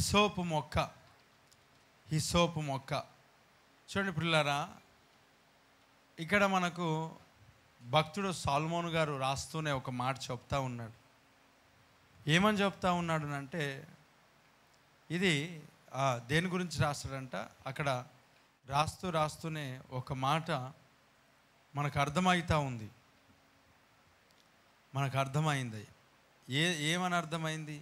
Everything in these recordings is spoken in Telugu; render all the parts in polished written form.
హిసోపు మొక్క. హిసోపు మొక్క చూడండి పిల్లరా, ఇక్కడ మనకు భక్తుడు సొలొమోను గారు రాస్తూనే ఒక మాట చెప్తా ఉన్నాడు. ఏమని చెప్తా ఉన్నాడు అంటే, ఇది దేని గురించి రాస్తాడంట, అక్కడ రాస్తూనే ఒక మాట మనకు అర్థమవుతూ ఉంది. మనకు అర్థమైంది. ఏమని అర్థమైంది?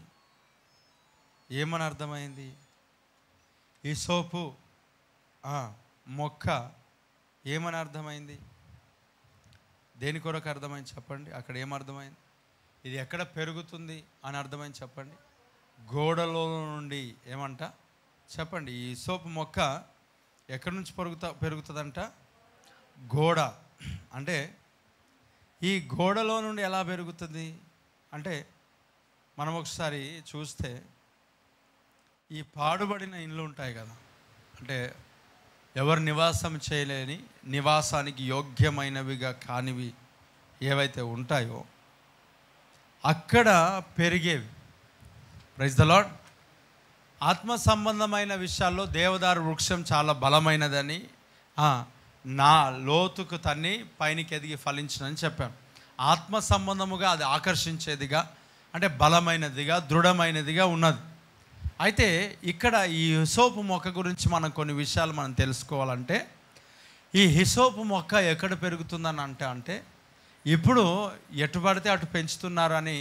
హిసోపు మొక్క ఏమని అర్థమైంది? దేని కొరకు అర్థమైంది చెప్పండి? అక్కడ ఏమర్థమైంది? ఇది ఎక్కడ పెరుగుతుంది అని అర్థమైంది చెప్పండి? గోడలో నుండి. ఏమంట చెప్పండి? ఈ హిసోపు మొక్క ఎక్కడి నుంచి పెరుగుతుందంట? గోడ. అంటే ఈ గోడలో నుండి ఎలా పెరుగుతుంది అంటే, మనం ఒకసారి చూస్తే ఈ పాడుబడిన ఇండ్లు ఉంటాయి కదా, అంటే ఎవరు నివాసం చేయలేని, నివాసానికి యోగ్యమైనవిగా కానివి ఏవైతే ఉంటాయో అక్కడ పెరిగేవి. Praise the lord. ఆత్మ సంబంధమైన విషయాల్లో దేవదారు వృక్షం చాలా బలమైనదని, నా లోతుకు తన్ని పైనికి ఎదిగి ఫలించినని చెప్పాను. ఆత్మ సంబంధముగా అది ఆకర్షించేదిగా, అంటే బలమైనదిగా, దృఢమైనదిగా ఉన్నది. అయితే ఇక్కడ ఈ హిసోపు మొక్క గురించి మనం కొన్ని విషయాలు మనం తెలుసుకోవాలంటే, ఈ హిసోపు మొక్క ఎక్కడ పెరుగుతుందని అంటే ఇప్పుడు ఎటు పడితే అటు పెంచుతున్నారని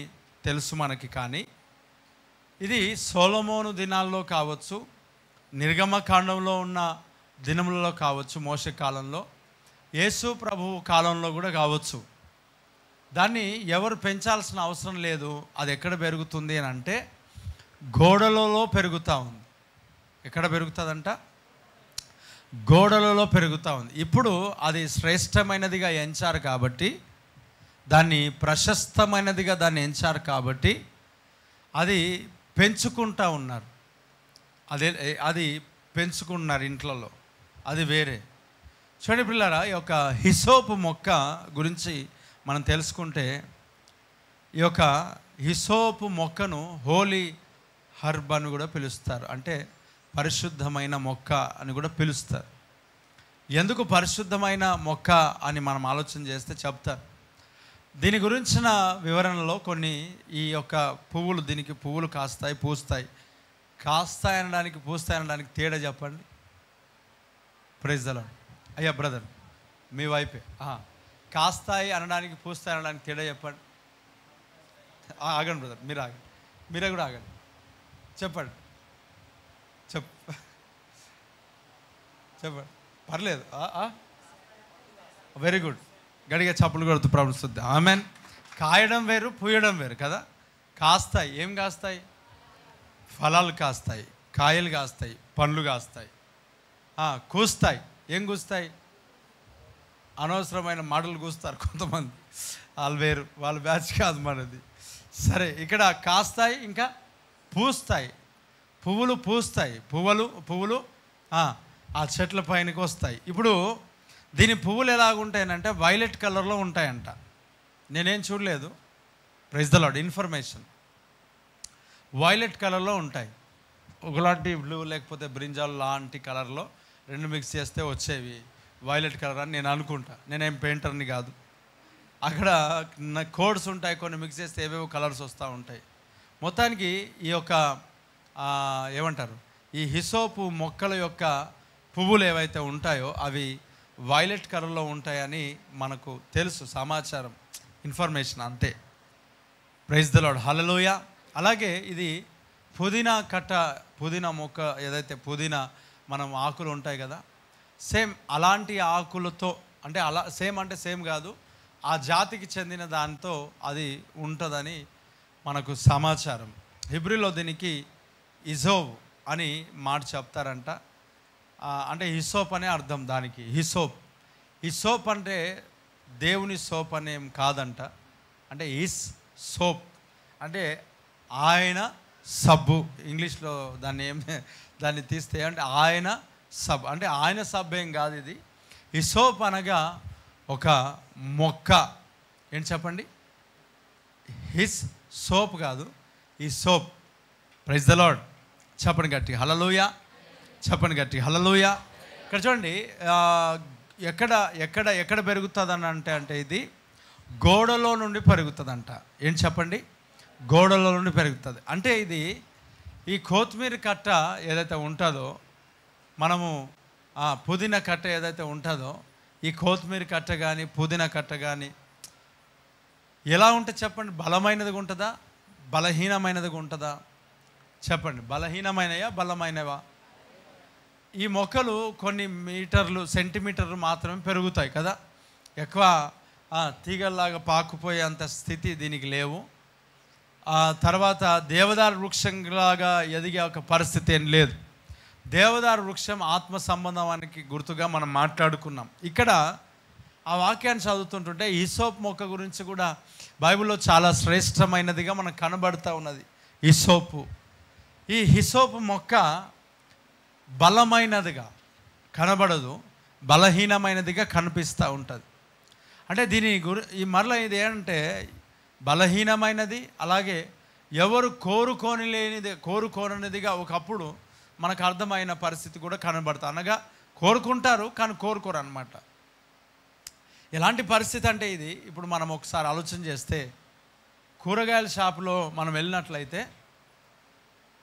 తెలుసు మనకి. కానీ ఇది సొలొమోను దినాల్లో కావచ్చు, నిర్గమకాండంలో ఉన్న దినములలో కావచ్చు, మోషే కాలంలో, యేసు ప్రభువు కాలంలో కూడా కావచ్చు. దాన్ని ఎవరు పెంచాల్సిన అవసరం లేదు. అది ఎక్కడ పెరుగుతుంది అని అంటే గోడలలో పెరుగుతూ ఉంది. ఎక్కడ పెరుగుతుందంట? గోడలలో పెరుగుతూ ఉంది. ఇప్పుడు అది శ్రేష్టమైనదిగా ఎంచారు కాబట్టి, దాన్ని ప్రశస్తమైనదిగా దాన్ని ఎంచారు కాబట్టి అది పెంచుకుంటూ ఉన్నారు. అది పెంచుకుంటున్నారు ఇంట్లలో. అది వేరే. చూడండి పిల్లరా, ఈ యొక్క హిసోపు మొక్క గురించి మనం తెలుసుకుంటే, ఈ యొక్క హిసోపు మొక్కను హోలీ హర్బ్ అని కూడా పిలుస్తారు. అంటే పరిశుద్ధమైన మొక్క అని కూడా పిలుస్తారు. ఎందుకు పరిశుద్ధమైన మొక్క అని మనం ఆలోచన చేస్తే చెప్తారు. దీని గురించిన వివరణలో కొన్ని, ఈ యొక్క పువ్వులు, దీనికి పువ్వులు కాస్తాయి, పూస్తాయి. కాస్తాయి అనడానికి పూస్తాయి అనడానికి తేడా చెప్పండి. Praise the Lord. అయ్యా బ్రదర్, మీ వైపే. కాస్తాయి అనడానికి పూస్తాయి అనడానికి తేడా చెప్పండి. ఆగండి బ్రదర్, మీరు ఆగండి, మీరే కూడా ఆగండి, చెప్పండి. చెప్పండి, పర్లేదు. Very good. గడిగా చప్పులు కొడుతూ ప్రవహిస్తుంది. ఆమెన్. కాయడం వేరు, పూయడం వేరు కదా. కాస్తాయి. ఏం కాస్తాయి? ఫలాలు కాస్తాయి, కాయలు కాస్తాయి, పండ్లు కాస్తాయి. కూస్తాయి. ఏం కూస్తాయి? అనవసరమైన మాటలు కూస్తారు కొంతమంది. వాళ్ళు వేరు, వాళ్ళ బ్యాచ్ కాదు మనది. సరే, ఇక్కడ కాస్తాయి, ఇంకా పూస్తాయి. పువ్వులు పూస్తాయి. పువ్వులు ఆ చెట్ల పైనకి వస్తాయి. ఇప్పుడు దీని పువ్వులు ఎలాగుంటాయనంటే వైలెట్ కలర్లో ఉంటాయంట. నేనేం చూడలేదు. Praise the Lord. Information. Violet కలర్లో ఉంటాయి. ఒకలాంటి బ్లూ లేకపోతే బ్రింజాల్ లాంటి కలర్లో రెండు మిక్స్ చేస్తే వచ్చేవి వైలెట్ కలర్ అని నేను అనుకుంటా. నేనేం పెయింటర్ని కాదు. అక్కడ కోడ్స్ ఉంటాయి, కొన్ని మిక్స్ చేస్తే ఏవేవో కలర్స్ వస్తూ ఉంటాయి. మొత్తానికి ఈ యొక్క ఏమంటారు, ఈ హిసోపు మొక్కల యొక్క పువ్వులు ఏవైతే ఉంటాయో అవి వైలెట్ కలర్లో ఉంటాయని మనకు తెలుసు. సమాచారం, ఇన్ఫర్మేషన్ అంతే. Praise the Lord. హల్లెలూయా. అలాగే ఇది పుదీనా మొక్క, ఏదైతే పుదీనా మనం ఆకులు ఉంటాయి కదా, సేమ్ అలాంటి ఆకులతో, అంటే అలా సేమ్ అంటే సేమ్ కాదు, ఆ జాతికి చెందిన దాంతో అది ఉంటుందని మనకు సమాచారం. హిబ్రీలో దీనికి ఇజోవ్ అని మాట చెప్తారంట. అంటే హిసోప్ అనే అర్థం దానికి. హిసోప్ అంటే దేవుని సోప్ అనేం కాదంట. అంటే హిస్ సోప్ అంటే ఆయన సబ్బు. ఇంగ్లీష్లో దాన్ని తీస్తే అంటే ఆయన సబ్, అంటే ఆయన సబ్ ఏం కాదు ఇది. హిసోప్ అనగా ఒక మొక్క. ఏంటి చెప్పండి? హిస్ సోప్ కాదు, ఈ సోప్. Praise the lord. చెప్పండి గట్టి హల్లెలూయా, చెప్పండి గట్టి హల్లెలూయా. ఇక్కడ చూడండి, ఎక్కడ ఎక్కడ ఎక్కడ పెరుగుతుందని అంటే ఇది గోడలో నుండి పెరుగుతుందంట. ఏంటి చెప్పండి? గోడలో నుండి పెరుగుతుంది. అంటే ఇది ఈ కొత్తిమీర కట్ట ఏదైతే ఉంటుందో, మనము పుదీనా కట్ట ఏదైతే ఉంటుందో, ఈ కొత్తిమీర కట్ట కానీ పుదీనా కట్ట కానీ ఎలా ఉంటుంది చెప్పండి? బలమైనదిగా ఉంటుందా, బలహీనమైనదిగా ఉంటుందా? చెప్పండి, బలహీనమైనయా బలమైనవా? ఈ మొక్కలు కొన్ని మీటర్లు సెంటీమీటర్లు మాత్రమే పెరుగుతాయి కదా, ఎక్కువ తీగల్లాగా పాకుపోయే అంత స్థితి దీనికి లేవు. తర్వాత దేవదారు వృక్షంలాగా ఎదిగే ఒక పరిస్థితి ఏం లేదు. దేవదారు వృక్షం ఆత్మ సంబంధానికి గుర్తుగా మనం మాట్లాడుకున్నాం. ఇక్కడ ఆ వాక్యాన్ని చదువుతుంటుంటే హిసోప్ మొక్క గురించి కూడా బైబిల్లో చాలా శ్రేష్టమైనదిగా మనకు కనబడుతూ ఉన్నది. హిసోపు, ఈ హిసోపు మొక్క బలమైనదిగా కనబడదు, బలహీనమైనదిగా కనిపిస్తూ ఉంటుంది. అంటే దీని మరలా ఇది ఏంటంటే బలహీనమైనది, అలాగే ఎవరు కోరుకోనిదిగా ఒకప్పుడు మనకు అర్థమైన పరిస్థితి కూడా కనబడుతుంది. అనగా కోరుకుంటారు కానీ కోరుకోరు అన్నమాట. ఎలాంటి పరిస్థితి అంటే ఇది, ఇప్పుడు మనం ఒకసారి ఆలోచన చేస్తే కూరగాయల షాపులో మనం వెళ్ళినట్లయితే,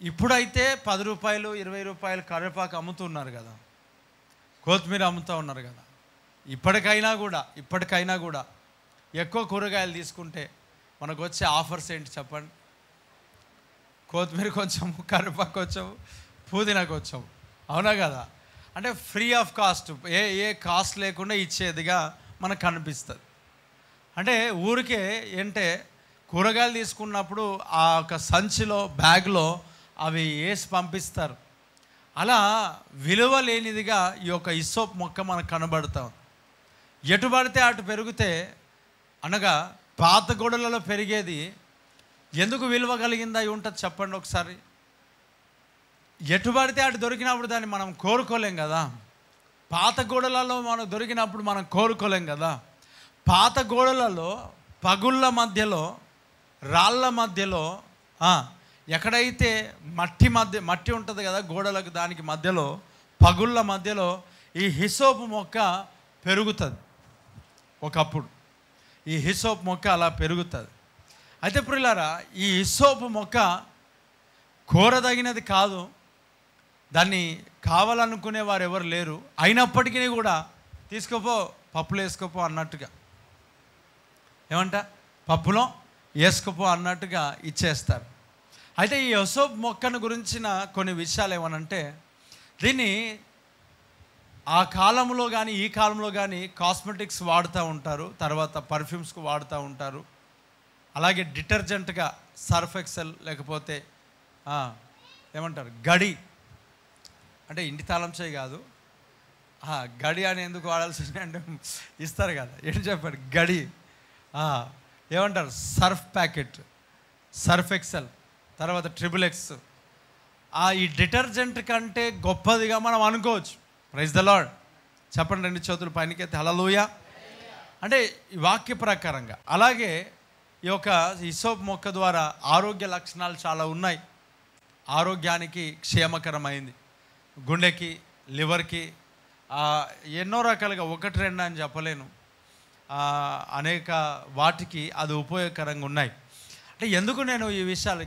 ఇప్పుడైతే 10 రూపాయలు 20 రూపాయలు కరివేపాకు అమ్ముతున్నారు కదా, కొత్తిమీర అమ్ముతూ ఉన్నారు కదా. ఇప్పటికైనా కూడా ఎక్కువ కూరగాయలు తీసుకుంటే మనకు వచ్చే ఆఫర్స్ ఏంటి చెప్పండి? కొత్తిమీర కొంచెం, కరివేపాకు కొంచెం, పుదీనా కొంచెం, అవునా కదా? అంటే free of cost, A cost లేకుండా ఇచ్చేదిగా మనకు కనిపిస్తుంది. అంటే ఊరికే ఏంటే కూరగాయలు తీసుకున్నప్పుడు ఆ ఒక సంచిలో బ్యాగ్లో అవి వేసి పంపిస్తారు. అలా విలువ లేనిదిగా ఈ యొక్క హిసోప్ మొక్క మనకు కనబడతాం. ఎటు పడితే అటు పెరిగితే, అనగా పాత గోడలలో పెరిగేది ఎందుకు విలువ కలిగిందా అయి ఉంటుంది చెప్పండి ఒకసారి? ఎటు పడితే అటు దొరికినప్పుడు దాన్ని మనం కోరుకోలేం కదా. పాత గోడలలో మనకు దొరికినప్పుడు మనం కోరుకోలేం కదా. పాత గోడలలో పగుళ్ళ మధ్యలో, రాళ్ళ మధ్యలో, ఎక్కడైతే మట్టి ఉంటుంది కదా గోడలకు, దానికి మధ్యలో పగుళ్ళ మధ్యలో ఈ హిసోపు మొక్క పెరుగుతుంది. ఒకప్పుడు ఈ హిసోపు మొక్క అలా పెరుగుతుంది. అయితే ప్రియులారా, ఈ హిసోపు మొక్క కోరదగినది కాదు, దాన్ని కావాలనుకునే వారు ఎవరు లేరు. అయినప్పటికీ కూడా తీసుకోపో, పప్పులో వేసుకోపో అన్నట్టుగా, ఏమంట పప్పులో వేసుకోపో అన్నట్టుగా ఇచ్చేస్తారు. అయితే ఈ హిసోప్ మొక్కను గురించిన కొన్ని విషయాలు ఏమనంటే, దీన్ని ఆ కాలంలో కానీ ఈ కాలంలో కానీ కాస్మెటిక్స్ వాడుతూ ఉంటారు, తర్వాత పర్ఫ్యూమ్స్కు వాడుతూ ఉంటారు, అలాగే డిటర్జెంట్గా సర్ఫ్ ఎక్సెల్, లేకపోతే ఏమంటారు గడి, అంటే ఇంటి తాళం చేయి కాదు, గడి అని ఎందుకు వాడాల్సింది అంటే ఇస్తారు కదా, ఏంటి చెప్పాడు గడి, ఏమంటారు సర్ఫ్ ప్యాకెట్, సర్ఫ్ ఎక్సెల్, తర్వాత XXX. ఈ డిటర్జెంట్ కంటే గొప్పదిగా మనం అనుకోవచ్చు. ప్రైజ్ ద లార్డ్, చెప్పండి 2 చేతులు పైనకైతే హల్లెలూయా. అంటే ఈ వాక్య ప్రకారంగా. అలాగే ఈ యొక్క హిసోప్ మొక్క ద్వారా ఆరోగ్య లక్షణాలు చాలా ఉన్నాయి. ఆరోగ్యానికి క్షేమకరమైంది, గుండెకి, లివర్కి, ఎన్నో రకాలుగా, 1-2 అని చెప్పలేను, అనేక వాటికి అది ఉపయోగకరంగా ఉన్నాయి. అంటే ఎందుకు నేను ఈ విషయాలు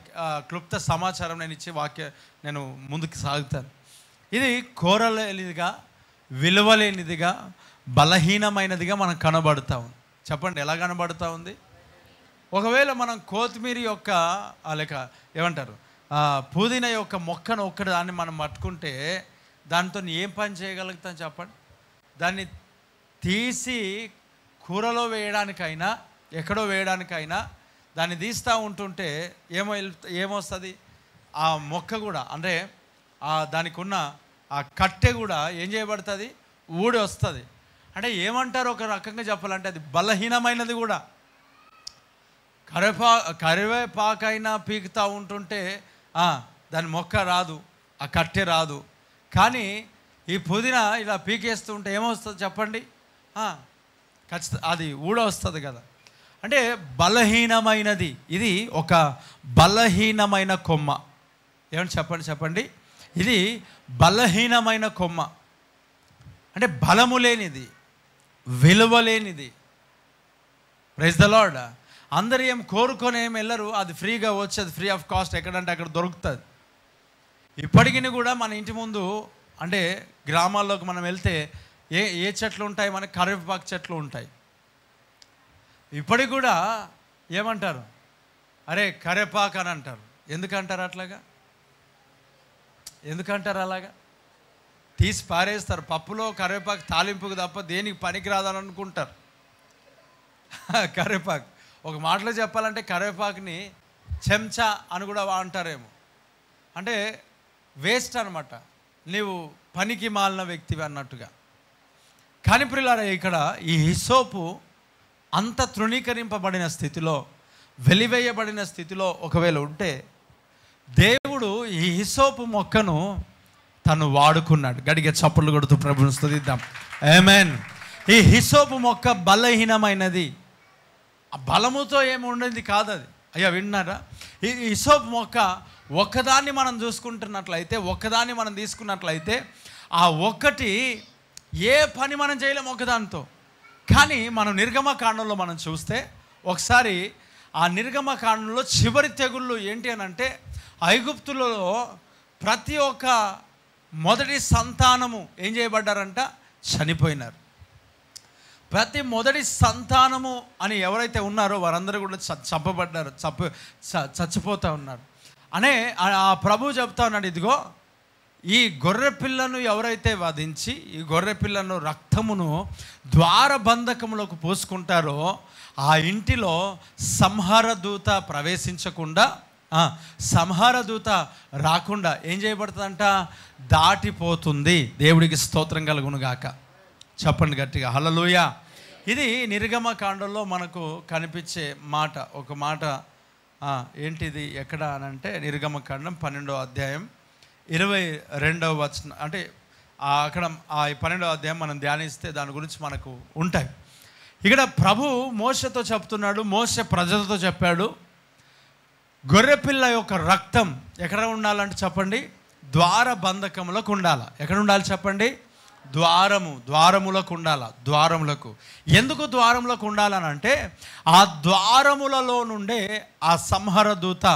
క్లుప్త సమాచారం నేను ఇచ్చే నేను ముందుకు సాగుతాను. ఇది కోరలేనిదిగా, విలువలేనిదిగా, బలహీనమైనదిగా మనకు కనబడుతూ ఉంది. చెప్పండి ఎలా కనబడుతూ ఉంది? ఒకవేళ మనం కొత్తిమీర యొక్క లేక ఏమంటారు పుదీనా యొక్క మొక్కను ఒక్కటి దాన్ని మనం పట్టుకుంటే దాంతో ఏం పని చేయగలుగుతాం చెప్పండి? దాన్ని తీసి కూరలో వేయడానికైనా, ఎక్కడో వేయడానికైనా దాన్ని తీస్తూ ఉంటుంటే ఏమొస్తుంది? ఆ మొక్క కూడా, అంటే దానికి ఉన్న ఆ కట్టె కూడా ఏం చేయబడుతుంది? ఊడి వస్తుంది. అంటే ఏమంటారు ఒక రకంగా చెప్పాలంటే అది బలహీనమైనది కూడా. కరివేపాకైనా పీకుతూ ఉంటుంటే దాని మొక్క రాదు, ఆ కట్టె రాదు. కానీ ఈ పుదీనా ఇలా పీకేస్తూ ఉంటే ఏమొస్తుంది చెప్పండి? ఖచ్చితంగా అది ఊడ వస్తుంది కదా. అంటే బలహీనమైనది, ఇది ఒక బలహీనమైన కొమ్మ. ఏమంటే చెప్పండి. ఇది బలహీనమైన కొమ్మ, అంటే బలము లేనిది, విలువ లేనిది. Praise the Lord. అందరూ ఏం కోరుకొని ఏం వెళ్ళరు, అది ఫ్రీగా వచ్చి అది ఫ్రీ ఆఫ్ కాస్ట్ ఎక్కడంటే అక్కడ దొరుకుతుంది. ఇప్పటికీ కూడా మన ఇంటి ముందు అంటే గ్రామాల్లోకి మనం వెళ్తే ఏ చెట్లు ఉంటాయి, మనకి కరివేపాకు చెట్లు ఉంటాయి. ఇప్పటికి కూడా ఏమంటారు, అరే కరివేపాకు అని అంటారు. ఎందుకంటారు అట్లాగా? ఎందుకంటారు అలాగా? తీసి పారేస్తారు. పప్పులో కరివేపాకు తాలింపుకు తప్ప దేనికి పనికిరాదని అనుకుంటారు. కరివేపాకు ఒక మాటలో చెప్పాలంటే కరివేపాకుని చెంచా అని కూడా అంటారేమో, అంటే వేస్ట్ అనమాట, నీవు పనికి మాలిన వ్యక్తివి అన్నట్టుగా. కానీ ప్రియులారా, ఇక్కడ ఈ హిస్సోపు అంత తృణీకరింపబడిన స్థితిలో, వెలివేయబడిన స్థితిలో ఒకవేళ ఉంటే దేవుడు ఈ హిస్సోపు మొక్కను తను వాడుకున్నాడు. గడిగే చప్పట్లు కొడుతూ ప్రభువుని స్తుతిద్దాం. ఆమేన్. ఈ హిస్సోపు మొక్క బలహీనమైనది, బలముతో ఏమి ఉండేది కాదు అది. అయ్యా విన్నారా? ఈ హిస్సోపు మొక్క ఒక్కదాన్ని మనం చూసుకుంటున్నట్లయితే, ఒక్కదాన్ని మనం తీసుకున్నట్లయితే ఆ ఒక్కటి ఏ పని మనం చేయలేము ఒకదానితో. కానీ మనం నిర్గమకాండంలో మనం చూస్తే ఒకసారి ఆ నిర్గమకాండంలో చివరి తెగుళ్ళు ఏంటి అని అంటే, ఐగుప్తులలో ప్రతి ఒక్క మొదటి సంతానము ఏం చేయబడ్డారంట? చనిపోయినారు. ప్రతి మొదటి సంతానము అని ఎవరైతే ఉన్నారో వారందరూ కూడా చంపబడ్డారు, చచ్చిపోతూ ఉన్నారు అనే ఆ ప్రభు చెప్తా ఉన్నాడు. ఇదిగో ఈ గొర్రె పిల్లను ఎవరైతే వధించి ఈ గొర్రె పిల్లను రక్తమును ద్వారబంధకములకు పోసుకుంటారో ఆ ఇంటిలో సంహార దూత ప్రవేశించకుండా, సంహార దూత రాకుండా ఏం చేయబడుతుందంట? దాటిపోతుంది. దేవుడికి స్తోత్రం కలుగును గాక. చెప్పండి గట్టిగా హల్లెలూయా. ఇది నిర్గమకాండంలో మనకు కనిపించే మాట. ఒక మాట ఏంటిది, ఎక్కడ అనంటే నిర్గమకాండం 12వ అధ్యాయం 22వ వచనం. అంటే అక్కడ ఆ 12వ అధ్యాయం మనం ధ్యానిస్తే దాని గురించి మనకు ఉంటాయి. ఇక్కడ ప్రభు మోషతో చెప్తున్నాడు, మోషే ప్రజలతో చెప్పాడు, గొర్రెపిల్ల యొక్క రక్తం ఎక్కడ ఉండాలంటే చెప్పండి, ద్వారబంధకములకు ఉండాలి. ఎక్కడ ఉండాలి చెప్పండి? ద్వారములకు ఉండాల. ద్వారములకు ఎందుకు ద్వారములకు ఉండాలని అంటే, ఆ ద్వారములలో నుండే ఆ సంహార దూత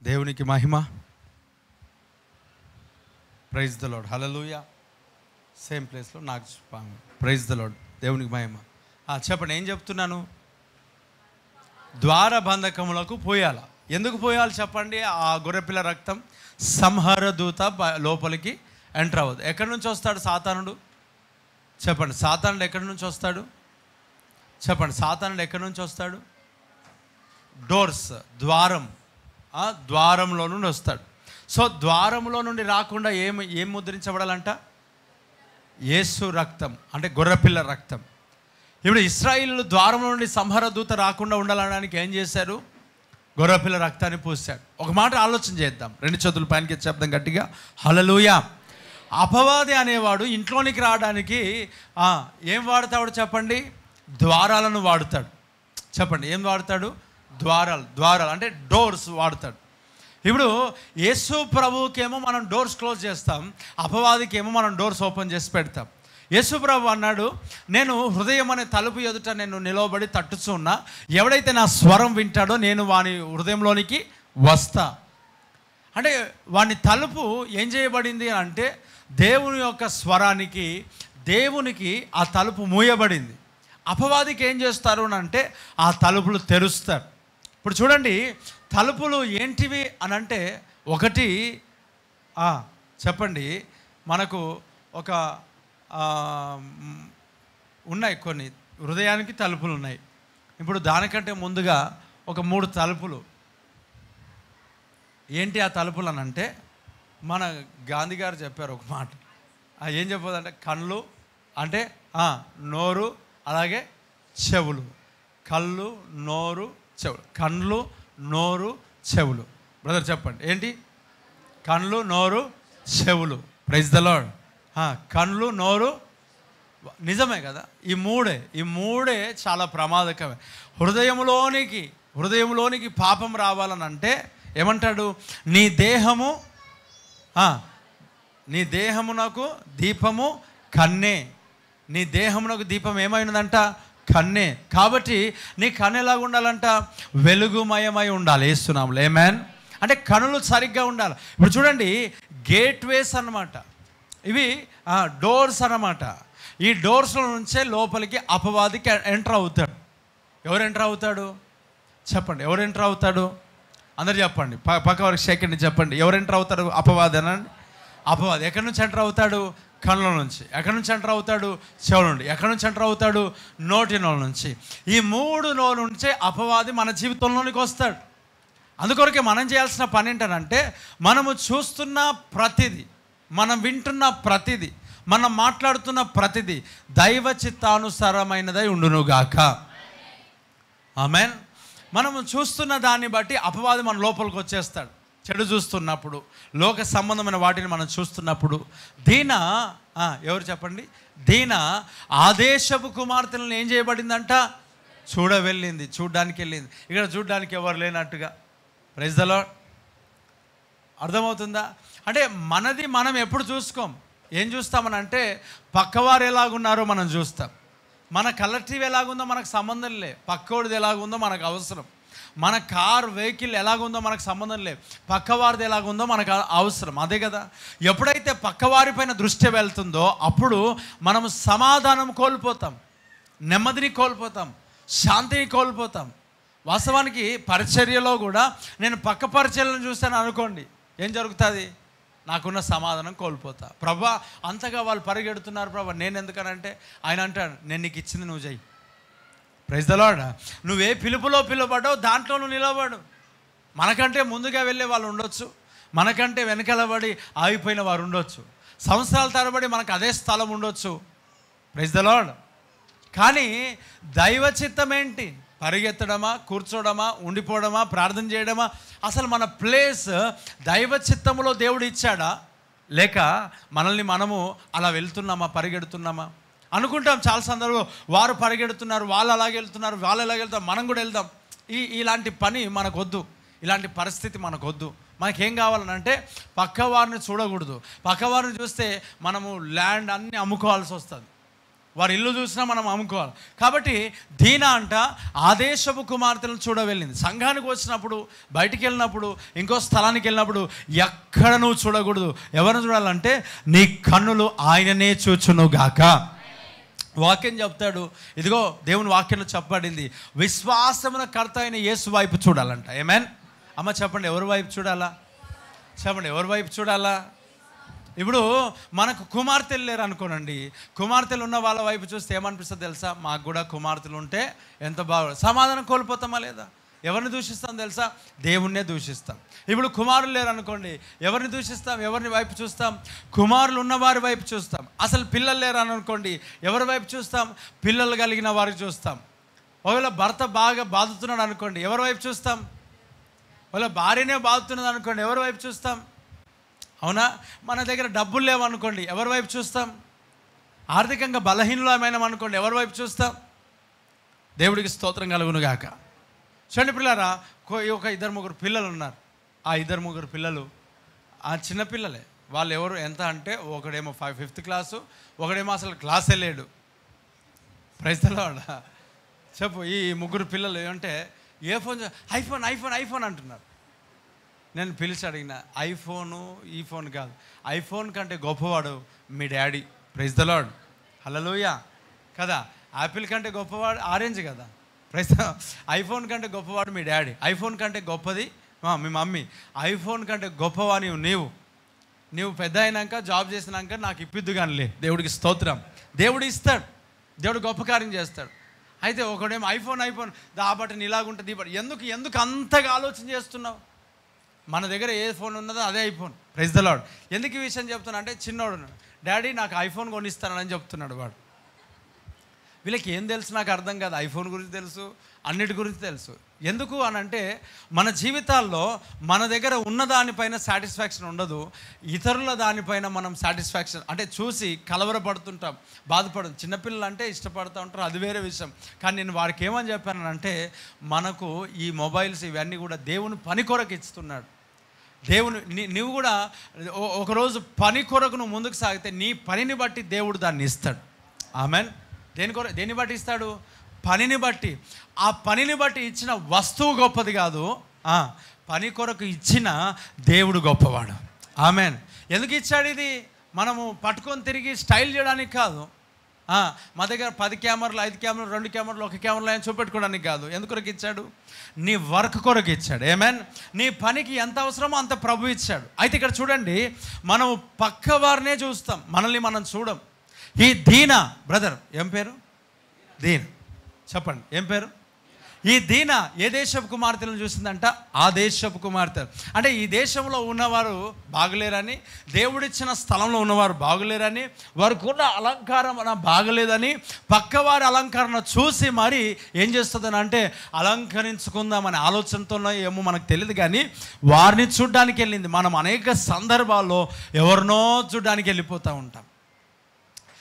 దేవునికి మహిమ. Praise the Lord. Hallelujah. Same ప్లేస్లో నాకు ప్రైజ్ ద లార్డ్. దేవునికి మహిమ. చెప్పండి, ఏం చెప్తున్నాను? ద్వారబంధకములకు పోయాల. ఎందుకు పోయాలి చెప్పండి? ఆ గొర్రెపిల్ల రక్తం సంహార దూత లోపలికి ఎంటర్ అవ్వదు. ఎక్కడి నుంచి వస్తాడు సాతానుడు? చెప్పండి, సాతానుడు ఎక్కడి నుంచి వస్తాడు? చెప్పండి, సాతానుడు ఎక్కడి నుంచి వస్తాడు? డోర్స్, ద్వారంలో నుండి వస్తాడు. సో ద్వారంలో నుండి రాకుండా ఏం ముద్రించబడాలంట? యేసు రక్తం, అంటే గొర్రెపిల్ల రక్తం. ఇప్పుడు ఇశ్రాయేలు ద్వారంలో నుండి సంహార దూత రాకుండా ఉండాలనడానికి ఏం చేశారు? గొర్రెపిల్ల రక్తాన్ని పూసాడు. ఒక మాట ఆలోచన చేద్దాం, 2 చేతుల పైనకి చెప్దాం గట్టిగా హల్లెలూయా. అపవాది అనేవాడు ఇంట్లోనికి రావడానికి ఏం వాడతాడు చెప్పండి? ద్వారాలను వాడుతాడు. చెప్పండి, ఏం వాడతాడు? ద్వారాలు అంటే డోర్స్ వాడతాడు. ఇప్పుడు యేసు ప్రభువుకేమో మనం డోర్స్ క్లోజ్ చేస్తాం, అపవాదికి ఏమో మనం డోర్స్ ఓపెన్ చేసి పెడతాం. యేసు ప్రభు అన్నాడు, నేను హృదయం అనే తలుపు ఎదుట నేను నిలవబడి తట్టుచు ఉన్నా, ఎవడైతే నా స్వరం వింటాడో నేను వాని హృదయంలోనికి వస్తా. అంటే వాని తలుపు ఏం చేయబడింది అంటే, దేవుని యొక్క స్వరానికి, దేవునికి ఆ తలుపు మూయబడింది. అపవాదికి ఏం చేస్తారు అంటే ఆ తలుపులు తెరుస్తారు. ఇప్పుడు చూడండి, తలుపులు ఏంటివి అని అంటే, ఒకటి చెప్పండి, మనకు ఒక ఉన్నాయి కొన్ని హృదయానికి తలుపులు ఉన్నాయి. ఇప్పుడు దానికంటే ముందుగా ఒక 3 తలుపులు. ఏంటి ఆ తలుపులు అని అంటే, మన గాంధీ గారు చెప్పారు ఒక మాట, ఏం చెప్పదంటే కళ్ళు అంటే నోరు, అలాగే చెవులు. కళ్ళు, నోరు, చెవులు. కళ్ళు, నోరు, చెవులు. బ్రదర్ చెప్పండి ఏంటి? కళ్ళు, నోరు, చెవులు. Praise the Lord. కళ్ళు, నోరు, నిజమే కదా. ఈ మూడే చాలా ప్రమాదకమే. హృదయంలోనికి పాపం రావాలని అంటే ఏమంటాడు? నీ దేహమునకు దీపము కన్నే. నీ దేహమునకు దీపం ఏమైనదంట? కన్నే. కాబట్టి నీ కన్ను ఎలాగ ఉండాలంట? వెలుగుమయమై ఉండాలి. యేసునామములో ఆమేన్. అంటే కనులు సరిగ్గా ఉండాలి. ఇప్పుడు చూడండి, గేట్వేస్ అన్నమాట. ఇవి డోర్స్ అన్నమాట. ఈ డోర్స్లో నుంచే లోపలికి అపవాదికి ఎంటర్ అవుతాడు. ఎవరు ఎంటర్ అవుతాడు చెప్పండి? ఎవరు ఎంటర్ అవుతాడు? అందరు చెప్పండి. పక్క వారికి సెకండ్ చెప్పండి. ఎవరు ఎంటర్ అవుతాడు? అపవాది అనండి. అపవాది ఎక్కడి నుంచి ఎంటర్ అవుతాడు? కళ్ళ నుంచి. ఎక్కడి నుంచి ఎంటర్ అవుతాడు? చెవుల నుండి. ఎక్కడి నుంచి ఎంటర్ అవుతాడు? నోటి నుంచి. ఈ 3 నోరు నుంచే అపవాది మన జీవితంలోనికి వస్తాడు. అందుకొరకే మనం చేయాల్సిన పని ఏంటంటే, మనము చూస్తున్న ప్రతిదీ, మనం వింటున్న ప్రతిదీ, మనం మాట్లాడుతున్న ప్రతిదీ దైవ చిత్తానుసారమైనదై ఉండునుగాక. ఆమేన్. మనము చూస్తున్న దాన్ని బట్టి అపవాది మన లోపలికి వచ్చేస్తాడు. చెడు చూస్తున్నప్పుడు, లోక సంబంధమైన వాటిని మనం చూస్తున్నప్పుడు. దీనా ఎవరు చెప్పండి? దీనా ఆదేశపు కుమార్తెలను ఏం చేయబడిందంట? చూడడానికి వెళ్ళింది. ఇక్కడ చూడడానికి ఎవరు లేనట్టుగా. Praise the Lord. అర్థమవుతుందా? అంటే మనది మనం ఎప్పుడు చూసుకోం. ఏం చూస్తామని అంటే, పక్కవారు ఎలాగున్నారో మనం చూస్తాం. మన కలర్ టీవీ ఎలాగుందో మనకు సంబంధం లే. పక్కోడిది ఎలాగుందో మనకు అవసరం. మన వెహికల్ ఎలాగుందో మనకు సంబంధం లేదు. పక్కవారిది ఎలాగుందో మనకు అవసరం. అదే కదా. ఎప్పుడైతే పక్కవారిపైన దృష్టి వెళ్తుందో అప్పుడు మనం సమాధానం కోల్పోతాం, నెమ్మదిని కోల్పోతాం, శాంతిని కోల్పోతాం. వాస్తవానికి పరిచర్యలో కూడా నేను పక్క పరిచర్యలను చూస్తాను అనుకోండి, ఏం జరుగుతుంది? నాకున్న సమాధానం కోల్పోతా. ప్రభా, అంతగా వాళ్ళు పరిగెడుతున్నారు ప్రభా, నేను ఎందుకనంటే ఆయన అంటాడు, నేను నీకు ఇచ్చింది నువ్వు చెయ్యి. Praise the Lord. నువ్వే పిలుపులో పిలువబడ్డావు దాంట్లో నువ్వు నిలబడు. మనకంటే ముందుగా వెళ్ళే వాళ్ళు ఉండొచ్చు, మనకంటే వెనకలబడి ఆగిపోయిన వారు ఉండొచ్చు, సంవత్సరాల తరబడి మనకు అదే స్థలం ఉండొచ్చు. Praise the Lord. కానీ దైవ చిత్తం ఏంటి? పరిగెత్తడమా, కూర్చోవడమా, ఉండిపోవడమా, ప్రార్థన చేయడమా? అసలు మన ప్లేస్ దైవ చిత్తములో దేవుడు ఇచ్చాడా, లేక మనల్ని మనము అలా వెళ్తున్నామా, పరిగెడుతున్నామా? అనుకుంటాం చాలా సందర్భంలో, వారు పరిగెడుతున్నారు, వాళ్ళు అలాగే వెళ్తున్నారు, వాళ్ళు ఎలాగ వెళ్తారు, మనం కూడా వెళ్దాం. ఇలాంటి పని మనకొద్దు, ఇలాంటి పరిస్థితి మనకొద్దు. మనకేం కావాలనంటే పక్కవారిని చూడకూడదు. పక్కవారిని చూస్తే మనము ల్యాండ్ అన్నీ అమ్ముకోవాల్సి వస్తుంది. వారి ఇల్లు చూసినా మనం అమ్ముకోవాలి. కాబట్టి దీనా అంట ఆదేశపు కుమార్తెలను చూడ వెళ్ళింది. సంఘానికి వచ్చినప్పుడు, బయటికి వెళ్ళినప్పుడు, ఇంకో స్థలానికి వెళ్ళినప్పుడు ఎక్కడ నువ్వు చూడకూడదు. ఎవరిని చూడాలంటే నీ కన్నులు ఆయననే చూచునుగాక. వాక్యం చెప్తాడు, ఇదిగో దేవుని వాక్యంలో చెప్పబడింది, విశ్వాసమున కర్త అయిన యేసు వైపు చూడాలంట. ఆమేన్. అమ్మ చెప్పండి, ఎవరి వైపు చూడాలా? చెప్పండి, ఎవరి వైపు చూడాలా? ఇప్పుడు మనకు కుమార్తెలు లేరు అనుకోనండి, కుమార్తెలు ఉన్న వాళ్ళ వైపు చూస్తే ఏమనిపిస్తుంది తెలుసా? మాకు కూడా కుమార్తెలు ఉంటే ఎంత బాగా. సమాధానం కోల్పోతామా లేదా? ఎవరిని దూషిస్తాం తెలుసా? దేవుణ్ణే దూషిస్తాం. ఇప్పుడు కుమారులు లేరు అనుకోండి, ఎవరిని దూషిస్తాం? ఎవరిని వైపు చూస్తాం? కుమారులు ఉన్నవారి వైపు చూస్తాం. అసలు పిల్లలు లేరు అని అనుకోండి, ఎవరి వైపు చూస్తాం? పిల్లలు కలిగిన వారికి చూస్తాం. ఒకవేళ భర్త బాగా బాధుతున్నాడు అనుకోండి, ఎవరి వైపు చూస్తాం? ఒకవేళ భార్యనే బాధుతున్నది అనుకోండి, ఎవరి వైపు చూస్తాం? అవునా? మన దగ్గర డబ్బులు లేవనుకోండి, ఎవరి వైపు చూస్తాం? ఆర్థికంగా బలహీనమైనాం అనుకోండి, ఎవరి వైపు చూస్తాం? దేవుడికి స్తోత్రం కలుగునుగాక. చూడండి పిల్లరా, ఒక 2-3 పిల్లలు ఉన్నారు. ఆ 2-3 పిల్లలు ఆ చిన్నపిల్లలే. వాళ్ళు ఎవరు ఎంత అంటే, ఒకడేమో 5th క్లాసు, ఒకడేమో అసలు క్లాసే లేడు. Praise the Lord. చెప్పు, ఈ 3 పిల్లలు ఏమంటే ఏ ఫోన్, ఐఫోన్ ఐఫోన్ ఐఫోన్ అంటున్నారు. నేను పిలిచి అడిగిన, ఐఫోను ఈ ఫోన్ కాదు, ఐఫోన్ కంటే గొప్పవాడు మీ daddy. Praise the Lord. Hallelujah కదా. యాపిల్ కంటే గొప్పవాడు ఆరెంజ్ కదా. ప్రైజ్. ఐఫోన్ కంటే గొప్పవాడు మీ డాడీ, ఐఫోన్ కంటే గొప్పది మీ మమ్మీ, ఐఫోన్ కంటే గొప్పవాని నీవు పెద్ద అయినాక జాబ్ చేసినాక నాకు ఇప్పిద్దు కానిలే. దేవుడికి స్తోత్రం. దేవుడు ఇస్తాడు, దేవుడు గొప్ప కార్యం చేస్తాడు. అయితే ఒకడేమో ఐఫోన్ దాబట్టి ఇలాగుంటుంది, ఎందుకు అంతగా ఆలోచన చేస్తున్నావు? మన దగ్గర ఏ ఫోన్ ఉన్నదో అదే ఐఫోన్. Praise the lord. ఎందుకు ఈ విషయం చెప్తున్నా అంటే, చిన్నోడు డాడీ నాకు ఐఫోన్ కొనిస్తానని చెప్తున్నాడు వాడు. వీళ్ళకి ఏం తెలుసు నాకు అర్థం కాదు. ఐఫోన్ గురించి తెలుసు, అన్నిటి గురించి తెలుసు. ఎందుకు అని అంటే మన జీవితాల్లో మన దగ్గర ఉన్న దానిపైన సాటిస్ఫాక్షన్ ఉండదు, ఇతరుల దానిపైన మనం సాటిస్ఫాక్షన్ అంటే చూసి కలవరపడుతుంటాం, బాధపడు. చిన్నపిల్లలు అంటే ఇష్టపడుతూ ఉంటారు, అది వేరే విషయం. కానీ నేను వారికి ఏమని చెప్పానంటే మనకు ఈ మొబైల్స్ ఇవన్నీ కూడా దేవుని పని కొరకు ఇస్తున్నాడు. దేవుని నువ్వు కూడా ఒకరోజు పని కొరకు నువ్వు ముందుకు సాగితే నీ పనిని బట్టి దేవుడు దాన్ని ఇస్తాడు. ఆమెన్. దేన్ని బట్టి ఇస్తాడు? పనిని బట్టి. ఆ పనిని బట్టి ఇచ్చిన వస్తువు గొప్పది కాదు, పని కొరకు ఇచ్చిన దేవుడు గొప్పవాడు. ఆమెన్. ఎందుకు ఇచ్చాడు ఇది? మనము పట్టుకొని తిరిగి స్టైల్ చేయడానికి కాదు. మా దగ్గర 10 కెమెరాలు, 5 కెమెరాలు, 2 కెమెరాలు, 1 కెమెరాలు అని చూపెట్టుకోవడానికి కాదు. ఎందుకు కొరకు ఇచ్చాడు? నీ వర్క్ కొరకు ఇచ్చాడు. ఆమెన్. నీ పనికి ఎంత అవసరమో అంత ప్రభు ఇచ్చాడు. అయితే ఇక్కడ చూడండి, మనం పక్క వారినే చూస్తాం, మనల్ని మనం చూడం. ఈ దీనా బ్రదర్ ఏం పేరు? దీనా. చెప్పండి ఏం పేరు? ఈ దీనా ఏ దేశపు కుమార్తెలను చూసిందంట? ఆ దేశపు కుమార్తె. అంటే ఈ దేశంలో ఉన్నవారు బాగలేరని, దేవుడిచ్చిన స్థలంలో ఉన్నవారు బాగలేరని, వారికి ఉన్న అలంకారం బాగలేదని పక్కవారి అలంకరణ చూసి మరి ఏం చేస్తుందని అంటే అలంకరించుకుందామనే ఆలోచనతో ఏమో మనకు తెలియదు, కానీ వారిని చూడ్డానికి వెళ్ళింది. మనం అనేక సందర్భాల్లో ఎవరినో చూడ్డానికి వెళ్ళిపోతూ ఉంటాం.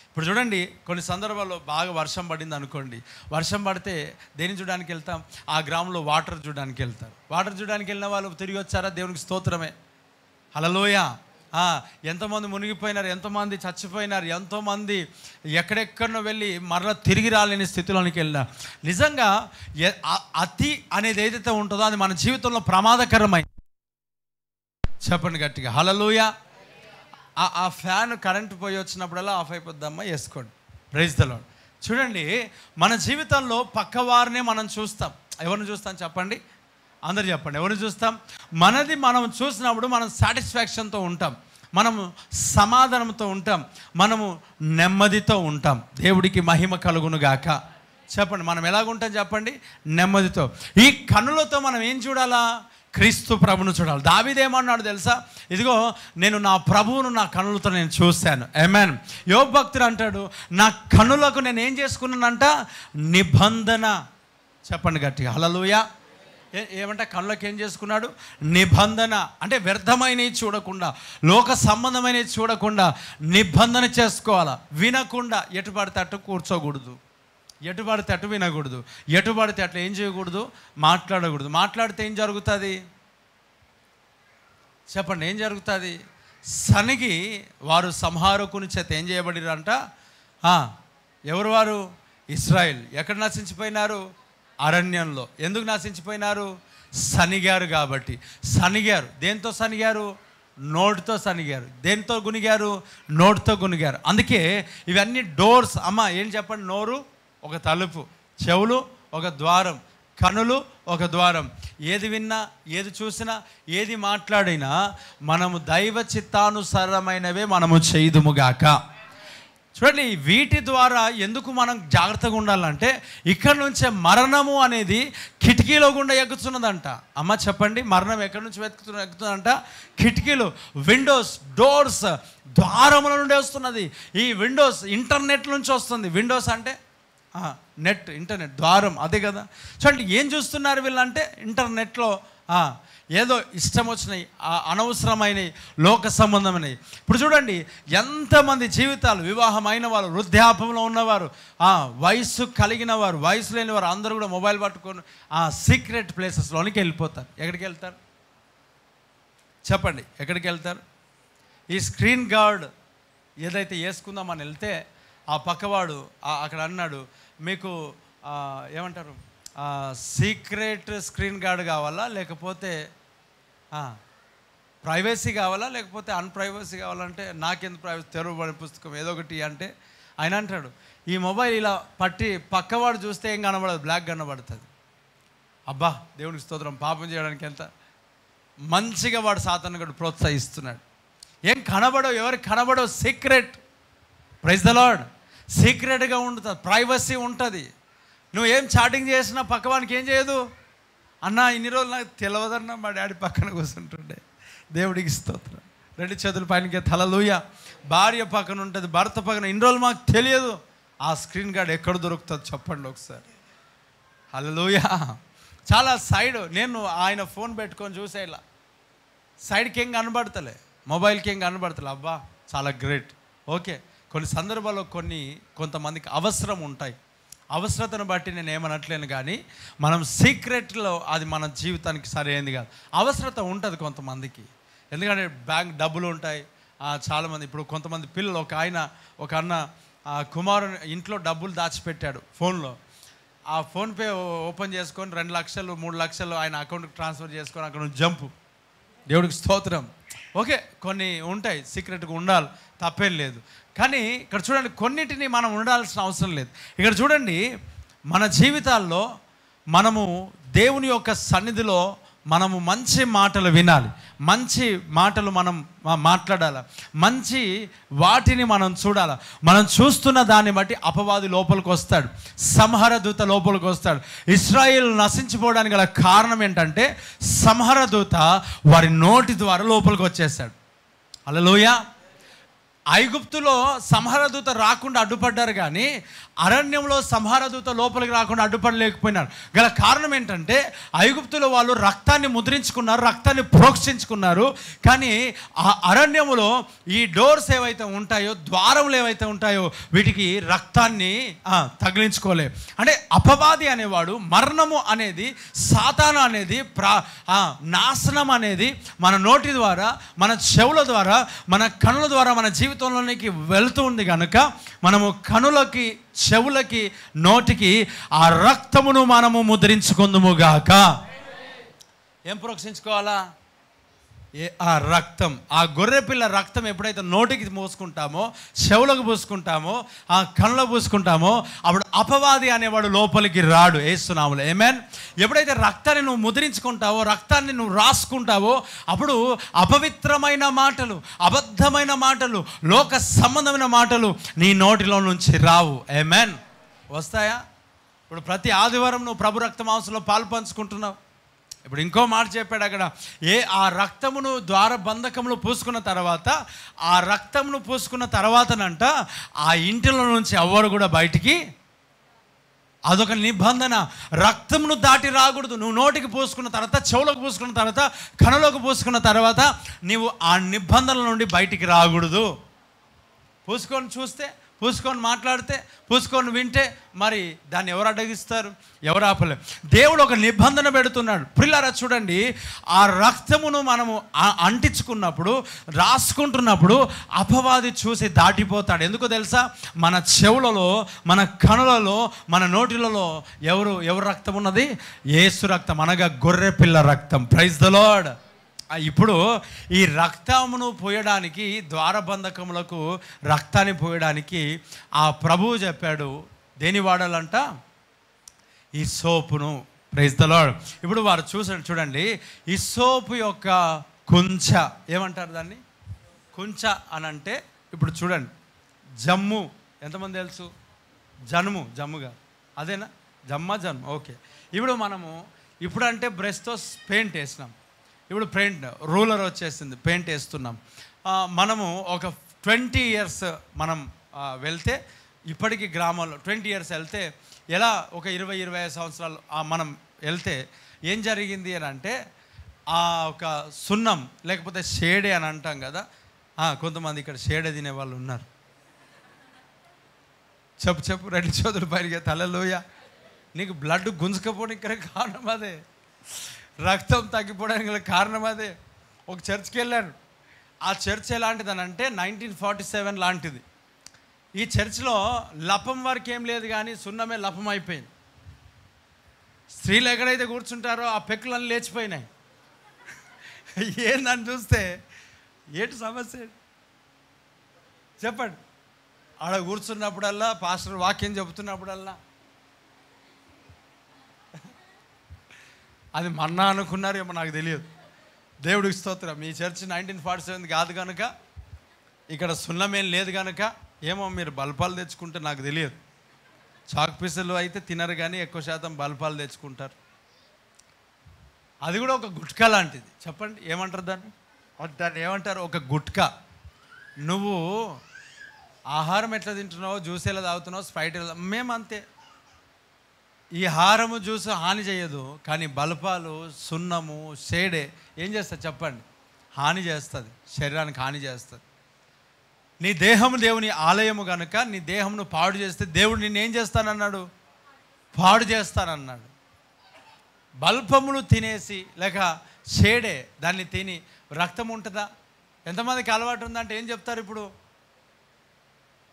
ఇప్పుడు చూడండి, కొన్ని సందర్భాల్లో బాగా వర్షం పడింది అనుకోండి, వర్షం పడితే దేన్ని చూడడానికి వెళ్తాం? ఆ గ్రామంలో వాటర్ చూడడానికి వెళ్తారు. వాటర్ చూడడానికి వెళ్ళిన వాళ్ళు తిరిగి వచ్చారా? దేవునికి స్తోత్రమే, హల్లెలూయా. ఎంతోమంది మునిగిపోయినారు, ఎంతోమంది చచ్చిపోయినారు, ఎంతోమంది ఎక్కడెక్కడనో వెళ్ళి మరలా తిరిగి రాలేని స్థితిలోనికి వెళ్ళినారు. నిజంగా అతి అనేది ఏదైతే ఉంటుందో అది మన జీవితంలో ప్రమాదకరమైంది. చెప్పండి గట్టిగా, హల్లెలూయా. ఆ ఫ్యాన్ కరెంటు పోయి వచ్చినప్పుడల్లా ఆఫ్ అయిపోద్దమ్మా, వేసుకోండి. Praise the Lord. చూడండి, మన జీవితంలో పక్కవారినే మనం చూస్తాం. ఎవరిని చూస్తాం చెప్పండి? అందరు చెప్పండి, ఎవరిని చూస్తాం? మనది మనం చూసినప్పుడు మనం సాటిస్ఫాక్షన్తో ఉంటాం, మనము సమాధానంతో ఉంటాం, మనము నెమ్మదితో ఉంటాం. దేవుడికి మహిమ కలుగును గాక. చెప్పండి, మనం ఎలాగుంటాం చెప్పండి? నెమ్మదితో. ఈ కన్నులతో మనం ఏం చూడాలా? క్రీస్తు ప్రభువును చూడాలి. దావీదేమన్నాడు తెలుసా? ఇదిగో నేను నా ప్రభువును నా కన్నులతో నేను చూశాను. ఆమేన్. యోబు భక్తుడు అంటాడు, నా కన్నులకు నేను ఏం చేసుకున్నానంట? నిబంధన. చెప్పండి గట్టిగా, హల్లెలూయా. ఏమంటే కళ్ళకి ఏం చేసుకున్నాడు? నిబంధన. అంటే వ్యర్థమైనవి చూడకుండా, లోక సంబంధమైనవి చూడకుండా నిబంధన చేసుకోవాలా. వినకుండా ఎటు పడితే అటు కూర్చోకూడదు, ఎటు పడితే అటు వినకూడదు, ఎటు పడితే అట్లా ఏం చేయకూడదు? మాట్లాడకూడదు. మాట్లాడితే ఏం జరుగుతుంది చెప్పండి? ఏం జరుగుతుంది? సనిగి వారు సంహారకుని చేత ఏం చేయబడిరంట? ఎవరు వారు? ఇశ్రాయేల్. ఎక్కడ నశించిపోయినారు? అరణ్యంలో. ఎందుకు నశించిపోయినారు? సనిగారు కాబట్టి. సనిగారు. దేంతో సనిగారు? నోటితో సనిగారు. దేంతో గునిగారు? నోటితో గునిగారు. అందుకే ఇవన్నీ డోర్స్. అమ్మ ఏం చెప్పండి? నోరు ఒక తలుపు, చెవులు ఒక ద్వారం, కనులు ఒక ద్వారం. ఏది విన్నా, ఏది చూసినా, ఏది మాట్లాడినా మనము దైవ చిత్తానుసారమైనవే మనము చేయుదుముగాక. చూడండి, వీటి ద్వారా ఎందుకు మనం జాగ్రత్తగా ఉండాలంటే ఇక్కడ నుంచే మరణము అనేది కిటికీలో గుండా ఎక్కుతున్నదంట. అమ్మ చెప్పండి, మరణం ఎక్కడి నుంచి ఎక్కుతుందంట? కిటికీలు, విండోస్, డోర్స్, ద్వారముల నుండి వస్తున్నది. ఈ విండోస్ ఇంటర్నెట్ నుంచి వస్తుంది. విండోస్ అంటే నెట్, ఇంటర్నెట్, ద్వారం, అదే కదా. చూడండి, ఏం చూస్తున్నారు వీళ్ళంటే ఇంటర్నెట్లో ఏదో ఇష్టం వచ్చినాయి, అనవసరమైనవి, లోక సంబంధమైనవి. ఇప్పుడు చూడండి, ఎంతమంది జీవితాలు, వివాహమైన వాళ్ళు, వృద్ధాప్యంలో ఉన్నవారు, వయసు కలిగిన వారు, వయసు లేని వారు అందరూ కూడా మొబైల్ పట్టుకొని సీక్రెట్ ప్లేసెస్లోనికి వెళ్ళిపోతారు. ఎక్కడికి వెళ్తారు చెప్పండి? ఎక్కడికి వెళ్తారు? ఈ స్క్రీన్ గార్డ్ ఏదైతే వేసుకుందామని వెళ్తే ఆ పక్కవాడు అక్కడ అన్నాడు, మీకు ఏమంటారు, సీక్రెట్ స్క్రీన్ గార్డ్ కావాలా, లేకపోతే ప్రైవసీ కావాలా, లేకపోతే అన్ప్రైవసీ కావాలంటే నాకెందుకు ప్రైవసీ, తెరవబడిన పుస్తకం ఏదో ఒకటి అంటే ఆయన అంటాడు, ఈ మొబైల్ ఇలా పట్టి పక్కవాడు చూస్తే ఏం కనబడదు, బ్లాక్ కనబడుతుంది. అబ్బా దేవునికి స్తోత్రం. పాపం చేయడానికి ఎంత మంచిగా వాడు సాతాను కూడా ప్రోత్సహిస్తున్నాడు. ఏం కనబడవు, ఎవరికి కనబడవు, సీక్రెట్. Praise the lord. సీక్రెట్గా ఉంటుంది, ప్రైవసీ ఉంటుంది. నువ్వు ఏం చాటింగ్ చేసినా పక్కవానికి ఏం చేయదు. అన్న ఇన్ని రోజులు నాకు తెలియదన్నా మా డాడీ పక్కన కూర్చుంటుండే. దేవుడికి స్తోత్రం. రెండు చేతుల పైనకి హల్లెలూయా. భార్య పక్కన ఉంటుంది, భర్త పక్కన. ఇన్ని రోజులు మాకు తెలియదు. ఆ స్క్రీన్ గార్డ్ ఎక్కడ దొరుకుతుంది చెప్పండి ఒకసారి. హల్లెలూయా. చాలా సైడ్, నేను ఆయన ఫోన్ పెట్టుకొని చూసే ఇలా సైడ్కి ఏం కనబడతలే, మొబైల్కి ఏం కనబడతలే. అబ్బా చాలా గ్రేట్. ఓకే, కొన్ని సందర్భాల్లో కొంతమందికి అవసరం ఉంటాయి. అవసరతను బట్టి నేను ఏమనట్లేను, కానీ మనం సీక్రెట్లో అది మన జీవితానికి సరైనది కాదు. అవసరత ఉంటుంది కొంతమందికి, ఎందుకంటే బ్యాంక్ డబ్బులు ఉంటాయి. చాలామంది ఇప్పుడు కొంతమంది పిల్లలు, ఒక అన్న కుమారుని ఇంట్లో డబ్బులు దాచిపెట్టాడు ఫోన్లో. ఆ ఫోన్పే ఓపెన్ చేసుకొని 2 లక్షలు 3 లక్షలు ఆయన అకౌంట్కి ట్రాన్స్ఫర్ చేసుకొని అక్కడ నుంచి జంపు. దేవుడికి స్తోత్రం. ఓకే, కొన్ని ఉంటాయి, సీక్రెట్గా ఉండాలి, తప్పేం లేదు. కానీ ఇక్కడ చూడండి, కొన్నిటిని మనం ఉండాల్సిన అవసరం లేదు. ఇక్కడ చూడండి, మన జీవితాల్లో మనము దేవుని యొక్క సన్నిధిలో మనము మంచి మాటలు వినాలి, మంచి మాటలు మనం మాట్లాడాలి, మంచి వాటిని మనం చూడాలి. మనం చూస్తున్న దాన్ని బట్టి అపవాది లోపలికి వస్తాడు, సంహార దూత లోపలికి వస్తాడు. ఇశ్రాయేలు నశించిపోవడానికి గల కారణం ఏంటంటే సంహార దూత వారి నోటి ద్వారా లోపలికి వచ్చేసాడు. హల్లెలూయా. ఐగుప్తులో సంహారదూత రాకుండా అడ్డుపడ్డారు, కానీ అరణ్యంలో సంహారదూత లోపలికి రాకుండా అడ్డుపడలేకపోయినారు. గల కారణం ఏంటంటే ఐగుప్తులో వాళ్ళు రక్తాన్ని ముద్రించుకున్నారు, రక్తాన్ని ప్రోక్షించుకున్నారు. కానీ ఆ అరణ్యములో ఈ డోర్స్ ఏవైతే ఉంటాయో, ద్వారములు ఏవైతే ఉంటాయో, వీటికి రక్తాన్ని తగిలించుకోలే. అంటే అపవాది అనేవాడు, మరణము అనేది, సాతాను అనేది, నాశనం అనేది మన నోటి ద్వారా, మన చెవుల ద్వారా, మన కనుల ద్వారా మన జీవితంలోనికి వెళుతూ ఉంది కనుక మనము కనులకి, చెవులకి, నోటికి ఆ రక్తమును మనము ముద్రించుకుందుముగాక. ఏం ప్రోక్షించుకోవాలా? ఆ రక్తం, ఆ గొర్రెపిల్ల రక్తం ఎప్పుడైతే నోటికి పూసుకుంటామో, చెవులకు పూసుకుంటామో, ఆ కళ్ళకు పూసుకుంటామో, అప్పుడు అపవాది అనేవాడు లోపలికి రాడు. యేసు నామములో ఆమేన్. ఎప్పుడైతే రక్తాన్ని నువ్వు ముద్రించుకుంటావో, రక్తాన్ని నువ్వు రాసుకుంటావో, అప్పుడు అపవిత్రమైన మాటలు, అబద్ధమైన మాటలు, లోక సంబంధమైన మాటలు నీ నోటిలో నుంచి రావు. ఆమేన్. వస్తాయా? ఇప్పుడు ప్రతి ఆదివారం నువ్వు ప్రభు రక్త మాంసంలో పాలు పంచుకుంటున్నావు. ఇప్పుడు ఇంకో మాట చెప్పాడు అక్కడ, ఆ రక్తమును ద్వారబంధకములు పూసుకున్న తర్వాత, ఆ రక్తమును పూసుకున్న తర్వాతనంట ఆ ఇంటిలో నుంచి ఎవ్వరు కూడా బయటికి, అదొక నిబంధన, రక్తమును దాటి రాకూడదు. నువ్వు నోటికి పూసుకున్న తర్వాత, చెవులకు పూసుకున్న తర్వాత, కనులకు పూసుకున్న తర్వాత నీవు ఆ నిబంధనల నుండి బయటికి రాకూడదు. పూసుకొని చూస్తే, పూసుకొని మాట్లాడితే, పూసుకొని వింటే మరి దాన్ని ఎవరు అడ్డగిస్తారు? ఎవరు ఆపలేరు. దేవుడు ఒక నిబంధన పెడుతున్నాడు. ప్రియులారా చూడండి, ఆ రక్తమును మనము అంటించుకున్నప్పుడు, రాసుకుంటున్నప్పుడు అపవాది చూసి దాటిపోతాడు. ఎందుకో తెలుసా? మన చెవులలో, మన కనులలో, మన నోటిలలో ఎవరు రక్తం ఉన్నది? యేసు రక్తం, అనగా గొర్రె పిల్ల రక్తం. Praise the Lord. ఇప్పుడు ఈ రక్తమును పోయడానికి, ద్వారబంధకములకు రక్తాన్ని పోయడానికి ఆ ప్రభువు చెప్పాడు, దేని వాడాలంట? ఈ సోపును. Praise the Lord. ఇప్పుడు వారు చూడండి, ఈ సోపు యొక్క కుంచ, ఏమంటారు దాన్ని? కుంచ అని అంటే, ఇప్పుడు చూడండి, జమ్ము ఎంతమంది తెలుసు? జమ్ముగా, అదేనా? జన్మ. ఓకే. ఇప్పుడు మనము ఇప్పుడంటే బ్రష్తో పెయింట్ వేసినాం, ఇప్పుడు పెయింట్ రూలర్ వచ్చేసింది, పెయింట్ వేస్తున్నాం. మనము ఒక 20 years మనం వెళ్తే, ఇప్పటికీ గ్రామాల్లో 20 years వెళ్తే, ఎలా ఒక 20-25 సంవత్సరాలు మనం వెళ్తే ఏం జరిగింది అని అంటే, ఆ ఒక సున్నం లేకపోతే షేడే అని అంటాం కదా. కొంతమంది ఇక్కడ షేడే తినే వాళ్ళు ఉన్నారు. చెప్పు 2 చేతులు పైగా తలలోయ. నీకు బ్లడ్ గుంజుకపోవడానికి కారణం అదే, రక్తం తగ్గిపోవడానికి కారణం అదే. ఒక చర్చ్కి వెళ్ళాను. ఆ చర్చ్ ఎలాంటిదని అంటే 1947 లాంటిది. ఈ చర్చ్లో లపం వరకు ఏం లేదు, కానీ సున్నమే లపం అయిపోయింది. స్త్రీలు ఎక్కడైతే కూర్చుంటారో ఆ పెక్కులన్నీ లేచిపోయినాయి. ఏందని చూస్తే ఏంటి సమస్య చెప్పండి. ఆడ కూర్చున్నప్పుడల్లా, పాస్టర్ వాక్యం చెబుతున్నప్పుడల్లా అది మన్నా అనుకున్నారు ఏమో, నాకు తెలియదు. దేవుడికి స్తోత్రం. మీ చర్చ్ 1947 కాదు కనుక, ఇక్కడ సున్నమేం లేదు కనుక, ఏమో మీరు బల్పాలు తెచ్చుకుంటే నాకు తెలియదు. చాక్ పీసులు అయితే తినరు, కానీ ఎక్కువ శాతం బల్పాలు తెచ్చుకుంటారు. అది కూడా ఒక గుట్కా లాంటిది. చెప్పండి, ఏమంటారు దాన్ని? దాన్ని ఏమంటారు, ఒక గుట్కా. నువ్వు ఆహారం ఎట్లా తింటున్నావు, జ్యూస్ ఎలా తాగుతున్నావు, స్ప్రైట్ ఎలా, మేము అంతే. ఈ హారము జ్యూస్ హాని చేయదు, కానీ బల్పాలు, సున్నము, షేడే ఏం చేస్తుంది చెప్పండి? హాని చేస్తుంది, శరీరానికి హాని చేస్తుంది. నీ దేహము దేవుని ఆలయము కనుక నీ దేహమును పాడు చేస్తే దేవుడు నిన్ను ఏం చేస్తానన్నాడు? పాడు చేస్తానన్నాడు. బల్పమును తినేసి లేక షేడే దాన్ని తిని రక్తం ఉంటుందా? ఎంతమందికి అలవాటు ఉందంటే ఏం చెప్తారు ఇప్పుడు?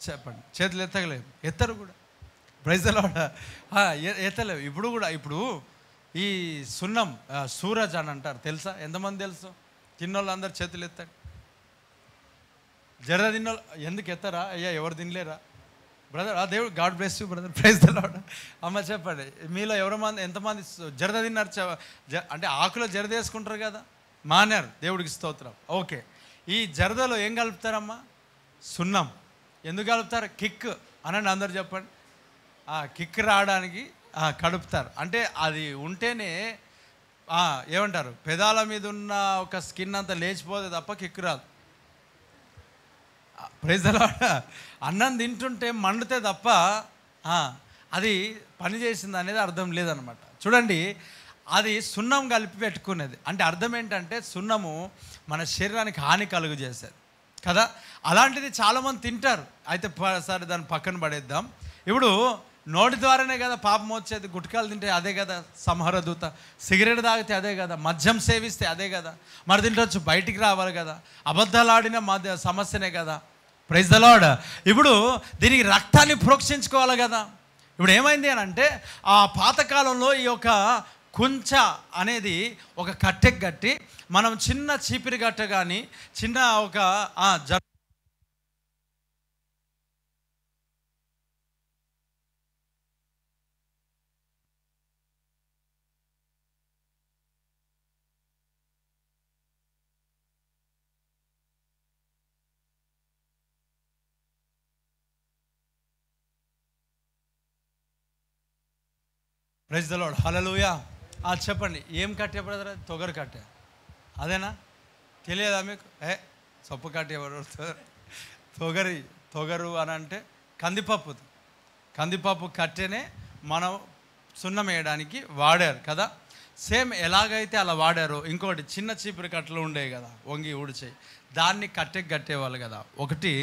చెప్పండి. చేతులు ఎత్తగలేవు, ఎత్తరు కూడా. Praise the lord. ఎత్తలేవు ఇప్పుడు కూడా. ఇప్పుడు ఈ సున్నం సూరజ్ అని అంటారు, తెలుసా? ఎంతమంది తెలుసు? తిన్నోళ్ళు అందరు చేతులు ఎత్తాడు. జర తిన్నోళ్ళు ఎందుకు ఎత్తరా? అయ్యా ఎవరు తినలేరా బ్రదర్? దేవుడు God bless you brother. Praise the Lord. అమ్మ చెప్పండి, మీలో ఎంతమంది జరద తిన్నారు? అంటే ఆకులో జరద వేసుకుంటారు కదా, మానారు. దేవుడికి స్తోత్రం. ఓకే, ఈ జరదలో ఏం కలుపుతారమ్మా? సున్నం. ఎందుకు కలుపుతారు? కిక్ అనండి అందరు చెప్పండి. కిక్ రావడానికి కడుపుతారు. అంటే అది ఉంటేనే ఏమంటారు, పెదాల మీద ఉన్న ఒక స్కిన్ అంతా లేచిపోతే తప్ప కిక్ రాదు. Praise the Lord. అన్నం తింటుంటే మండితే తప్ప అది పని చేసింది అనేది అర్థం లేదనమాట. చూడండి, అది సున్నం కలిపి పెట్టుకునేది. అంటే అర్థం ఏంటంటే సున్నము మన శరీరానికి హాని కలుగు చేసేది కదా. అలాంటిది చాలామంది తింటారు. అయితే సరే దాన్ని పక్కన పడేద్దాం. ఇప్పుడు నోటి ద్వారానే కదా పాపం వచ్చేది. గుట్కాలు తింటే అదే కదా సంహార దూత, సిగరెట్ తాగితే అదే కదా, మద్యం సేవిస్తే అదే కదా. మరి తింటొచ్చు, బయటికి రావాలి కదా, అబద్ధాలు ఆడిన సమస్యనే కదా. Praise the Lord. ఇప్పుడు దీనికి రక్తాన్ని ప్రోక్షించుకోవాలి కదా. ఇప్పుడు ఏమైంది అని అంటే, ఆ పాతకాలంలో ఈ యొక్క కుంచ అనేది ఒక కట్టెకి కట్టి మనం చిన్న చీపిరి గట్ట కానీ చిన్న ఒక ప్రైజ్ ద లార్డ్. హల్లెలూయా. చెప్పండి, ఏం కట్టే బ్రదర్? తొగరు కట్టే, అదేనా? తెలియదా మీకు? సొప్పు కట్టే ఎవరు? తొగరు అని అంటే కందిపప్పు కట్టెనే మనం సున్నం వేయడానికి వాడారు కదా. సేమ్ ఎలాగైతే అలా వాడారో ఇంకోటి చిన్న చీపురు కట్టలు ఉండేవి కదా, వంగి ఊడిచేయి, దాన్ని కట్టెకి కట్టేవాళ్ళు కదా. ఒకటి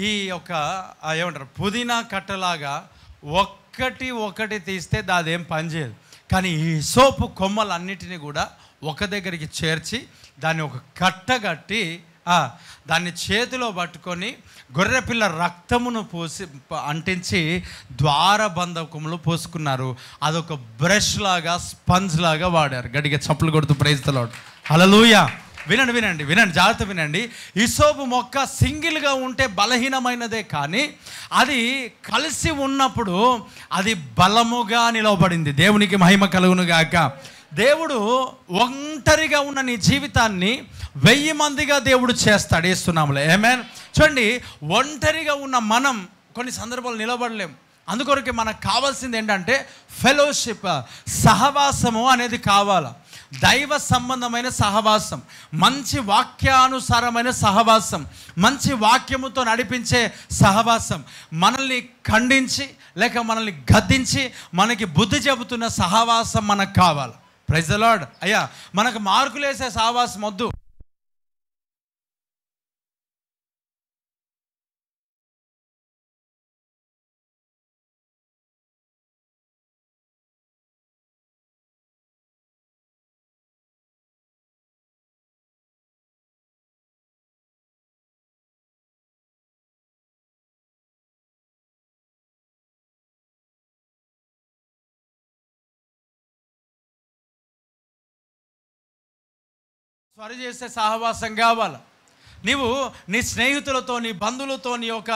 ఈ యొక్క ఏమంటారు, పుదీనా కట్టలాగా ఒకటి తీస్తే దాదేం పనిచేయదు. కానీ ఈ సోపు కొమ్మలన్నిటినీ కూడా ఒక దగ్గరికి చేర్చి దాన్ని ఒక కట్ట కట్టి దాన్ని చేతిలో పట్టుకొని గొర్రెపిల్ల రక్తమును అంటించి ద్వారబంధకములు పోసుకున్నారు. అదొక బ్రష్ లాగా, స్పంజ్ లాగా వాడారు. గట్టిగా చప్పులు కొడుతూ ప్రైజ్ ది లార్డ్. హల్లెలూయా. వినండి, జాగ్రత్త వినండి. హిసోపు మొక్క సింగిల్గా ఉంటే బలహీనమైనదే, కానీ అది కలిసి ఉన్నప్పుడు అది బలముగా నిలవబడింది. దేవునికి మహిమ కలుగును గాక. దేవుడు ఒంటరిగా ఉన్న నీ జీవితాన్ని 1000 మందిగా దేవుడు చేస్తాడు. వేస్తున్నాములే, ఆమేన్. చూడండి, ఒంటరిగా ఉన్న మనం కొన్ని సందర్భాలు నిలబడలేం. అందుకొరకే మనకు కావాల్సింది ఏంటంటే ఫెలోషిప్, సహవాసము అనేది కావాలి. దైవ సంబంధమైన సహవాసం, మంచి వాక్యానుసారమైన సహవాసం, మంచి వాక్యముతో నడిపించే సహవాసం, మనల్ని ఖండించి లేక మనల్ని గద్దించి మనకి బుద్ధి చెబుతున్న సహవాసం మనకు కావాలి. Praise the Lord. అయ్యా, మనకు మార్కులేసే సహవాసం వద్దు. స్వరి చేసే సహవాసం కావాలి. నీవు నీ స్నేహితులతో, నీ బంధువులతో, నీ యొక్క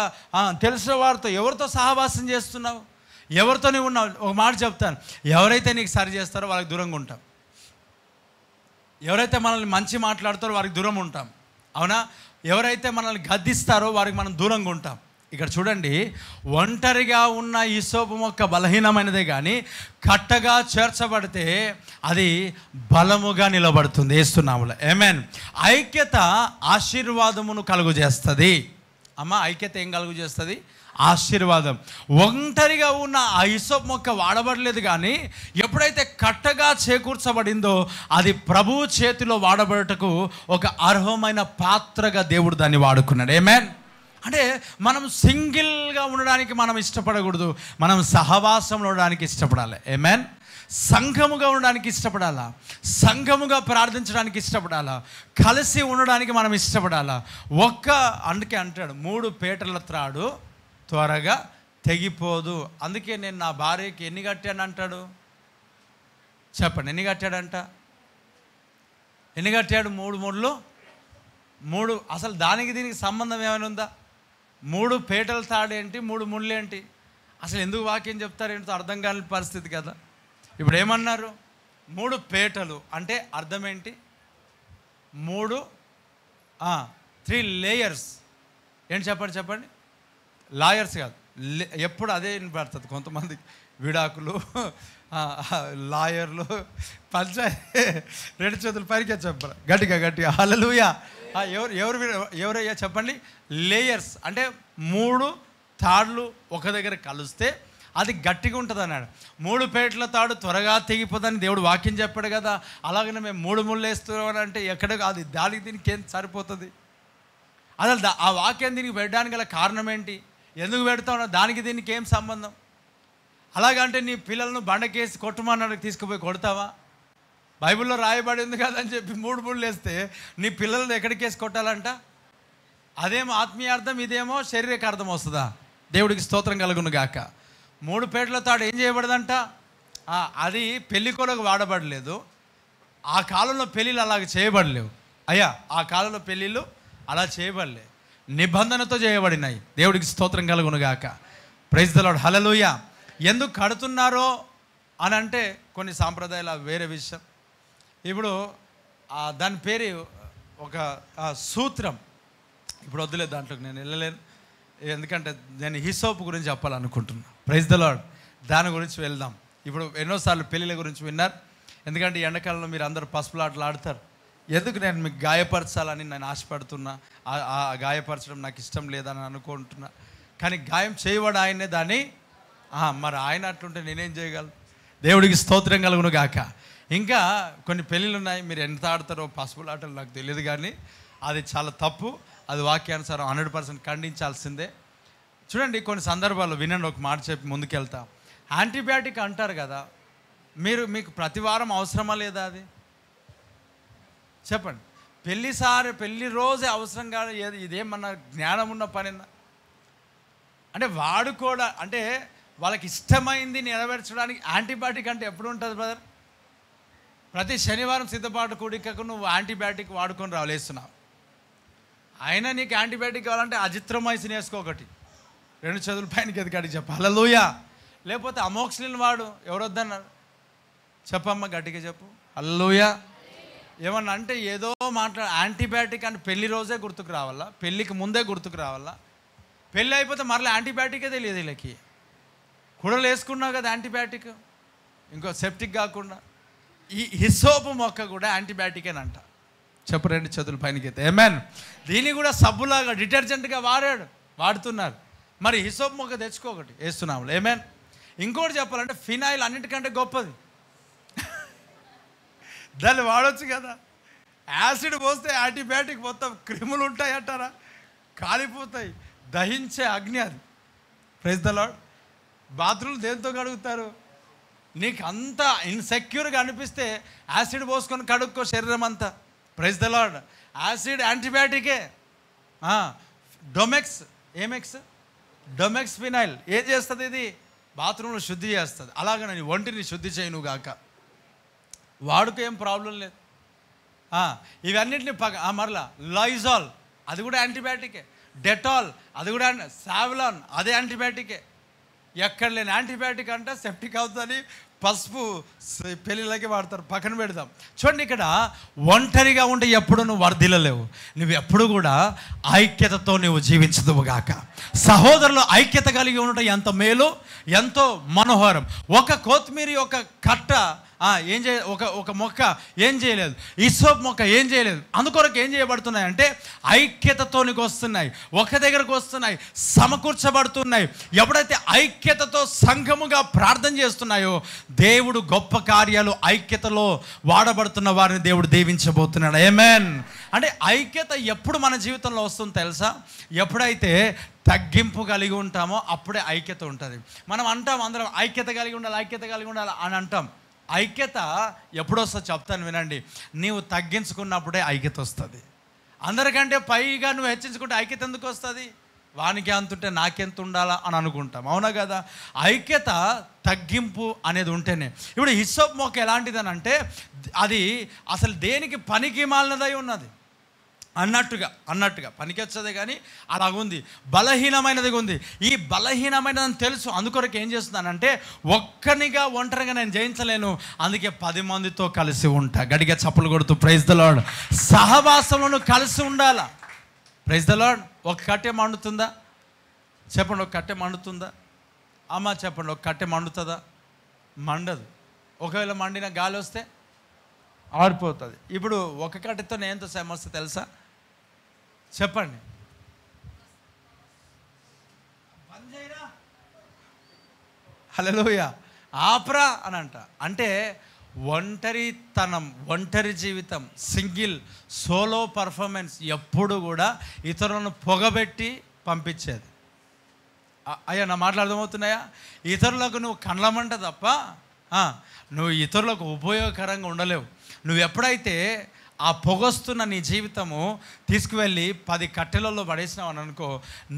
తెలిసిన వారితో ఎవరితో సహవాసం చేస్తున్నావు? ఎవరితో నీవు ఉన్నావు? ఒక మాట చెప్తాను, ఎవరైతే నీకు సరి చేస్తారో వాళ్ళకి దూరంగా ఉంటాం. ఎవరైతే మనల్ని మంచి మాట్లాడతారో వారికి దూరం ఉంటాం, అవునా? ఎవరైతే మనల్ని గద్దిస్తారో వారికి మనం దూరంగా ఉంటాం. ఇక్కడ చూడండి, ఒంటరిగా ఉన్న హిస్సోపు మొక్క బలహీనమైనదే కానీ కట్టగా చేర్చబడితే అది బలముగా నిలబడుతుంది. యేసునామములో ఆమేన్. ఐక్యత ఆశీర్వాదమును కలుగు చేస్తుంది. అమ్మ, ఐక్యత ఏం కలుగు చేస్తుంది? ఆశీర్వాదం. ఒంటరిగా ఉన్న ఆ హిస్సోపు మొక్క వాడబడలేదు, కానీ ఎప్పుడైతే కట్టగా చేకూర్చబడిందో అది ప్రభువు చేతిలో వాడబడటకు ఒక అర్హమైన పాత్రగా దేవుడు దాన్ని వాడుకున్నాడు. ఆమేన్. అంటే మనం సింగిల్గా ఉండడానికి మనం ఇష్టపడకూడదు, మనం సహవాసంలో ఉండడానికి ఇష్టపడాలి. ఆమేన్. సంఘముగా ఉండడానికి ఇష్టపడాలా, సంఘముగా ప్రార్థించడానికి ఇష్టపడాలా, కలిసి ఉండడానికి మనం ఇష్టపడాలా. అందుకే అంటాడు, 3 పీటల త్రాడు త్వరగా తెగిపోదు. అందుకే నేను నా భార్యకి ఎన్ని కట్టాను అంటాడు? చెప్పండి, ఎన్ని కట్టాడంట? ఎన్ని కట్టాడు? 3 ముళ్ళు. 3 అసలు దానికి దీనికి సంబంధం ఏమైనా ఉందా? 3 పీటల తాడు ఏంటి, 3 ముళ్ళు ఏంటి? అసలు ఎందుకు వాక్యం చెప్తారు ఏంటో అర్థం కాని పరిస్థితి కదా. ఇప్పుడు ఏమన్నారు? 3 పీటలు అంటే అర్థం ఏంటి? 3 లేయర్స్ ఏంటి? చెప్పండి. లాయర్స్ కాదు, ఎప్పుడు అదే వినపడుతుంది కొంతమంది, విడాకులు, లాయర్లు, పంచాయతీ. 2 చేతులు పైకే చెప్పారు, గట్టిగా హల్లెలూయా. ఎవరయ్యా చెప్పండి? లేయర్స్ అంటే 3 తాడులు ఒక దగ్గర కలిస్తే అది గట్టిగా ఉంటుంది అన్నాడు. 3 పీటల తాడు త్వరగా తెగిపోదని దేవుడు వాక్యం చెప్పాడు కదా. అలాగనే మేము 3 ముళ్ళు వేస్తున్నాం అంటే ఎక్కడ కాదు, దానికి దీనికి ఏం సరిపోతుంది? అసలు ఆ వాక్యం దీనికి పెట్టడానికి గల కారణం ఏంటి? ఎందుకు పెడతావు? దానికి దీనికి ఏం సంబంధం? అలాగంటే నీ పిల్లలను బండకేసి కొట్టమన్నాడు, తీసుకుపోయి కొడతావా? బైబిల్లో రాయబడి ఉంది కదా అని చెప్పి 3 ముళ్ళు వేస్తే నీ పిల్లలను ఎక్కడికేసి కొట్టాలంట? అదేమో ఆత్మీయార్థం, ఇదేమో శారీరక అర్థం వస్తుందా? దేవుడికి స్తోత్రం కలుగును గాక. 3 పీటల తాడు ఏం చేయబడదంట? అది పెళ్లి కొరకు వాడబడలేదు. ఆ కాలంలో పెళ్ళిళ్ళు అలాగ చేయబడలేవు అయ్యా. ఆ కాలంలో పెళ్ళిళ్ళు అలా చేయబడలే, నిబంధనతో చేయబడినాయి. దేవుడికి స్తోత్రం కలుగును గాక. ప్రైజ్ ద లార్డ్, హల్లెలూయా. ఎందుకు కడుతున్నారో అని అంటే కొన్ని సాంప్రదాయాలు వేరే విషయం. ఇప్పుడు దాని పేరు ఒక సూత్రం. ఇప్పుడు వద్దులేదు, దాంట్లోకి నేను వెళ్ళలేను, ఎందుకంటే నేను హిస్సోపు గురించి చెప్పాలనుకుంటున్నా. ప్రైజ్ ద లార్డ్, దాని గురించి వెళ్దాం. ఇప్పుడు ఎన్నోసార్లు పెళ్ళిళ్ళ గురించి విన్నారు, ఎందుకంటే ఈ ఎండాకాలంలో మీరు అందరూ పసుపులాటలు ఆడతారు. ఎందుకు నేను మీకు గాయపరచాలని నేను ఆశపడుతున్నా, ఆ గాయపరచడం నాకు ఇష్టం లేదని అనుకుంటున్నా. కానీ గాయం చేయవాడు ఆయనే, దాన్ని మరి ఆయన అట్లుంటే నేనేం చేయగలను? దేవుడికి స్తోత్రం కలుగును గాక. ఇంకా కొన్ని పెళ్ళిళ్ళు ఉన్నాయి, మీరు ఎంత ఆడతారో పసుపులాటలు నాకు తెలియదు, కానీ అది చాలా తప్పు. అది వాక్యానుసారం 100% ఖండించాల్సిందే. చూడండి, కొన్ని సందర్భాల్లో వినండి, ఒక మాట చెప్పి ముందుకెళ్తా. యాంటీబయాటిక్ అంటారు కదా, మీకు ప్రతి వారం అవసరమా లేదా? అది చెప్పండి. పెళ్ళి రోజే అవసరం కాదు, ఇదేమన్నా జ్ఞానం ఉన్న పనినా? అంటే వాడుకోవడం అంటే వాళ్ళకి ఇష్టమైంది నెరవేర్చడానికి యాంటీబయాటిక్ అంటే ఎప్పుడు ఉంటుంది బ్రదర్? ప్రతి శనివారం సిద్ధపాటు కూడికకు నువ్వు యాంటీబయాటిక్ వాడుకొని రాలేస్తున్నావు. అయినా నీకు యాంటీబయాటిక్ కావాలంటే అజిత్రోమైసిన్ వేసుకో, ఒకటి 2 చేతుల పైనకి ఎదిగాడికి చెప్ప హల్లెలూయా. లేకపోతే అమోక్సిలిన్ వాడు, ఎవరు వద్దన్నారు? చెప్పమ్మా, గట్టిగా చెప్పు హల్లెలూయా. ఏమన్నా అంటే ఏదో యాంటీబయాటిక్ అంటే పెళ్లి రోజే గుర్తుకు రావాలా, పెళ్ళికి ముందే గుర్తుకు రావాలా? పెళ్ళి అయిపోతే మరలా యాంటీబయాటికే తెలియదు వీళ్ళకి. కుడలు వేసుకున్నావు కదా యాంటీబయాటిక్, ఇంకో సెప్టిక్ కాకుండా. ఈ హిస్సోపు మొక్క కూడా యాంటీబయాటికేనంట. చెప్పు 2 చేతుల పైనకి అయితే ఆమేన్. దీన్ని కూడా సబ్బులాగా డిటర్జెంట్గా వాడుతున్నారు. మరి హిస్సోపు మొక్క తెచ్చుకోకటి వేస్తున్నాము ఆమేన్. ఇంకోటి చెప్పాలంటే ఫినాయిల్ అన్నిటికంటే గొప్పది, దాన్ని వాడవచ్చు కదా. యాసిడ్ పోస్తే యాంటీబయాటిక్ మొత్తం క్రిములు ఉంటాయి అంటారా? కాలిపోతాయి, దహించే అగ్ని అది. Praise the lord. బాత్రూమ్ దేంతో కడుగుతారు? నీకు అంత ఇన్సెక్యూర్గా అనిపిస్తే యాసిడ్ పోసుకొని కడుక్కో శరీరం అంతా. Praise the Lord. యాసిడ్ యాంటీబయాటికే. డొమెక్స్ ఫినాయిల్ ఏం చేస్తుంది? ఇది బాత్రూంలో శుద్ధి చేస్తుంది. అలాగే నీ ఒంటిని శుద్ధి చేయను గాక. వాడుకు ఏం ప్రాబ్లం లేదు. ఇవన్నిటిని మరలా లైజాల్ అది కూడా యాంటీబయాటికే. డెటాల్ అది కూడా, సావ్లాన్ అదే యాంటీబయాటికే. ఎక్కడ లేని యాంటీబయాటిక్ అంటే సెప్టిక్ అవుతుంది, పసుపు పెళ్ళిళ్ళకి వాడతారు, పక్కన పెడదాం. చూడండి, ఇక్కడ ఒంటరిగా ఉండి ఎప్పుడు నువ్వు వర్ధిల్లలేవు. నువ్వు ఎప్పుడు కూడా ఐక్యతతో నువ్వు జీవించదువు గాక. సహోదరులు ఐక్యత కలిగి ఉండటం ఎంత మేలు, ఎంతో మనోహరం. ఒక కొత్తిమీర ఒక కట్ట ఏం ఒక మొక్క ఏం చేయలేదు, ఇసోప్ మొక్క ఏం చేయలేదు. అందుకొరకు ఏం చేయబడుతున్నాయి అంటే ఐక్యతతోనికి వస్తున్నాయి, ఒక దగ్గరకు వస్తున్నాయి, సమకూర్చబడుతున్నాయి. ఎప్పుడైతే ఐక్యతతో సంఘముగా ప్రార్థన చేస్తున్నాయో దేవుడు గొప్ప కార్యాలు ఐక్యతలో వాడబడుతున్న వారిని దేవుడు దీవించబోతున్నాడు. ఆమేన్. అంటే ఐక్యత ఎప్పుడు మన జీవితంలో వస్తుందో తెలుసా? ఎప్పుడైతే తగ్గింపు కలిగి ఉంటామో అప్పుడే ఐక్యత ఉంటుంది. మనం అంటాం అందరం ఐక్యత కలిగి ఉండాలి, ఐక్యత కలిగి ఉండాలి అని అంటాం. ఐక్యత ఎప్పుడు వస్తుందో చెప్తాను వినండి. నీవు తగ్గించుకున్నప్పుడే ఐక్యత వస్తుంది. అందరికంటే పైగా నువ్వు హెచ్చించుకుంటే ఐక్యత ఎందుకు వస్తుంది? వానికి అంతుంటే నాకెంత ఉండాలా అని అనుకుంటాం, అవునా కదా? ఐక్యత తగ్గింపు అనేది ఉంటేనే. ఇప్పుడు హిస్సోప్ మొక్క ఎలాంటిదని అంటే అది అసలు దేనికి పనికి మాలినదై ఉన్నది అన్నట్టుగా పనికి వచ్చేదే కానీ అలాగుంది, బలహీనమైనది ఉంది. ఈ బలహీనమైనదని తెలుసు, అందుకొరకు ఏం చేస్తున్నానంటే ఒంటరిగా నేను జయించలేను, అందుకే 10 మందితో కలిసి ఉంటా. గడిగా చప్పులు కొడుతూ ప్రైజ్ ద లార్డ్. సహవాసంలో కలిసి ఉండాలా. Praise the Lord. ఒక కట్టె మండుతుందా చెప్పండి? ఒక కట్టె మండుతుందా? అమ్మ చెప్పండి, ఒక కట్టె మండుతుందా? మండదు. ఒకవేళ మండిన గాలి వస్తే ఆడిపోతుంది. ఇప్పుడు ఒక కట్టెతో ఎంత సమస్య తెలుసా? చెప్పండి. హల్లెలూయా. ఆపరా అని అంటే ఒంటరితనం, ఒంటరి జీవితం, సింగిల్ సోలో పర్ఫార్మెన్స్ ఎప్పుడు కూడా ఇతరులను పొగబెట్టి పంపించేది. అయ్యా నా మాటలు అర్థమవుతున్నాయా? ఇతరులకు నువ్వు కండ్లమంట తప్ప నువ్వు ఇతరులకు ఉపయోగకరంగా ఉండలేవు. నువ్వు ఎప్పుడైతే ఆ పొగొస్తున్న నీ జీవితము తీసుకువెళ్ళి 10 కట్టెలలో పడేసినావు అని అనుకో,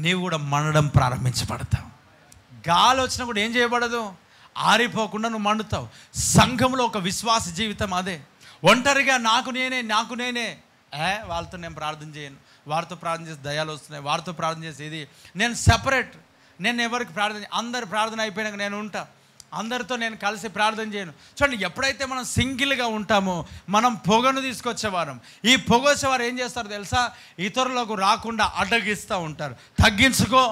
నీవు కూడా మండడం ప్రారంభించబడతావు. గాలి వచ్చినా కూడా ఏం చేయబడదు, ఆరిపోకుండా నువ్వు మండుతావు. సంఘంలో ఒక విశ్వాస జీవితం అదే. ఒంటరిగా నాకు నేనే వాళ్ళతో నేను ప్రార్థన చేయను, వారితో ప్రార్థన చేసి దయాలు వస్తున్నాయి, వారితో ప్రార్థన చేసి ఇది నేను సెపరేట్, నేను ఎవరికి ప్రార్థన, అందరి ప్రార్థన అయిపోయినాక నేను ఉంటా, అందరితో నేను కలిసి ప్రార్థన చేయను. చూడండి, ఎప్పుడైతే మనం సింగిల్గా ఉంటామో మనం పొగను తీసుకొచ్చేవారం. ఈ పొగ వచ్చేవారు ఏం చేస్తారు తెలుసా? ఇతరులకు రాకుండా అడ్డగిస్తూ ఉంటారు. తగ్గించుకో,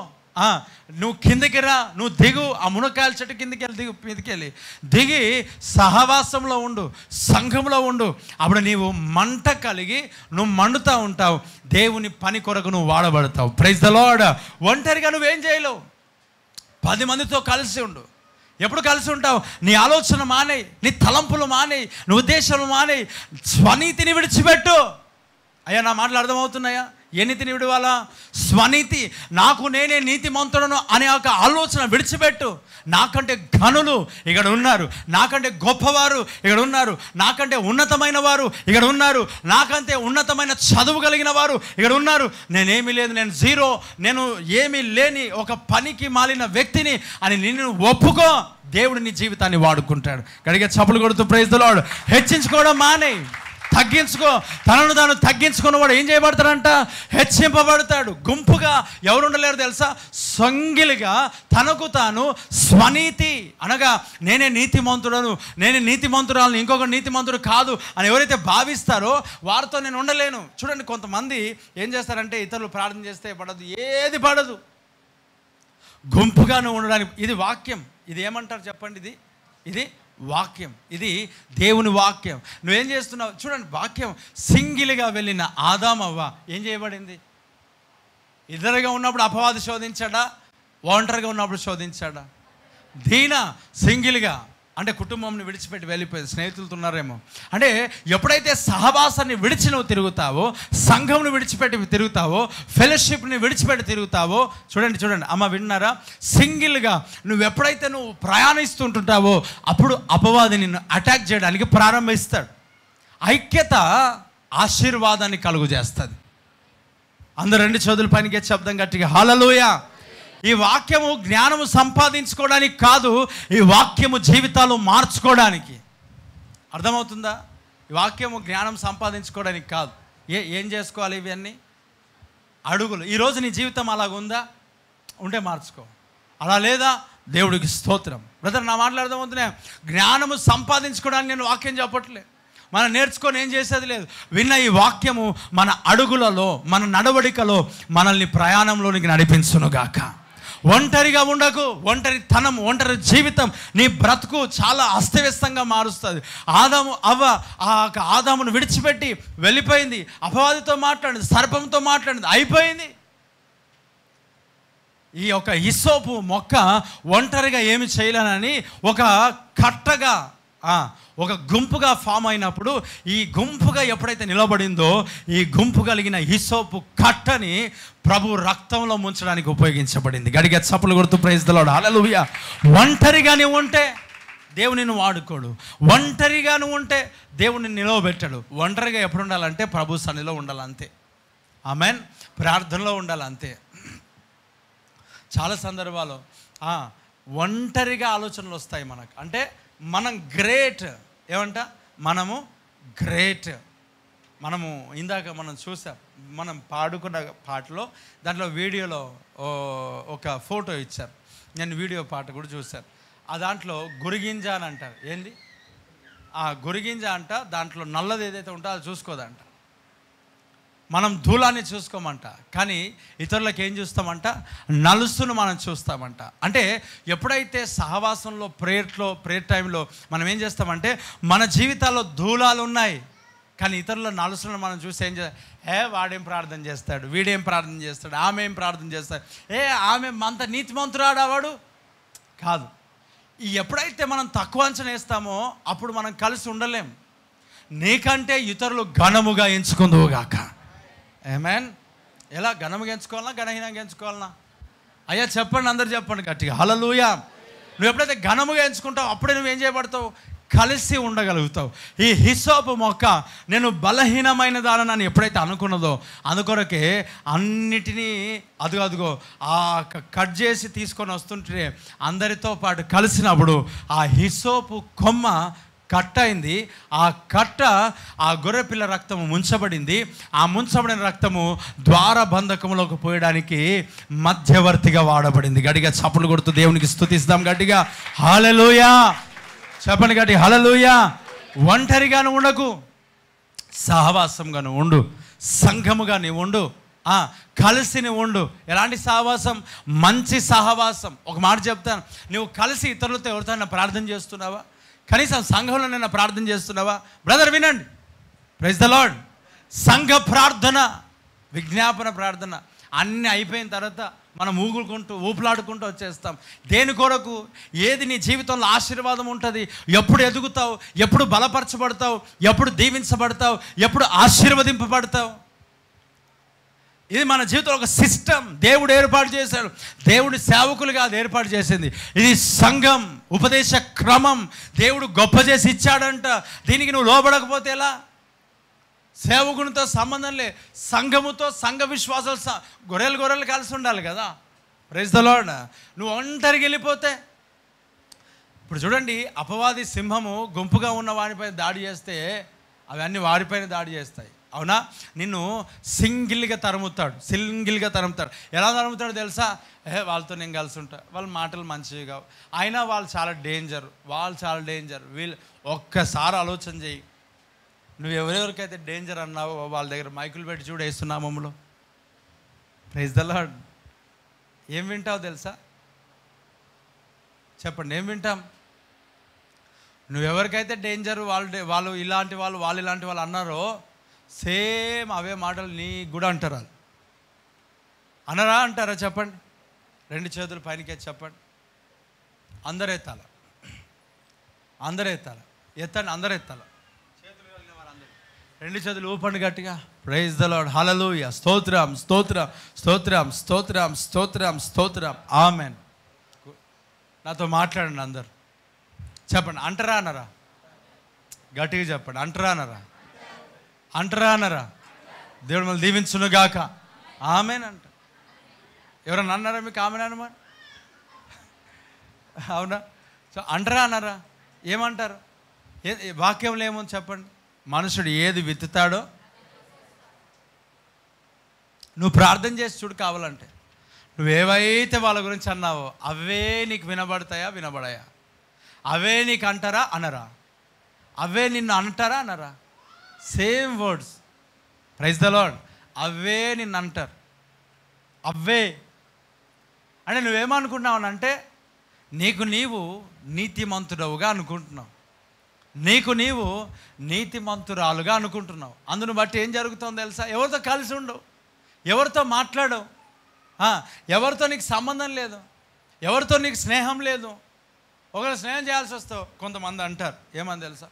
నువ్వు కిందికి రా, నువ్వు దిగు, ఆ మునక్కాయల చెట్టు కిందికి వెళ్ళి దిగి సహవాసంలో ఉండు, సంఘంలో ఉండు. అప్పుడు నీవు మంట కలిగి నువ్వు మండుతూ ఉంటావు, దేవుని పని కొరకు నువ్వు వాడబడతావు. Praise the lord. ఒంటరిగా నువ్వేం చేయలేవు, 10 మందితో కలిసి ఉండు. ఎప్పుడు కలిసి ఉంటావు? నీ ఆలోచన మానేయి, నీ తలంపులు మానేయి, నీ ఉద్దేశాలు మానేయి, స్వనీతిని విడిచిపెట్టు. అయ్యా నా మాటలు అర్థమవుతున్నాయా? ఏ నీతిని విడివాలా? స్వనీతి, నాకు నేనే నీతిమంతుడను అనే ఒక ఆలోచన విడిచిపెట్టు. నాకంటే ఘనులు ఇక్కడ ఉన్నారు, నాకంటే గొప్పవారు ఇక్కడ ఉన్నారు, నాకంటే ఉన్నతమైన వారు ఇక్కడ ఉన్నారు, నాకంటే ఉన్నతమైన చదువు కలిగిన వారు ఇక్కడ ఉన్నారు. నేనేమీ లేదు, నేను జీరో, నేను ఏమీ లేని ఒక పనికి మాలిన వ్యక్తిని అని నిన్ను ఒప్పుకో. దేవుడు నీ జీవితాన్ని వాడుకుంటాడు. గడిగే చప్పులు కొడుతూ ప్రైజ్ ద లార్డ్. హెచ్చించుకోవడం మానే, తగ్గించుకో. తనను తాను తగ్గించుకున్నవాడు ఏం చేయబడతాడంట? హెచ్చింపబడతాడు. గుంపుగా ఎవరు ఉండలేరు తెలుసా? సంగిలిగా తనకు తాను స్వనీతి అనగా నేనే నీతిమంతుడను, నేనే నీతిమంతురాలను, ఇంకొక నీతిమంతుడు కాదు అని ఎవరైతే భావిస్తారో వారితో నేను ఉండలేను. చూడండి, కొంతమంది ఏం చేస్తారంటే ఇతరులు ప్రార్థన చేస్తే పడదు, ఏది పడదు. గుంపుగా నువ్వు ఉండడానికి ఇది వాక్యం. ఇది ఏమంటారు చెప్పండి? ఇది వాక్యం, ఇది దేవుని వాక్యం. నువ్వేం చేస్తున్నావు? చూడండి, వాక్యం సింగిల్గా వెళ్ళిన ఆదామవ్వ ఏం చేయబడింది? ఇద్దరుగా ఉన్నప్పుడు అపవాది శోధించాడా? ఒంటరిగా ఉన్నప్పుడు శోధించాడా? దీనా సింగిల్గా అంటే కుటుంబంని విడిచిపెట్టి వెళ్ళిపోయింది. స్నేహితులతో ఉన్నారేమో. అంటే ఎప్పుడైతే సహవాసాన్ని విడిచి నువ్వు తిరుగుతావో, సంఘంను విడిచిపెట్టి తిరుగుతావో, ఫెలోషిప్ని విడిచిపెట్టి తిరుగుతావో, చూడండి అమ్మ విన్నారా? సింగిల్గా నువ్వు ఎప్పుడైతే నువ్వు ప్రయాణిస్తుంటుంటావో అప్పుడు అపవాది నిన్ను అటాక్ చేయడానికి ప్రారంభిస్తాడు. ఐక్యత ఆశీర్వాదాన్ని కలుగు చేస్తుంది. అందరూ 2 చేతుల పైన శబ్దం గట్టిగా హల్లెలూయా. ఈ వాక్యము జ్ఞానము సంపాదించుకోవడానికి కాదు, ఈ వాక్యము జీవితాలు మార్చుకోవడానికి. అర్థమవుతుందా? ఈ వాక్యము జ్ఞానం సంపాదించుకోవడానికి కాదు. ఏం చేసుకోవాలి? ఇవన్నీ అడుగులు. ఈరోజు నీ జీవితం అలాగుందా? ఉంటే మార్చుకో. అలా లేదా? దేవుడికి స్తోత్రం. బ్రదర్, నా మాట్లాడదాం అవుతున్నాయి. జ్ఞానము సంపాదించుకోవడానికి నేను వాక్యం చెప్పట్లే, మనం నేర్చుకొని ఏం చేసేది లేదు. విన్న ఈ వాక్యము మన అడుగులలో, మన నడవడికలో మనల్ని ప్రయాణంలోనికి నడిపించునుగాక. ఒంటరిగా ఉండకు. ఒంటరితనం, ఒంటరి జీవితం నీ బ్రతుకు చాలా అస్తవ్యస్తంగా మారుస్తుంది. ఆదామును విడిచిపెట్టి వెళ్ళిపోయింది, అపవాదితో మాట్లాడింది, సర్పంతో మాట్లాడింది, అయిపోయింది. ఈ యొక్క హిస్సోపు మొక్క ఒంటరిగా ఏమి చేయలేనని ఒక కట్టగా, ఒక గుంపుగా ఫామ్ అయినప్పుడు, ఈ గుంపుగా ఎప్పుడైతే నిలబడిందో, ఈ గుంపు కలిగిన హిస్సోపు కట్టని ప్రభు రక్తంలో ముంచడానికి ఉపయోగించబడింది. గడిగా చప్పులు కొడుతూ ప్రైజ్ ది లార్డ్, హల్లెలూయా. ఒంటరిగా నువ్వు ఉంటే దేవునిని వాడుకోడు. ఒంటరిగా నువ్వు ఉంటే దేవుని నిలవబెట్టాడు. ఒంటరిగా ఎప్పుడు ఉండాలంటే ప్రభు సన్నిధిలో ఉండాలంతే. ఆమెన్. ప్రార్థనలో ఉండాలంతే. చాలా సందర్భాలు ఒంటరిగా ఆలోచనలు వస్తాయి మనకు. అంటే మనం గ్రేట్, ఏమంట, మనము గ్రేట్. మనము ఇందాక మనం చూసాం, మనం పాడుకున్న పాటలో, దాంట్లో వీడియోలో ఒక ఫోటో ఇచ్చారు. నేను వీడియో పాట కూడా చూశాను. ఆ దాంట్లో గురిగింజ అని అంటారు. ఏంది ఆ గురిగింజ అంట, దాంట్లో నల్లది ఏదైతే ఉంటుందో అది చూసుకోదంట. మనం ధూళాన్ని చూసుకోమంట, కానీ ఇతరులకు ఏం చూస్తామంట, నలుసును మనం చూస్తామంట. అంటే ఎప్పుడైతే సహవాసంలో, ప్రేయర్ టైంలో మనం ఏం చేస్తామంటే, మన జీవితాల్లో ధూళాలు ఉన్నాయి, కానీ ఇతరుల నలుసులను మనం చూసి ఏం చేస్తాం, వాడేం ప్రార్థన చేస్తాడు, వీడేం ప్రార్థన చేస్తాడు, ఆమె ఏం ప్రార్థన చేస్తాడు, ఆమె అంత నీతిమంతురాడా వాడు కాదు. ఎప్పుడైతే మనం తక్కువ అంచనా వేస్తామో అప్పుడు మనం కలిసి ఉండలేం. నీకంటే ఇతరులు ఘనముగా ఎంచుకుందువుగాక. ఆమేన్. ఎలా ఘనముగా ఎంచుకోవాలన్నా, ఘనహీనంగా ఎంచుకోవాలన్నా? అయ్యా చెప్పండి, అందరు చెప్పండి గట్టిగా, హల్లెలూయా. నువ్వు ఎప్పుడైతే ఘనముగా ఎంచుకుంటావు అప్పుడే నువ్వు ఏం చేయబడతావు, కలిసి ఉండగలుగుతావు. ఈ హిస్సోపు మొక్క నేను బలహీనమైన దానని ఎప్పుడైతే అనుకున్నదో, అందుకొరకే అన్నిటినీ అదుగో కట్ చేసి తీసుకొని వస్తుంటే అందరితో పాటు కలిసినప్పుడు ఆ హిస్సోపు కొమ్మ కట్ట అయింది. ఆ కట్ట ఆ గొర్రెపిల్ల రక్తము ముంచబడింది. ఆ ముంచబడిన రక్తము ద్వారబంధకములోకి పోయడానికి మధ్యవర్తిగా వాడబడింది. గట్టిగా చప్పట్లు కొడుతూ దేవునికి స్తుతిస్తాం. గట్టిగా హల్లెలూయా చెప్పండి, గట్టి హల్లెలూయా. ఒంటరిగాను ఉండకు, సహవాసంగా నువ్వు ఉండు, సంఘముగా నీవు ఉండు, కలిసి నువ్వు ఉండు. ఎలాంటి సహవాసం? మంచి సహవాసం. ఒక మాట చెప్తాను, నువ్వు కలిసి ఇతరులతో ఎవరితో ప్రార్థన చేస్తున్నావా? కనీసం సంఘంలో నిన్న ప్రార్థన చేస్తున్నావా? బ్రదర్ వినండి, ప్రైజ్ ద లార్డ్. సంఘ ప్రార్థన, విజ్ఞాపన ప్రార్థన అన్నీ అయిపోయిన తర్వాత మనం ఊపులాడుకుంటూ వచ్చేస్తాం. దేని కొరకు? ఏది నీ జీవితంలో ఆశీర్వాదం ఉంటుంది, ఎప్పుడు ఎదుగుతావు, ఎప్పుడు బలపరచబడతావు, ఎప్పుడు దీవించబడతావు, ఎప్పుడు ఆశీర్వదింపబడతావు. ఇది మన జీవితంలో ఒక సిస్టమ్ దేవుడు ఏర్పాటు చేశాడు. దేవుడి సేవకులుగా అది ఏర్పాటు చేసింది. ఇది సంఘం, ఉపదేశ క్రమం దేవుడు గొప్ప చేసి ఇచ్చాడంట. దీనికి నువ్వు లోబడకపోతే ఎలా? సేవకునితో సంబంధం లే, సంఘముతో, సంఘ విశ్వాసాలు, గొర్రెలు కలిసి ఉండాలి కదా. Praise the Lord. నువ్వు ఒంటరికి వెళ్ళిపోతే, ఇప్పుడు చూడండి, అపవాది సింహము గుంపుగా ఉన్న వాడిపైన దాడి చేస్తే అవన్నీ వాడిపైన దాడి చేస్తాయి, అవునా? నిన్ను సింగిల్గా తరుముతాడు. ఎలా తరుముతాడు తెలుసా? వాళ్ళతో నేను కలిసి ఉంటా, వాళ్ళ మాటలు మంచివి కావు, అయినా వాళ్ళు చాలా డేంజర్. వీళ్ళు ఒక్కసారి ఆలోచన చేయి, నువ్వు ఎవరెవరికైతే డేంజర్ అన్నావో వాళ్ళ దగ్గర మైకులు పెట్టి చూడు వేస్తున్నామమ్మలో. Praise the lord. ఏం వింటావు తెలుసా? చెప్పండి, ఏం వింటాం? నువ్వెవరికైతే డేంజర్, వాళ్ళు ఇలాంటి వాళ్ళు ఇలాంటి వాళ్ళు అన్నారో సేమ్ అవే మాటలు నీ కూడా అంటారు. వాళ్ళు అనరా? అంటారా? చెప్పండి. 2 చేతులు పైనకి చెప్పండి. అందరూ ఎత్తాల, ఎత్తండి, అందరూ ఎత్తాల. చేతులు కలిగిన వాళ్ళందరూ 2 చేతులు ఊపండి గట్టిగా. ప్రైజ్ ద లార్డ్, హల్లెలూయా. స్తోత్రం. ఆమెన్. నాతో మాట్లాడండి అందరు. చెప్పండి, అంటారా అనరా? గట్టిగా చెప్పండి, అంటారా అనరా? దేవుడు మళ్ళీ దీవించునుగాక. ఆమెన్ అంట. ఎవరన్నా అన్నారా మీకు ఆమెన్ అనమాట? అవునా? సో అంటారా అనరా? ఏమంటారు? వాక్యంలో ఏమో చెప్పండి. మనుషుడు ఏది విత్తుతాడో, నువ్వు ప్రార్థన చేసి చూడు కావాలంటే, నువ్వేవైతే వాళ్ళ గురించి అన్నావో అవే నీకు వినబడతాయా, వినబడాయా? అవే నీకు అంటారా, అనరా? అవే నిన్ను అంటారా, అనరా? Same words. Praise the Lord. అవే నిన్ను అంటారు. అవే అంటే నువ్వేమనుకుంటున్నావు అంటే నీకు నీవు నీతిమంతుడవుగా అనుకుంటున్నావు, నీకు నీవు నీతిమంతురాలుగా అనుకుంటున్నావు. అందును బట్టి ఏం జరుగుతుందో తెలుసా? ఎవరితో కలిసి ఉండవు, ఎవరితో మాట్లాడవు, ఎవరితో నీకు సంబంధం లేదు, ఎవరితో నీకు స్నేహం లేదు. ఒకరు స్నేహం చేయాల్సి వస్తావు. కొంతమంది అంటారు ఏమని తెలుసా,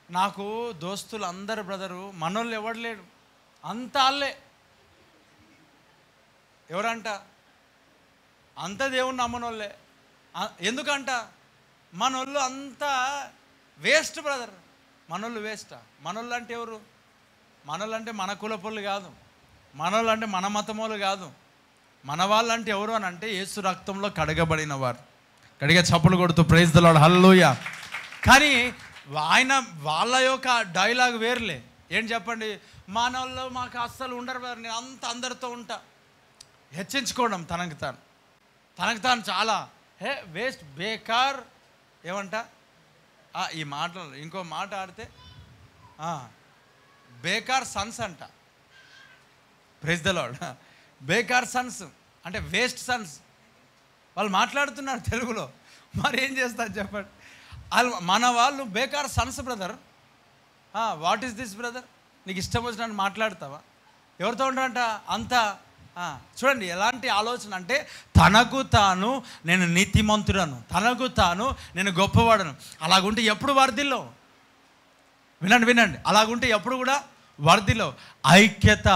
నాకు దోస్తులు అందరు బ్రదరు, మనోళ్ళు ఎవడు లేడు, అంత అల్లే. ఎవరంట? అంత దేవుణ్ణి నమ్మనోళ్ళే. ఎందుకంట? మనోళ్ళు అంతా వేస్ట్ బ్రదర్. మనోళ్ళు వేస్టా? మనోళ్ళు అంటే ఎవరు? మనోళ్ళు అంటే మన కులపోళ్ళు కాదు, మనోళ్ళు అంటే మన మతమోళ్ళు కాదు. మన వాళ్ళు అంటే ఎవరు అని అంటే యేసు రక్తంలో కడగబడిన వారు. కడిగా చప్పులు కొడుతూ ప్రైజ్ ద లార్డ్, హల్లెలూయా. కానీ వాళ్ళ యొక్క డైలాగ్ వేర్లే. ఏంటి చెప్పండి? మనోళ్ళు మాకు అస్సలు ఉండరు బ్రదర్, నేను అందరితో ఉంటా. హెచ్చించుకోవడం తనకు తాను చాలా వేస్ట్, బేకార్. ఏమంట ఈ మాటలు? ఇంకో మాట ఆడితే బేకార్ సన్స్ అంట. Praise the Lord. బేకార్ సన్స్ అంటే వేస్ట్ సన్స్. వాళ్ళు మాట్లాడుతున్నారు తెలుగులో, మరి ఏం చేస్తారు చెప్పండి? మన వాళ్ళు బేకార్ sons brother. What is this brother? నీకు ఇష్టం వచ్చినట్టు మాట్లాడతావా? ఎవరితో ఉంటారంట అంతా? చూడండి ఎలాంటి ఆలోచన అంటే తనకు తాను నేను నీతిమంతుడను, తనకు తాను నేను గొప్పవాడను. అలాగుంటే ఎప్పుడు వర్ధిల్లో? వినండి, అలాగుంటే ఎప్పుడు కూడా వర్ధిల్లో. ఐక్యత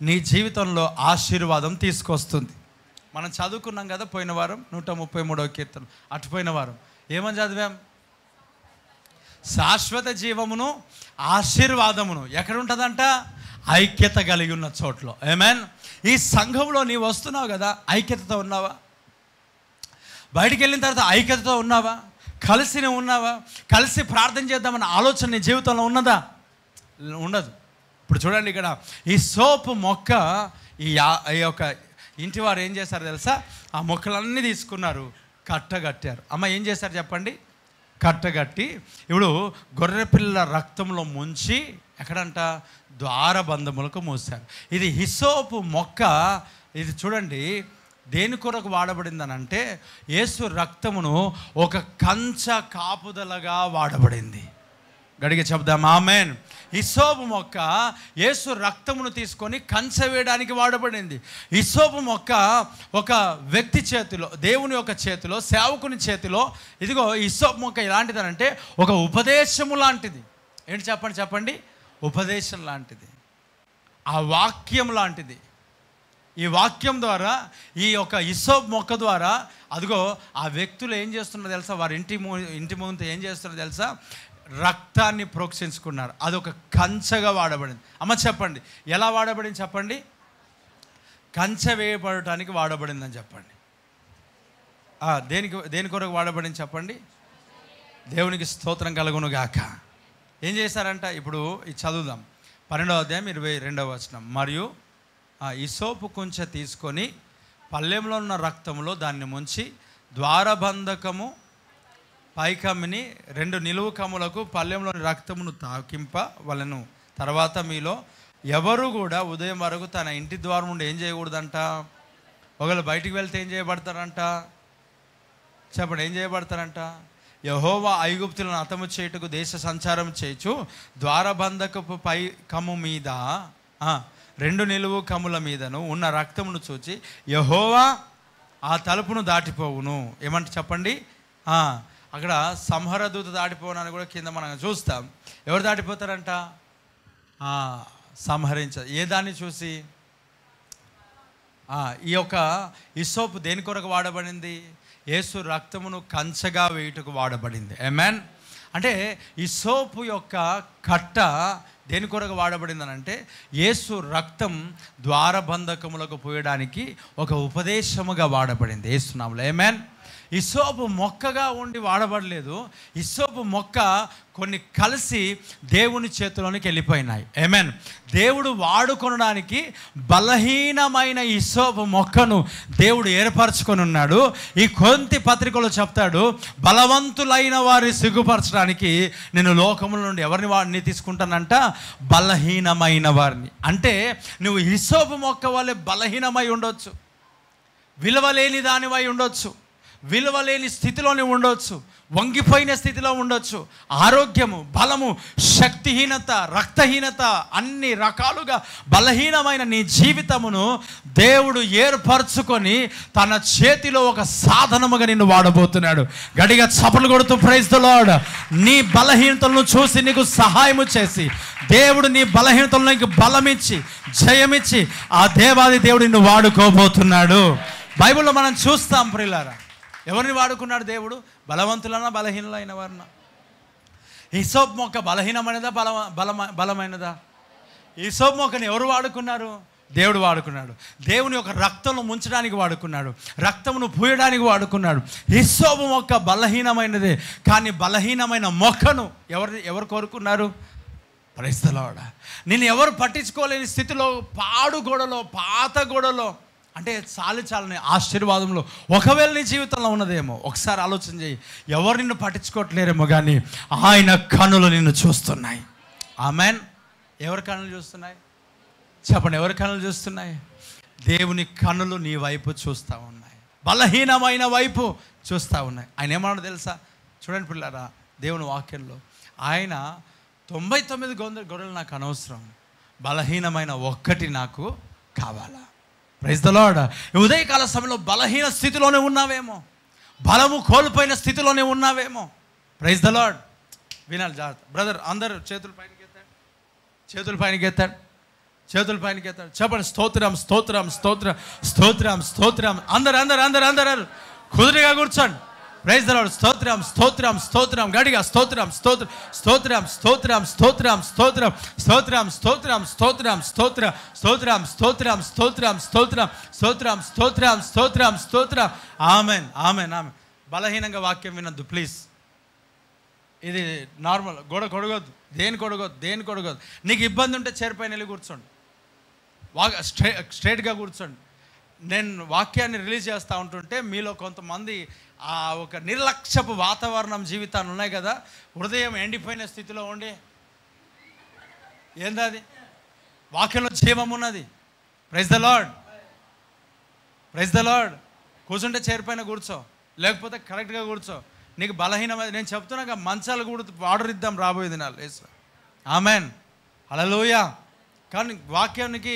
నీ జీవితంలో ఆశీర్వాదం తీసుకొస్తుంది. మనం చదువుకున్నాం కదా పోయిన వారం 133వ కీర్తన. అటుపోయిన వారం ఏమని చదివాం? శాశ్వత జీవమును ఆశీర్వాదమును ఎక్కడ ఉంటుందంట? ఐక్యత కలిగి ఉన్న చోట్ల. ఆమేన్. ఈ సంఘంలో నీవు వస్తున్నావు కదా, ఐక్యతతో ఉన్నావా? బయటికి వెళ్ళిన తర్వాత ఐక్యతతో ఉన్నావా? కలిసి నువ్వు ఉన్నావా? కలిసి ప్రార్థన చేద్దామన్న ఆలోచన నీ జీవితంలో ఉన్నదా? ఉండదు. ఇప్పుడు చూడండి ఇక్కడ ఈ సోపు మొక్క ఈ యొక్క ఇంటి వారు ఏం చేశారు తెలుసా? ఆ మొక్కలన్నీ తీసుకున్నారు, కట్టగట్టారు. అమ్మ ఏం చేశారు చెప్పండి? కట్టగట్టి ఇప్పుడు గొర్రెపిల్ల రక్తంలో ముంచి ఎక్కడంట? ద్వారబంధములకు మూసారు. ఇది హిసోపు మొక్క. ఇది చూడండి దేని కొరకు వాడబడిందని అంటే యేసు రక్తమును ఒక కంచె కాపుదలగా వాడబడింది. గడిగా చెప్దాం ఆమేన్. హిసోపు మొక్క యేసు రక్తమును తీసుకొని కంచె వేయడానికి వాడబడింది. హిసోపు మొక్క ఒక వ్యక్తి చేతిలో, దేవుని యొక్క చేతిలో, సేవకుని చేతిలో, ఇదిగో హిసోపు మొక్క ఎలాంటిదనంటే ఒక ఉపదేశము లాంటిది. ఏంటి చెప్పండి? ఉపదేశం లాంటిది, ఆ వాక్యం లాంటిది. ఈ వాక్యం ద్వారా, ఈ యొక్క హిసోపు మొక్క ద్వారా అదిగో ఆ వ్యక్తులు ఏం చేస్తున్నారో తెలుసా? వారి ఇంటి ముందు ఏం చేస్తున్నారో తెలుసా? రక్తాన్ని ప్రోక్షించుకున్నారు. అదొక కంచెగా వాడబడింది. అమ్మ చెప్పండి ఎలా వాడబడింది చెప్పండి? కంచె వేయబడటానికి వాడబడిందని చెప్పండి. దేని కొరకు వాడబడింది చెప్పండి? దేవునికి స్తోత్రం కలుగును గాక. ఏం చేశారంట? ఇప్పుడు ఇది చదువుదాం. 12వ అధ్యాయం 22వ వచనం. మరియు హిసోపు కుంచె తీసుకొని పళ్ళెంలో ఉన్న రక్తంలో దాన్ని ముంచి ద్వారబంధకము పైకమ్మిని 2 నిలువు కమ్ములకు పళ్ళెంలోని రక్తమును తాకింప వలెను. తర్వాత మీలో ఎవరు కూడా ఉదయం వరకు తన ఇంటి ద్వారం నుండి ఏం చేయకూడదంట? ఒకవేళ బయటికి వెళ్తే ఏం చేయబడతారంట చెప్పండి? ఏం చేయబడతారంట? యెహోవా ఐగుప్తులను హతము చేయుటకు దేశ సంచారం చేయొచ్చు ద్వారబంధకపు పై కమ్ము మీద 2 నిలువు కమ్ముల మీదను ఉన్న రక్తమును చూచి యెహోవా ఆ తలుపును దాటిపోవును. ఏమంటే చెప్పండి? అక్కడ సంహర దూత దాటిపోవడానికి కూడా కింద మనం చూస్తాం. ఎవరు దాటిపోతారంట? ఏ దాన్ని చూసి? ఈ యొక్క హిసోపు దేని కొరకు వాడబడింది? యేసు రక్తమును కంచెగా వేయుటకు వాడబడింది. ఆమేన్. అంటే హిసోపు యొక్క కట్ట దేని కొరకు వాడబడిందని అంటే యేసు రక్తం ద్వారబంధకములకు పోయడానికి ఒక ఉపదేశముగా వాడబడింది యేసు నామములో. ఆమేన్. హిస్సోపు మొక్కగా ఉండి వాడబడలేదు. హిస్సోపు మొక్క కొన్ని కలిసి దేవుని చేతిలోనికి వెళ్ళిపోయినాయి. ఆమేన్. దేవుడు వాడుకొనడానికి బలహీనమైన హిస్సోపు మొక్కను దేవుడు ఏర్పరచుకొని ఉన్నాడు. ఈ కొరింథీ పత్రికలో చెప్తాడు, బలవంతులైన వారిని సిగ్గుపరచడానికి నేను లోకముల నుండి ఎవరిని తీసుకుంటానంట? బలహీనమైన వారిని. అంటే నువ్వు హిస్సోపు మొక్క వల్లే బలహీనమై ఉండొచ్చు, విలువలేని దానివై ఉండొచ్చు, విలువలేని స్థితిలోనే ఉండొచ్చు, వంగిపోయిన స్థితిలో ఉండొచ్చు. ఆరోగ్యము, బలము, శక్తిహీనత, రక్తహీనత, అన్ని రకాలుగా బలహీనమైన నీ జీవితమును దేవుడు ఏర్పరచుకొని తన చేతిలో ఒక సాధనముగా నిన్ను వాడబోతున్నాడు. గట్టిగా చప్పట్లు కొడుతూ ప్రైజ్ ది లార్డ్. నీ బలహీనతలను చూసి నీకు సహాయము చేసి దేవుడు నీ బలహీనతలను నీకు బలమిచ్చి జయమిచ్చి ఆ దేవాది దేవుడు నిన్ను వాడుకోబోతున్నాడు. బైబిల్లో మనం చూస్తాం ప్రియులారా, ఎవరిని వాడుకున్నాడు దేవుడు? బలవంతులనా బలహీనులైన వారినా? హిస్సోపు మొక్క బలహీనమైనదా బలమైనదా? హిస్సోపు మొక్కని ఎవరు వాడుకున్నారు? దేవుడు వాడుకున్నాడు. దేవుని యొక్క రక్తంలో ముంచడానికి వాడుకున్నాడు, రక్తమును పూయడానికి వాడుకున్నాడు. హిస్సోపు మొక్క బలహీనమైనదే, కానీ బలహీనమైన మొక్కను ఎవరు కోరుకున్నారు? Praise the Lord. నిన్ను ఎవరు పట్టించుకోలేని స్థితిలో, పాడు గోడలో, పాత గోడలో, అంటే చాలని ఆశీర్వాదంలో ఒకవేళ నీ జీవితంలో ఉన్నదేమో ఒకసారి ఆలోచన చేయి. ఎవరు నిన్ను పట్టించుకోవట్లేరేమో కానీ ఆయన కన్నులు నిన్ను చూస్తున్నాయి. ఆమేన్. ఎవరి కన్నులు చూస్తున్నాయి? చెప్పండి, ఎవరి కన్నులు చూస్తున్నాయి? దేవుని కన్నులు నీ వైపు చూస్తూ ఉన్నాయి, బలహీనమైన వైపు చూస్తూ ఉన్నాయి. ఆయన ఏమన్నాడు తెలుసా? చూడండి పిల్లారా, దేవుని వాక్యంలో ఆయన 99 గొర్రెలు నాకు అనవసరం, బలహీనమైన ఒక్కటి నాకు కావాలా. Praise the Lord. ఉదయకాల సమయంలో బలహీన స్థితిలోనే ఉన్నావేమో, బలము కోల్పోయిన స్థితిలోనే ఉన్నావేమో. Praise the Lord. వినాలి, జాగ్రత్త బ్రదర్. అందరూ చేతుల పైనకి ఎత్తాడు, చేతుల పైనకి ఎత్తాడు, చేతుల పైనకి ఎత్తాడు. చెప్పండి, స్తోత్రం స్తోత్రం స్తోత్రం స్తోత్రం స్తోత్రం. అందరు కుదురుగా కూర్చోండి. Praise the Lord. స్తోత్రం స్తోత్రం స్తోత్రం. గడిగా స్తోత్రం స్తోత్రం స్తోత్రం స్తోత్రం స్తోత్రం స్తోత్రం స్తోత్రం స్తోత్రం స్తోత్రం స్తోత్రం స్తోత్రం స్తోత్రం స్తోత్రం స్తోత్రం స్తోత్రం స్తోత్రం స్తోత్రం స్తోత్రం. Amen amen amen. బలహీనంగా వాక్యం వినొద్దు ప్లీజ్. ఇది నార్మల్. గోడ కొడగొద్దు, దేని కొడగొద్దు. నీకు ఇబ్బంది ఉంటే చేరిపోయిన వెళ్ళి కూర్చోండి, స్ట్రైట్గా కూర్చోండి. నేను వాక్యాన్ని రిలీజ్ చేస్తూ ఉంటుంటే మీలో కొంతమంది ఆ ఒక నిర్లక్ష్యపు వాతావరణం జీవితాలు ఉన్నాయి కదా, హృదయం ఎండిపోయిన స్థితిలో ఉండి, ఏంది వాక్యంలో జీవం ఉన్నది. Praise the Lord, praise the Lord. కూర్చుంటే చేరిపోయిన కూర్చో, లేకపోతే కరెక్ట్గా కూర్చో. నీకు బలహీనమైంది నేను చెప్తున్నాక మంచాలు కూడా ఆర్డర్ ఇద్దాం రాబోయే దినాలు. వేసు ఆమెన్, హల్లెలూయా. కానీ వాక్యానికి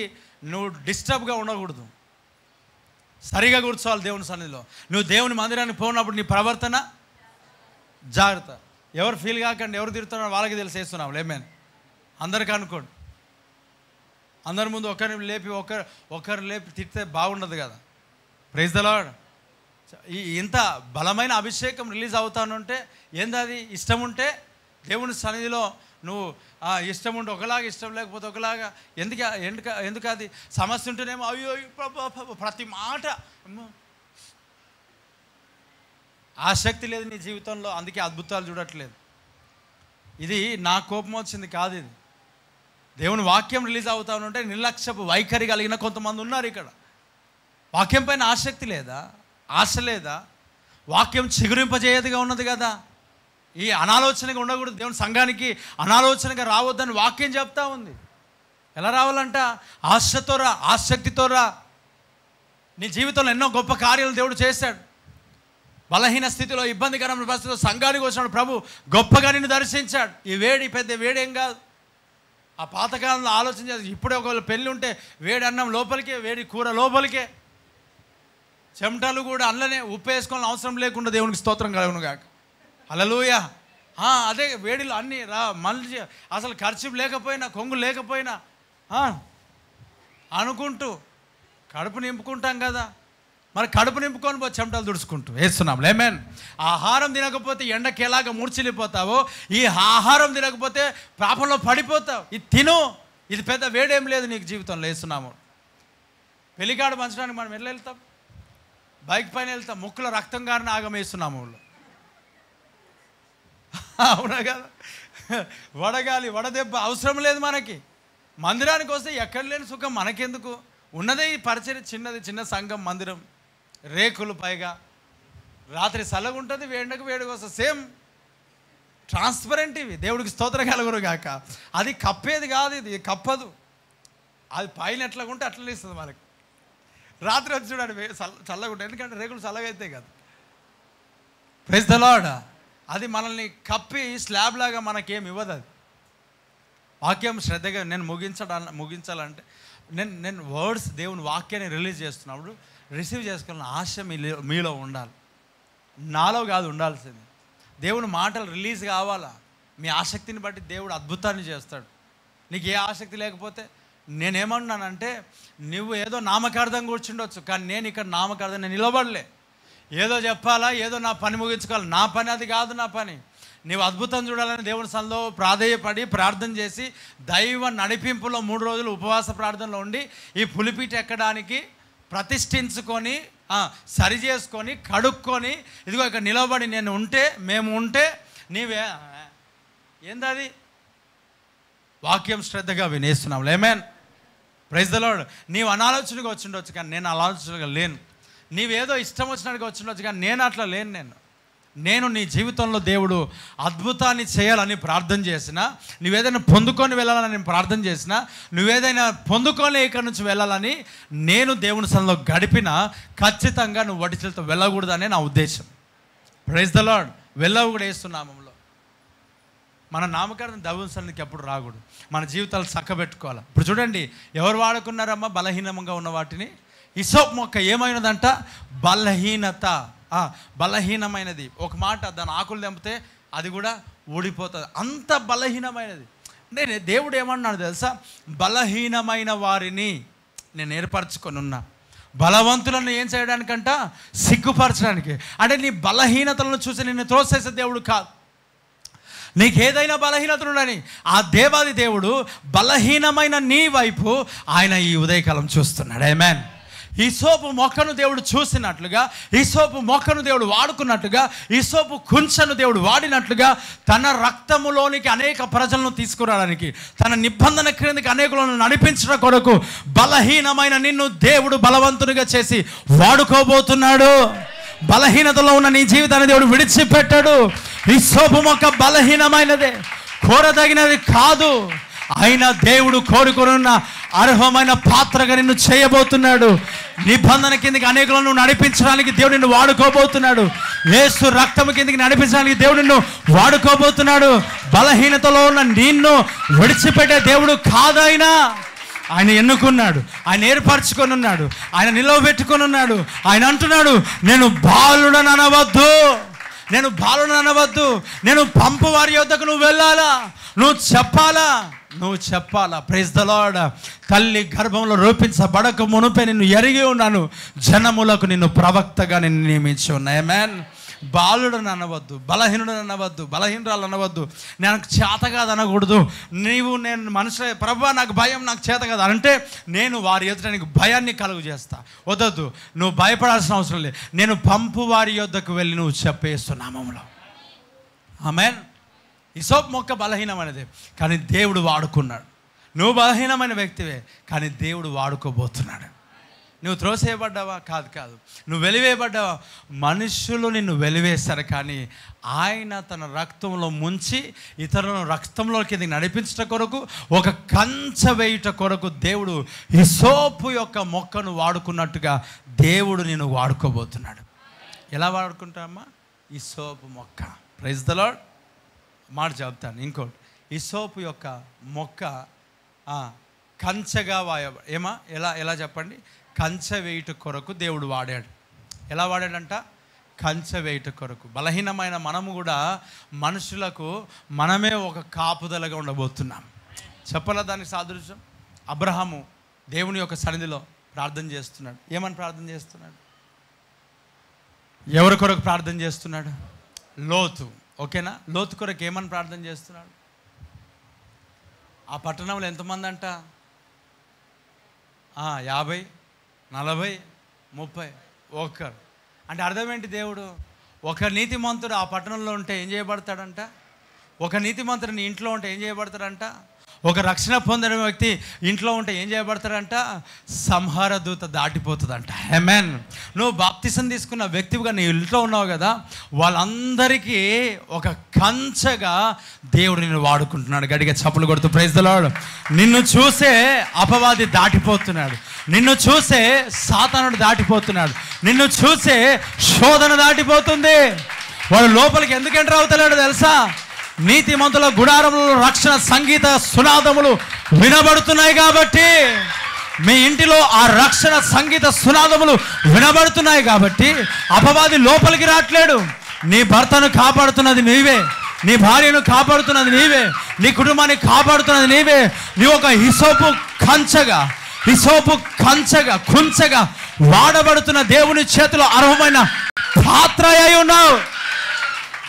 నువ్వు డిస్టర్బ్గా ఉండకూడదు, సరిగా కూర్చోవాలి దేవుని సన్నిధిలో. నువ్వు దేవుని మందిరానికి పోయినప్పుడు నీ ప్రవర్తన జాగ్రత్త. ఎవరు ఫీల్ కాకండి, ఎవరు తిరుగుతున్నారో వాళ్ళకి తెలిసి వేస్తున్నాం. లేమేన్ అందరికి అనుకోండి. అందరి ముందు ఒకరు లేపి తిడితే బాగుండదు కదా. Praise the Lord. ఇంత బలమైన అభిషేకం రిలీజ్ అవుతానంటే ఏంది అది? ఇష్టం ఉంటే దేవుని సన్నిధిలో నువ్వు ఇష్టం ఉంటే ఒకలాగా, ఇష్టం లేకపోతే ఒకలాగా. ఎందుకు అది సమస్య ఉంటేనేమో అయ్యో ప్రతి మాట ఆసక్తి లేదు నీ జీవితంలో, అందుకే అద్భుతాలు చూడట్లేదు. ఇది నా కోపం వచ్చింది కాదు, ఇది దేవుని వాక్యం రిలీజ్ అవుతానంటే నిర్లక్ష్యపు వైఖరి కలిగిన కొంతమంది ఉన్నారు ఇక్కడ. వాక్యం పైన ఆసక్తి లేదా, ఆశ లేదా? వాక్యం చిగురింపజేయదుగా ఉన్నది కదా. ఈ అనాలోచనగా ఉండకూడదు. దేవుని సంఘానికి అనాలోచనగా రావద్దని వాక్యం చెప్తా ఉంది. ఎలా రావాలంట? ఆశతో రా, ఆసక్తితో రా. నీ జీవితంలో ఎన్నో గొప్ప కార్యాలు దేవుడు చేశాడు. బలహీన స్థితిలో, ఇబ్బందికరమైన పరిస్థితిలో సంఘానికి వచ్చినాడు ప్రభు, గొప్పగా నిన్ను దర్శించాడు. ఈ వేడి పెద్ద వేడేం కాదు. ఆ పాతకాలంలో ఆలోచన చేసి ఇప్పుడే ఒకవేళ పెళ్ళి ఉంటే వేడి అన్నం లోపలికే, వేడి కూర లోపలికే, చెమటలు కూడా అందులోనే, ఉప్పు వేసుకోవాలని అవసరం లేకుండా దేవునికి స్తోత్రం కలుగును గాక. హల్లెలూయా. అదే వేడిలో అన్నీ మళ్ళీ అసలు ఖర్చు లేకపోయినా, కొంగు లేకపోయినా అనుకుంటూ కడుపు నింపుకుంటాం కదా. మరి కడుపు నింపుకొని పోయి చెమటలు దుడుచుకుంటూ వేస్తున్నాం. లేమేన్. ఆహారం తినకపోతే ఎండకి ఎలాగ మూర్చిల్లిపోతావో, ఈ ఆహారం తినకపోతే పాపంలో పడిపోతావు. ఇది తిను, ఇది పెద్ద వేడేం లేదు నీకు జీవితంలో. వేస్తున్నాము. పెళ్ళికాడు పంచడానికి మనం ఎట్లా వెళ్తాం? బైక్ పైన వెళ్తాం, ముక్కులో రక్తం గారిని ఆగం వేస్తున్నాము. అవునా కదా? వడగాలి వడదెబ్బ అవసరం లేదు మనకి. మందిరానికి వస్తే ఎక్కడ లేని సుఖం మనకెందుకు? ఉన్నదే ఈ పరిచయం, చిన్న సంఘం మందిరం, రేకులు పైగా, రాత్రి చల్లగా ఉంటుంది, వేడికి వేడిగా వస్తుంది. సేమ్ ట్రాన్స్పరెంట్ ఇవి. దేవుడికి స్తోత్రం కలుగును గాక. అది కప్పేది కాదు, ఇది కప్పదు. అది పైన ఎట్లా ఉంటే అట్లా ఇస్తుంది మనకి. రాత్రి వచ్చి చూడండి చల్లగా ఉంటుంది, ఎందుకంటే రేకులు చల్లగా అయితే కదా. Praise the Lord. అది మనల్ని కప్పి స్లాబ్ లాగా మనకేం ఇవ్వదు. అది వాక్యం శ్రద్ధగా నేను ముగించాలంటే నేను వర్డ్స్, దేవుని వాక్యాన్ని రిలీజ్ చేస్తున్నప్పుడు రిసీవ్ చేసుకోవాలని ఆశ మీలో ఉండాలి. నాలో కాదు ఉండాల్సింది. దేవుని మాటలు రిలీజ్ కావాలా. మీ ఆసక్తిని బట్టి దేవుడు అద్భుతాన్ని చేస్తాడు. నీకు ఏ ఆసక్తి లేకపోతే నేనేమన్నానంటే, నువ్వు ఏదో నామకార్థం కూర్చుండొచ్చు, కానీ నేను ఇక్కడ నామకార్థం నేను నిలబడలే. ఏదో చెప్పాలా, ఏదో నా పని ముగించుకోవాలి. నా పని అది కాదు. నా పని నీవు అద్భుతం చూడాలని దేవుని సన్నిధిలో ప్రాధేయపడి ప్రార్థన చేసి దైవ నడిపింపులో 3 రోజులు ఉపవాస ప్రార్థనలో ఉండి ఈ పులిపీట ఎక్కడానికి ప్రతిష్ఠించుకొని సరి చేసుకొని కడుక్కొని ఇదిగో ఇక్కడ నిలబడి మేము ఉంటే నీవే ఏందది వాక్యం శ్రద్ధగా వినేస్తున్నావు. ఆమేన్. Praise the Lord. నీవు అనాలోచనగా వచ్చిండొచ్చు, కానీ నేను ఆలోచనగా లేను. నీవేదో ఇష్టం వచ్చినట్టుగా వచ్చిండొచ్చు, కానీ నేను అట్లా లేను. నేను నీ జీవితంలో దేవుడు అద్భుతాన్ని చేయాలని ప్రార్థన చేసినా, నువ్వేదైనా పొందుకొని వెళ్ళాలని ప్రార్థన చేసినా, నువ్వేదైనా పొందుకొని ఇక్కడి నుంచి వెళ్ళాలని నేను దేవుని సన్నిధిలో గడిపినా ఖచ్చితంగా నువ్వు వడిచలతో వెళ్ళకూడదనే నా ఉద్దేశం. Praise the Lord. వెళ్ళకూడదు యేసునామములో. మన నామకార్థం దేవుని సన్నిధికి ఎప్పుడు రాకూడదు. మన జీవితాలు చక్కబెట్టుకోవాలి. ఇప్పుడు చూడండి, ఎవరు వాడుకున్నారమ్మా బలహీనంగా ఉన్న వాటిని? హిసోప్ మొక్క ఏమైనదంట? బలహీనత, బలహీనమైనది. ఒక మాట, దాని ఆకులు తెంపితే అది కూడా ఊడిపోతుంది, అంత బలహీనమైనది. అంటే దేవుడు ఏమన్నాడు తెలుసా? బలహీనమైన వారిని నేను ఏర్పరచుకొని ఉన్నా. బలవంతులను ఏం చేయడానికంట? సిగ్గుపరచడానికి. అంటే నీ బలహీనతలను చూసి నిన్ను త్రోసేసే దేవుడు కాదు. నీకేదైనా బలహీనతలు ఉండని ఆ దేవాది దేవుడు బలహీనమైన నీ వైపు ఆయన ఈ ఉదయకాలం చూస్తున్నాడు. ఆమేన్. హిసోపు మొక్కను దేవుడు చూసినట్లుగా, హిసోపు మొక్కను దేవుడు వాడుకున్నట్లుగా, హిసోపు కుంచెను దేవుడు వాడినట్లుగా తన రక్తములోనికి అనేక ప్రజలను తీసుకురావడానికి, తన నిబంధన క్రిందకి అనేకులను నడిపించడం కొరకు బలహీనమైన నిన్ను దేవుడు బలవంతునిగా చేసి వాడుకోబోతున్నాడు. బలహీనతలో ఉన్న నీ జీవితాన్ని దేవుడు విడిచిపెట్టాడు. హిసోపు మొక్క బలహీనమైనదే, కోరదగినది కాదు. అయినా దేవుడు కోరుకున్న అర్హమైన పాత్రగా నిన్ను చేయబోతున్నాడు. నిబంధన కిందకి అనేకులను నడిపించడానికి దేవుడు నిన్ను వాడుకోబోతున్నాడు. యేసు రక్తము కిందకి నడిపించడానికి దేవుడు నిన్ను వాడుకోబోతున్నాడు. బలహీనతలో ఉన్న నిన్ను విడిచిపెట్టే దేవుడు కాదైనా ఆయన ఎన్నుకున్నాడు, ఆయన ఏర్పరచుకొని ఉన్నాడు, ఆయన నిలవబెట్టుకొని ఉన్నాడు. ఆయన అంటున్నాడు, నేను బాలుడని అనవద్దు, నేను బాలుడని అనవద్దు, నేను పంపు వారి యొద్దకు నువ్వు వెళ్ళాలా, నువ్వు చెప్పాలా. Praise the Lord. తల్లి గర్భంలో రూపించబడక మునుపే నిన్ను ఎరిగి ఉన్నాను, జనములకు నిన్ను ప్రవక్తగా నిన్ను నియమించి ఉన్నా. ఆమేన్. బాలుడని అనవద్దు, బలహీనుడని అనవద్దు, బలహీనరాలు అనవద్దు, నాకు చేత కాదు అనకూడదు. నేను మనుషుల ప్రభువా నాకు భయం, నాకు చేత కాదు అంటే నేను వారి ఎదుట నీకు భయాన్ని కలుగు చేస్తా. వద్దొద్దు, నువ్వు భయపడాల్సిన అవసరం లేదు. నేను పంపు వారి యొద్దకు వెళ్ళి నువ్వు చెప్పేస్తున్నామంలో. ఆమేన్. హిసోప్ మొక్క బలహీనమైనదే, కానీ దేవుడు వాడుకున్నాడు. నువ్వు బలహీనమైన వ్యక్తివే, కానీ దేవుడు వాడుకోబోతున్నాడు. నువ్వు త్రోసేయబడ్డావా? కాదు. నువ్వు వెలివేయబడ్డావా? మనుషులు నిన్ను వెలివేశారు, కానీ ఆయన తన రక్తంలో ముంచి ఇతరులను రక్తంలోకి నడిపించట కొరకు, ఒక కంచె వేయుట కొరకు దేవుడు హిసోపు యొక్క మొక్కను వాడుకున్నట్టుగా దేవుడు నిన్ను వాడుకోబోతున్నాడు. ఎలా వాడుకుంటామా? హిసోపు మొక్క. Praise the Lord. మాట చెప్తాను ఇంకోటి. హిసోపు యొక్క మొక్క కంచెగా ఎలా చెప్పండి? కంచె వేయుట కొరకు దేవుడు వాడాడు. ఎలా వాడాడంట? కంచె వేయుట కొరకు. బలహీనమైన మనము కూడా మనుషులకు మనమే ఒక కాపుదలగా ఉండబోతున్నాం. చెప్పాలా దానికి సాదృశ్యం? అబ్రహాము దేవుని యొక్క సన్నిధిలో ప్రార్థన చేస్తున్నాడు. ఏమని ప్రార్థన చేస్తున్నాడు? ఎవరి కొరకు ప్రార్థన చేస్తున్నాడు? లోతు. ఓకేనా? లోతు కొరకు ఏమని ప్రార్థన చేస్తున్నాడు? ఆ పట్టణంలో ఎంతమంది అంట? 50, 40, 30 ఒక్కరు. అంటే అర్థం ఏంటి? దేవుడు ఒక నీతిమంతుడు ఆ పట్టణంలో ఉంటే ఏం చేయబడతాడంట? ఒక నీతిమంతుడు నీ ఇంట్లో ఉంటే ఏం చేయబడతాడంట? ఒక రక్షణ పొందిన వ్యక్తి ఇంట్లో ఉంటే ఏం చేయబడతాడంట? సంహార దూత దాటిపోతుందంట. ఆమేన్. నువ్వు బాప్తిసం తీసుకున్న వ్యక్తిగా నీ ఇంట్లో ఉన్నావు కదా, వాళ్ళందరికీ ఒక కంచగా దేవుడు నిన్ను వాడుకుంటున్నాడు. గట్టిగా చప్పులు కొడుతూ ప్రైజ్ ది లార్డ్. నిన్ను చూసే అపవాది దాటిపోతున్నాడు, నిన్ను చూసే సాతానుడు దాటిపోతున్నాడు, నిన్ను చూసే శోధన దాటిపోతుంది. వాడు లోపలికి ఎందుకు ఎంటర్ అవుతలేడు తెలుసా? నీతిమంతుల గుడారములలో రక్షణ సంగీత సునాదములు వినబడుతున్నాయి కాబట్టి. మీ ఇంటిలో ఆ రక్షణ సంగీత సునాదములు వినబడుతున్నాయి కాబట్టి అపవాది లోపలికి రావట్లేడు. నీ భర్తను కాపాడుతున్నది నీవే, నీ భార్యను కాపాడుతున్నది నీవే, నీ కుటుంబాన్ని కాపాడుతున్నది నీవే. నీ ఒక హిసోపు కుంచగా వాడబడుతున్న దేవుని చేతిలో అర్హమైన పాత్ర అయి ఉన్నావు.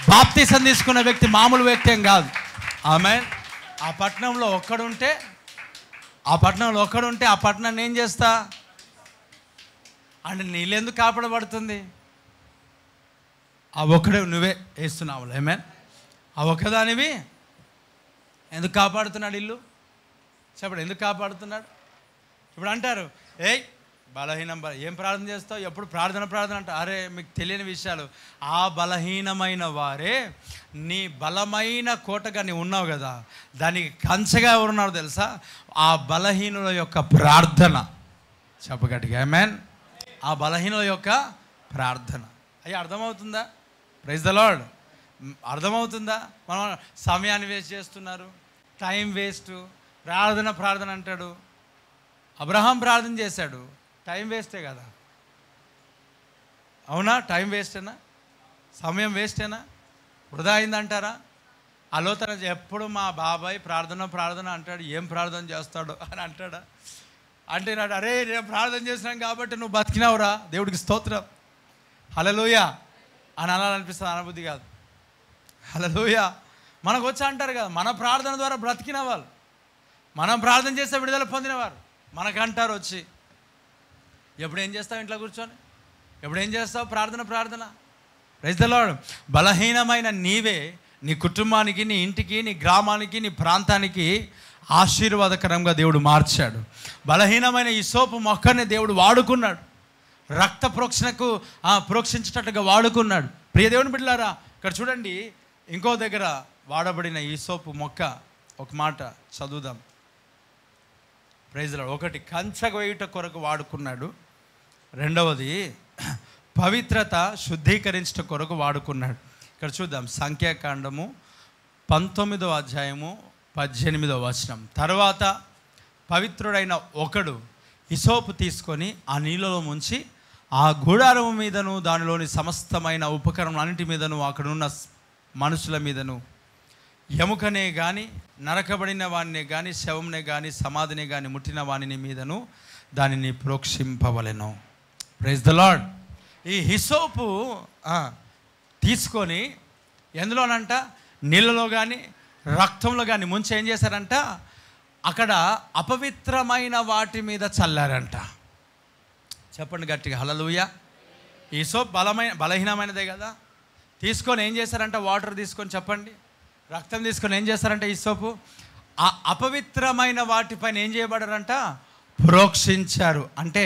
బాప్తిసం తీసుకున్న వ్యక్తి మామూలు వ్యక్తి ఏం కాదు. ఆమేన్. ఆ పట్టణంలో ఒక్కడుంటే ఆ పట్టణాన్ని ఏం చేస్తా అంటే నీళ్ళెందుకు కాపాడబడుతుంది? ఆ ఒక్కడే నువ్వే వేస్తున్నావు. ఆమేన్. ఆ ఒక్కదానివి ఎందుకు కాపాడుతున్నాడు? ఇల్లు చెప్పడు ఎందుకు కాపాడుతున్నాడు? ఇప్పుడు అంటారు, ఏయ్ బలహీనం ఏం ప్రార్థన చేస్తావు, ఎప్పుడు ప్రార్థన అంట. అరే మీకు తెలియని విషయాలు. ఆ బలహీనమైన వారే నీ బలమైన కోటగా నీవు ఉన్నావు కదా, దానికి కంచగా ఎవరున్నారు తెలుసా? ఆ బలహీనుల యొక్క ప్రార్థన. చెప్పగట్టిగా ఆమేన్. ఆ బలహీనుల యొక్క ప్రార్థన. అయ్యా అర్థమవుతుందా? Praise the Lord. అర్థమవుతుందా? మనం సమయాన్ని వేస్ట్ చేస్తున్నారు, టైం వేస్ట్. ప్రార్థన అంటాడు. అబ్రహాం ప్రార్థన చేశాడు, టైం వేస్టే కదా. అవునా? టైం వేస్టేనా? సమయం వేస్టేనా? వృధా అయిందంటారా? అలోతన ఎప్పుడు మా బాబాయ్ ప్రార్థన అంటాడు, ఏం ప్రార్థన చేస్తాడు అని అంటాడా? అంటే నాడు అరే నేను ప్రార్థన చేసినాం కాబట్టి నువ్వు బతికినావురా, దేవుడికి స్తోత్రం, హల్లెలూయా అని అనాలనిపిస్తుంది. అనుభూతి కాదు. హల్లెలూయా. మనకు వచ్చి అంటారు కదా, మన ప్రార్థన ద్వారా బ్రతికిన వాళ్ళు, మనం ప్రార్థన చేస్తే విడుదల పొందినవారు మనకంటారు వచ్చి. ఎప్పుడు ఏం చేస్తావు ఇంట్లో కూర్చొని? ఎప్పుడు ఏం చేస్తావు? ప్రార్థన. Praise the Lord. బలహీనమైన నీవే నీ కుటుంబానికి, నీ ఇంటికి, నీ గ్రామానికి, నీ ప్రాంతానికి ఆశీర్వాదకరంగా దేవుడు మార్చాడు. బలహీనమైన ఈ సోపు మొక్కని దేవుడు వాడుకున్నాడు, రక్త ప్రోక్షణకు ప్రోక్షించేటట్టుగా వాడుకున్నాడు. ప్రియ దేవుని బిడ్డలారా, ఇక్కడ చూడండి, ఇంకో దగ్గర వాడబడిన ఈ సోపు మొక్క ఒక మాట చదువుదాం. Praise the Lord. ఒకటి కంచగా వేయుట కొరకు వాడుకున్నాడు, రెండవది పవిత్రత శుద్ధీకరించట కొరకు వాడుకున్నాడు. ఇక్కడ చూద్దాం, సంఖ్యాకాండము 19వ అధ్యాయము 18వ వచనం. తర్వాత పవిత్రుడైన ఒకడు హిసోపు తీసుకొని ఆ నీళ్ళలో ముంచి ఆ గుడారము మీదను దానిలోని సమస్తమైన ఉపకరణం అన్నిటి మీదను అక్కడున్న మనుషుల మీదను ఎముకనే కానీ నరకబడిన వాడిని కానీ శవంనే కానీ సమాధిని కానీ ముట్టిన వాణిని మీదను దానిని ప్రోక్షింపవలెను. Praise the Lord. ఈ హిసోపు తీసుకొని ఎందులోనంట, నీళ్ళలో కానీ రక్తంలో కానీ ముంచి ఏం చేశారంట, అక్కడ అపవిత్రమైన వాటి మీద చల్లారంట. చెప్పండి గట్టిగా హల్లెలూయా. ఈ సోప్ బలహీనమైనదే కదా. తీసుకొని ఏం చేశారంట, వాటర్ తీసుకొని చెప్పండి, రక్తం తీసుకొని ఏం చేస్తారంటే ఈ సోపు ఆ అపవిత్రమైన వాటిపైన ఏం చేయబడారంట, ప్రోక్షించారు, అంటే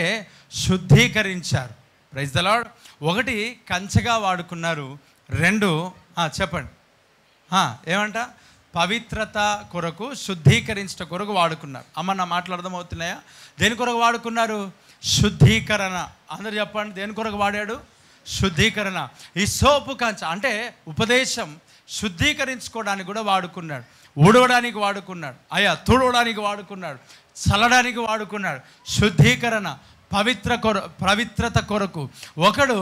శుద్ధీకరించారు. Praise the lord. ఒకటి కంచగా వాడుకున్నారు, రెండు చెప్పండి ఏమంట, పవిత్రత కొరకు శుద్ధీకరించట కొరకు వాడుకున్నారు. అమ్మ నా మాటలు అర్థమవుతున్నాయా? దేని కొరకు వాడుకున్నారు? శుద్ధీకరణ. అందరు చెప్పండి, దేని కొరకు వాడాడు? శుద్ధీకరణ. ఈ సోపు కంచ అంటే ఉపదేశం శుద్ధీకరించుకోవడానికి కూడా వాడుకున్నాడు, ఊడవడానికి వాడుకున్నాడు, తుడవడానికి వాడుకున్నాడు, చల్లడానికి వాడుకున్నాడు. శుద్ధీకరణ, పవిత్రత కొరకు. ఒకడు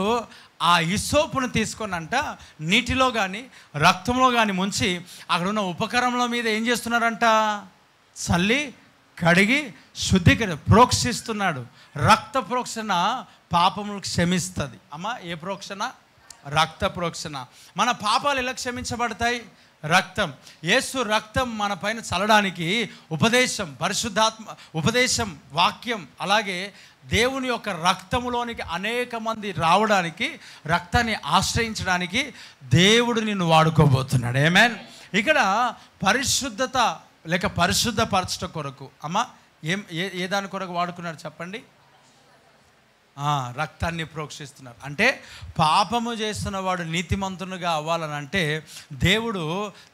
ఆ హిస్సోపును తీసుకొనంట నీటిలో కానీ రక్తంలో కానీ ముంచి అక్కడ ఉన్న ఉపకరణల మీద ఏం చేస్తున్నారంట, చల్లి కడిగి ప్రోక్షిస్తున్నాడు. రక్త ప్రోక్షణ పాపములు క్షమిస్తుంది. అమ్మ ఏ ప్రోక్షణ? రక్త ప్రోక్షణ. మన పాపాలు ఎలా క్షమించబడతాయి? రక్తం. యేసు రక్తం మన పైన చల్లడానికి ఉపదేశం, ఉపదేశం, వాక్యం, అలాగే దేవుని యొక్క రక్తములోనికి అనేక మంది రావడానికి, రక్తాన్ని ఆశ్రయించడానికి దేవుడు నిన్ను వాడుకోబోతున్నాడు. ఆమేన్. ఇక్కడ పరిశుద్ధత లేక పరిశుద్ధపరచట కొరకు అమ్మ ఏ దాని కొరకు వాడుకున్నారు చెప్పండి? రక్తాన్ని ప్రోక్షిస్తున్నారు. అంటే పాపము చేస్తున్న వాడు నీతిమంతునిగా అవ్వాలనంటే దేవుడు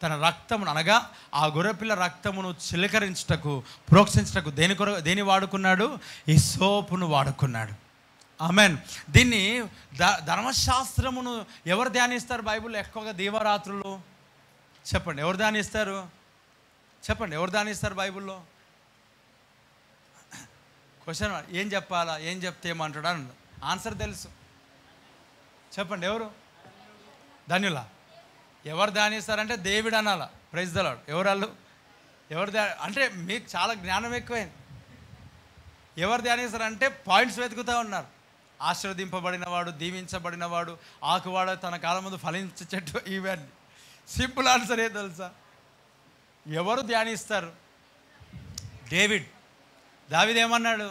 తన రక్తమును, అనగా ఆ గొర్రెపిల్ల రక్తమును చిలకరించుటకు, ప్రోక్షించుటకు దేని వాడుకున్నాడు? ఈ సోపును వాడుకున్నాడు. ఆమేన్. దీన్ని ధర్మశాస్త్రమును ఎవరు ధ్యానిస్తారు బైబిల్లో ఎక్కువగా? దీవారాత్రులు. చెప్పండి, ఎవరు ధ్యానిస్తారు? చెప్పండి, ఎవరు ధ్యానిస్తారు బైబిల్లో? క్వశ్చన్, ఏం చెప్పాలా, ఏం చెప్తే ఏమంటాడా? ఆన్సర్ తెలుసు. చెప్పండి, ఎవరు? ధన్యులా. ఎవరు ధ్యానిస్తారంటే దేవుడు అనాలా. Praise the Lord. ఎవరు వాళ్ళు? అంటే మీకు చాలా జ్ఞానం ఎక్కువైంది. ఎవరు ధ్యానిస్తారంటే పాయింట్స్ వెతుకుతూ ఉన్నారు. ఆశీర్వదింపబడినవాడు, దీవించబడినవాడు, ఆకువాడ తన కాలం ముందు ఫలించే చెట్టు, ఇవన్నీ. సింపుల్ ఆన్సర్ ఏ తెలుసా? ఎవరు ధ్యానిస్తారు? దావీదు ఏమన్నాడు?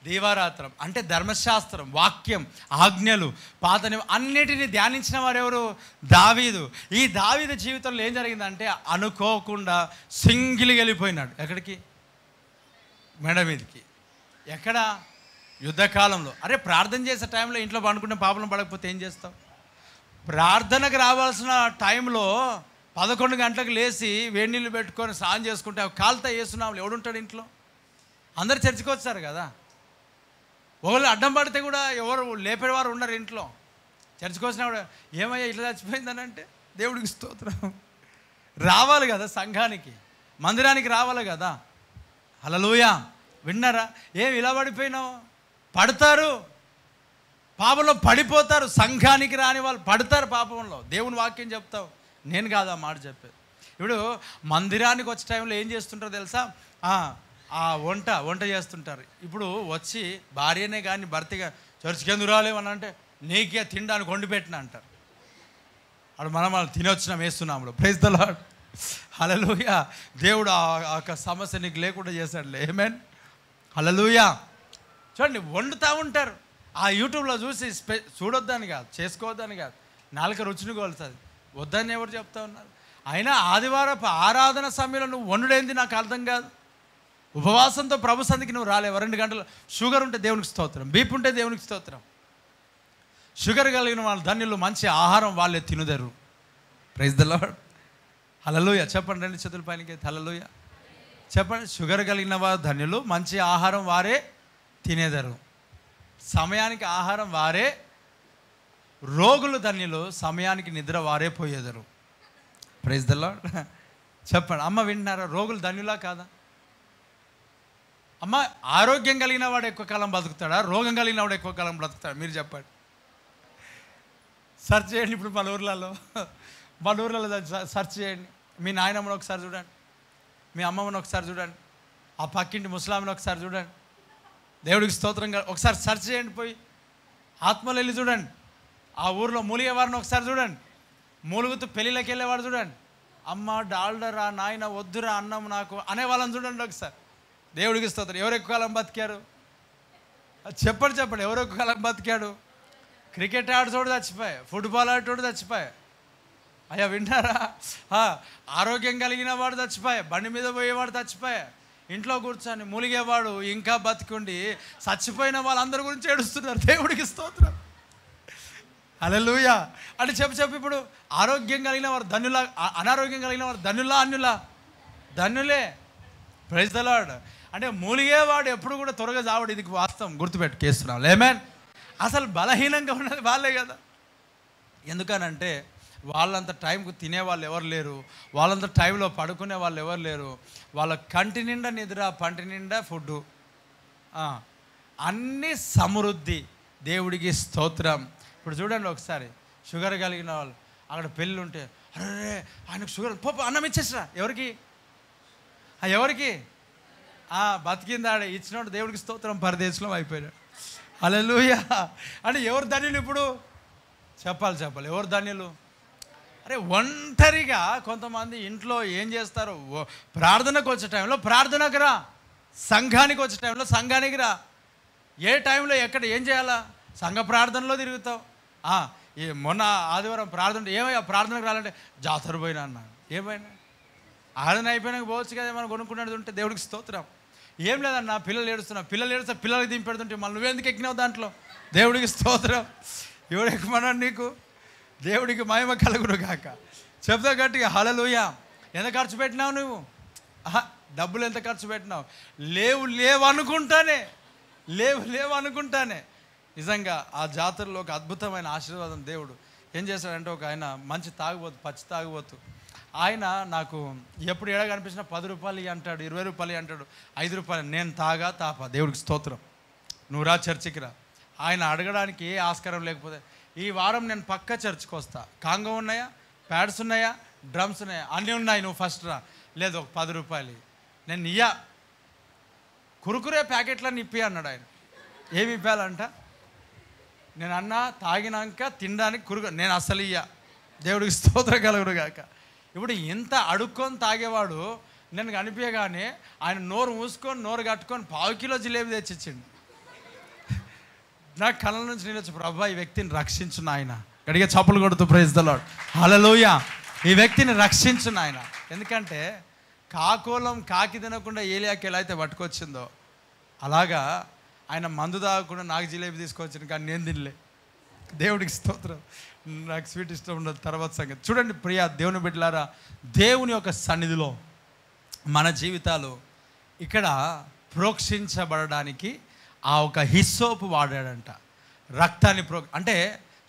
దీవారాత్రం. అంటే ధర్మశాస్త్రం, వాక్యం, ఆజ్ఞలు, పాత అన్నిటినీ ధ్యానించిన వారు ఎవరు? దావీదు. ఈ దావీదు జీవితంలో ఏం జరిగిందంటే అనుకోకుండా సింగిల్గా వెళ్ళిపోయినాడు. ఎక్కడికి? మెడ మీదకి. ఎక్కడ? యుద్ధకాలంలో. అరే ప్రార్థన చేసే టైంలో ఇంట్లో పండుకుంటే పాపం పడకపోతే ఏం చేస్తావు? ప్రార్థనకు రావాల్సిన టైంలో 11 గంటలకు లేచి వేడి నీళ్ళు పెట్టుకొని స్నానం చేసుకుంటే కాలుతో వేస్తున్నాము. ఎవడుంటాడు ఇంట్లో? అందరు చర్చికి వచ్చారు కదా. ఒకళ్ళు అడ్డం పడితే కూడా ఎవరు లేపేవారు ఉండరు ఇంట్లో. చర్చికి వచ్చినా కూడా ఏమయ్యా ఇట్లా చచ్చిపోయిందని అంటే దేవుడికి స్తోత్రం. రావాలి కదా, సంఘానికి, మందిరానికి రావాలి కదా. హల్లెలూయా. విన్నారా? ఏం ఇలా పడిపోయినావు? పడతారు, పాపంలో పడిపోతారు. సంఘానికి రాని వాళ్ళు పడతారు పాపంలో. దేవుని వాక్యం చెప్తావు, నేను కాదా మాట చెప్పేది. ఇప్పుడు మందిరానికి వచ్చే టైంలో ఏం చేస్తుంటారో తెలుసా? వంట చేస్తుంటారు. ఇప్పుడు వచ్చి భార్యనే కానీ భర్తగా చర్చికి ఎందుకు రాలేవని అంటే నీకే తినడానికి వండి పెట్టిన అంటారు. అప్పుడు మనం తినొచ్చినాం, వేస్తున్నాము. Praise the Lord. హల్లెలూయా. దేవుడు ఆ సమస్య నీకు లేకుండా చేశాడులే. ఆమేన్. హల్లెలూయా. చూడండి, వండుతూ ఉంటారు. ఆ యూట్యూబ్లో చూసి చూడొద్దని కాదు, చేసుకోవద్దని కాదు, నాలుక రుచిని కోల్తుంది. వద్దని ఎవరు చెప్తా ఉన్నారు? అయినా ఆదివారపు ఆరాధన సమయంలో నువ్వు వండుడేంది నాకు అర్థం కాదు. ఉపవాసంతో ప్రభు సంధికి నువ్వు రాలేవు. 2 గంటలు. షుగర్ ఉంటే దేవునికి స్తోత్రం, బీపీ ఉంటే దేవునికి స్తోత్రం. షుగర్ కలిగిన వాళ్ళు ధన్యులు, మంచి ఆహారం వాళ్ళే తినుదరు. Praise the Lord. హల్లెలూయా. చెప్పండి, 2 చేతుల పైనకి హల్లెలూయా చెప్పండి. షుగర్ కలిగిన వారు ధన్యులు, మంచి ఆహారం వారే తినేదరు. సమయానికి ఆహారం వారే. రోగులు ధన్యులు, సమయానికి నిద్ర వారే పోయేదరు. Praise the lord. చెప్పండి. అమ్మ వింటున్నారా? రోగులు ధన్యులా కాదా? అమ్మ, ఆరోగ్యం కలిగిన వాడు ఎక్కువ కాలం బతుకుతాడా? రోగం కలిగిన వాడు ఎక్కువ కాలం బ్రతుకుతాడా? మీరు చెప్పండి. సెర్చ్ చేయండి. ఇప్పుడు మన ఊర్లలో సెర్చ్ చేయండి. మీ నాయనమ్మని ఒకసారి చూడండి, మీ అమ్మమ్మని ఒకసారి చూడండి, ఆ పక్కింటి ముసలామిని ఒకసారి చూడండి. దేవుడికి స్తోత్రంగా ఒకసారి సెర్చ్ చేయండి. పోయి ఆత్మలు వెళ్ళి చూడండి. ఆ ఊరిలో మూలిగేవారిని ఒకసారి చూడండి. మూలుగుతూ పెళ్ళిళ్ళకి వెళ్ళేవాడు చూడండి. అమ్మ డాల్డరా నాయన వద్దురా అన్నం నాకు అనే వాళ్ళని చూడండి ఒకసారి. దేవుడికి స్తోత్రం. ఎవరు ఎక్కువ కాలం బతికారు? చెప్పండి. ఎవరు ఎక్కువ కాలం బతికాడు? క్రికెట్ ఆడుతోడు చచ్చిపోయా, ఫుట్బాల్ ఆడేటోడు చచ్చిపోయా. అయ్యా వింటారా? ఆరోగ్యం కలిగిన వాడు చచ్చిపోయా, బండి మీద పోయేవాడు చచ్చిపోయా, ఇంట్లో కూర్చొని మూలిగేవాడు ఇంకా బతికుండి చచ్చిపోయిన వాళ్ళందరి గురించి ఏడుస్తున్నారు. దేవుడికి స్తోత్రం. హల్లెలూయా. అంటే చెప్పు ఇప్పుడు ఆరోగ్యం కలిగిన వారు ధన్యులా, అనారోగ్యం కలిగిన వారు ధన్యులా అన్యులా? ధన్యులే. Praise the Lord. అంటే మూలిగేవాడు ఎప్పుడు కూడా త్వరగా చావడు. ఇది వాస్తవం, గుర్తుపెట్టుకేస్తున్నాం. ఆమేన్. అసలు బలహీనంగా ఉన్నది వాళ్ళే కదా. ఎందుకనంటే వాళ్ళంత టైంకు తినేవాళ్ళు ఎవరు లేరు, వాళ్ళంత టైంలో పడుకునే వాళ్ళు ఎవరు లేరు. వాళ్ళ కంటి నిండా నిద్ర, పంటి నిండా ఫుడ్డు, అన్నీ సమృద్ధి. దేవుడికి స్తోత్రం. ఇప్పుడు చూడండి ఒకసారి, షుగర్ కలిగిన వాళ్ళు అక్కడ పెళ్ళి ఉంటే, అరే ఆయనకు షుగర్ అన్నం ఇచ్చేసరా. ఎవరికి? బతికింది ఆడ ఇచ్చినోడు. దేవుడికి స్తోత్రం. పరదేశంలో అయిపోయాడు. హల్లెలూయా. అంటే ఎవరు ధన్యులు ఇప్పుడు? చెప్పాలి. ఎవరు ధన్యులు? అరే అంటే ఒంటరిగా కొంతమంది ఇంట్లో ఏం చేస్తారు, ప్రార్థనకు వచ్చే టైంలో ప్రార్థనకు రా, సంఘానికి వచ్చే టైంలో సంఘానికి రా. ఏ టైంలో ఎక్కడ ఏం చేయాలా, సంఘ ప్రార్థనలో తిరుగుతావు. మొన్న ఆదివారం ప్రార్థన, ఏమయ్యా ప్రార్థనకు రాలంటే జాతర పోయినా అన్నాను. ఏమైనా ఆరాధన అయిపోయినాక పోవచ్చు కదా, మనం కొనుక్కున్నది ఉంటే. దేవుడికి స్తోత్రం. ఏం లేదన్నా, పిల్లలు ఏడుస్తున్నా, పిల్లలు ఏడుస్తా, పిల్లలకి దింపి పెడుతుంటే మళ్ళీ నువ్వెందుకు ఎక్కినావు దాంట్లో. దేవుడికి స్తోత్రం. ఎవడు ఎక్కమన్నాడు నీకు? దేవుడికి మహిమ కలుగును గాక. చెప్తా గట్టిగా హల్లెలూయా. ఎంత ఖర్చు పెట్టినావు నువ్వు? డబ్బులు ఎంత ఖర్చు పెట్టినావు? లేవు అనుకుంటానే. నిజంగా ఆ జాతరలో ఒక అద్భుతమైన ఆశీర్వాదం దేవుడు ఏం చేశాడంటే, ఒక ఆయన మంచి తాగుబోతు, పచ్చి తాగుబోతు, ఆయన నాకు ఎప్పుడు ఎడ కనిపించినా 10 రూపాయలు అంటాడు, 20 రూపాయలు అంటాడు, 5 రూపాయలు. నేను తాప. దేవుడికి స్తోత్రం. నువ్వు రా చర్చికి రా. ఆయన అడగడానికి ఏ ఆస్కారం లేకపోతే, ఈ వారం నేను పక్క చర్చికి వస్తా, కాంగో ఉన్నాయా, ప్యాడ్స్ ఉన్నాయా, డ్రమ్స్ ఉన్నాయా, అన్నీ ఉన్నాయి, నువ్వు ఫస్ట్ రా. లేదు ఒక 10 రూపాయలు నేను ఇయ్యా, కురుకురే ప్యాకెట్లన్నీ ఇప్పి అన్నాడు ఆయన. ఏమి ఇప్పాలంట? నేను అన్నా తాగినాక తినడానికి నేను అస్సలు ఇయ్యా. దేవుడికి స్తోత్రం కలుగును గాక. ఇప్పుడు ఇంత అడుక్కొని తాగేవాడు నేను కనిపించగానే ఆయన నోరు మూసుకొని నోరు కట్టుకొని 1/2 కిలో జిలేబీ తెచ్చిచ్చిండు. నాకు కళ్ళ నుంచి నేను వచ్చి, ప్రభా ఈ వ్యక్తిని రక్షించు నాయన. గడిగా చప్పులు కొడుతూ ప్రైజ్ ది లార్డ్. హల్లెలూయా. ఈ వ్యక్తిని రక్షించు నాయన. ఎందుకంటే కాకోలం కాకి తినకుండా ఏలియాకి ఎలా అయితే పట్టుకొచ్చిందో, అలాగా ఆయన మందు తాగకుండా నాకు జిలేబీ తీసుకొచ్చింది, కానీ నేను తినలే. దేవుడికి స్తోత్రం. నాకు స్వీట్ ఇష్టం ఉండదు, తర్వాత సంగతి. చూడండి ప్రియా దేవుని బిడ్డలారా, దేవుని యొక్క సన్నిధిలో మన జీవితాలు ఇక్కడ ప్రోక్షించబడడానికి ఆ ఒక హిస్సోపు వాడాడంట. రక్తాన్ని అంటే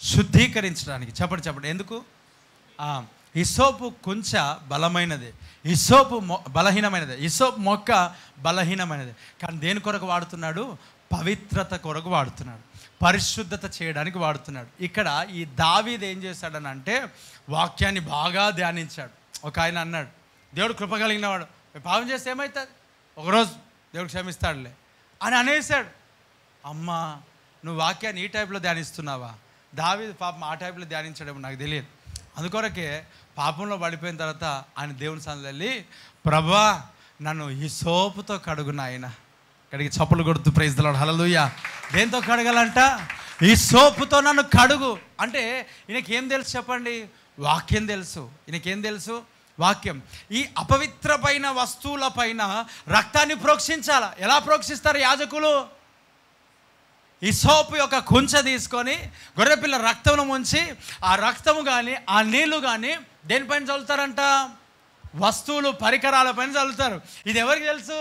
శుద్ధీకరించడానికి. చెప్పండి ఎందుకు? హిస్సోపు కొంచె బలమైనది, హిస్సోపు బలహీనమైనది, హిస్సోపు మొక్క బలహీనమైనది. కానీ దేని కొరకు వాడుతున్నాడు? పవిత్రత కొరకు వాడుతున్నాడు, పరిశుద్ధత చేయడానికి వాడుతున్నాడు. ఇక్కడ ఈ దావీదు ఏం చేశాడని అంటే, వాక్యాన్ని బాగా ధ్యానించాడు. ఒక ఆయన అన్నాడు, దేవుడు కృప కలిగిన వాడు, పాపం చేస్తే ఏమవుతుంది, ఒకరోజు దేవుడు క్షమిస్తాడులే అని అనేసాడు. అమ్మా నువ్వు వాక్యాన్ని ఈ టైప్లో ధ్యానిస్తున్నావా? దావీదు పాపం ఆ టైప్లో ధ్యానించాడేమో నాకు తెలియదు. అందుకొరకే పాపంలో పడిపోయిన తర్వాత ఆయన దేవుని సన్నిధిలో వెళ్ళి, ప్రభా నన్ను హిస్సోపుతో కడుగు నాయన. కడిగి చప్పులు కొడుతూ ప్రైజ్ ది లార్డ్. హల్లెలూయా. దేంతో కడగాలంట? హిస్సోపుతో నన్ను కడుగు. అంటే ఈయనకేం తెలుసు చెప్పండి? వాక్యం తెలుసు. ఈయనకేం తెలుసు? వాక్యం. ఈ అపవిత్రమైన వస్తువుల పైన రక్తాన్ని ప్రోక్షించాలా. ఎలా ప్రోక్షిస్తారు యాజకులు? హిస్సోపు యొక్క కుంచె తీసుకొని గొర్రెపిల్ల రక్తమును ముంచి, ఆ రక్తము కానీ ఆ నీళ్లు కానీ దేనిపైన చల్లుతారంట? వస్తువులు, పరికరాల పైన చల్లుతారు. ఇది ఎవరికి తెలుసు?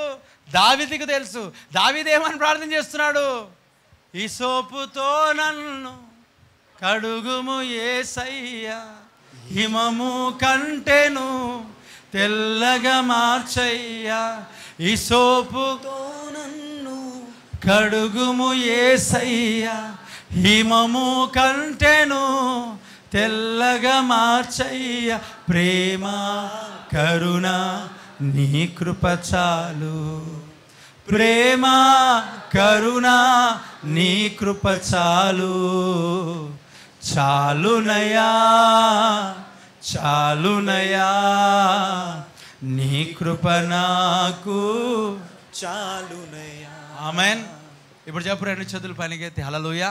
దావీదుకు తెలుసు. దావీదు ఏమని ప్రార్థన చేస్తున్నాడు? హిస్సోపుతో నన్ను కడుగుము యేసయ్యా, హిమము కంటెను తెల్లగా మార్చయ్యా. హిస్సోపుతో నన్ను కడుగుము యేసయ్యా, హిమము కంటెను తెల్లగా మార్చయ్యా. ప్రేమ కరుణ నీ కృప చాలు, ప్రేమ కరుణ నీ కృప చాలు, చాలునయా చాలునయా నీ కృప నాకు చాలునయా. ఆమేన్. ఇప్పుడు చెప్పు, 2 చేతులు పైనకెత్తి హల్లెలూయా.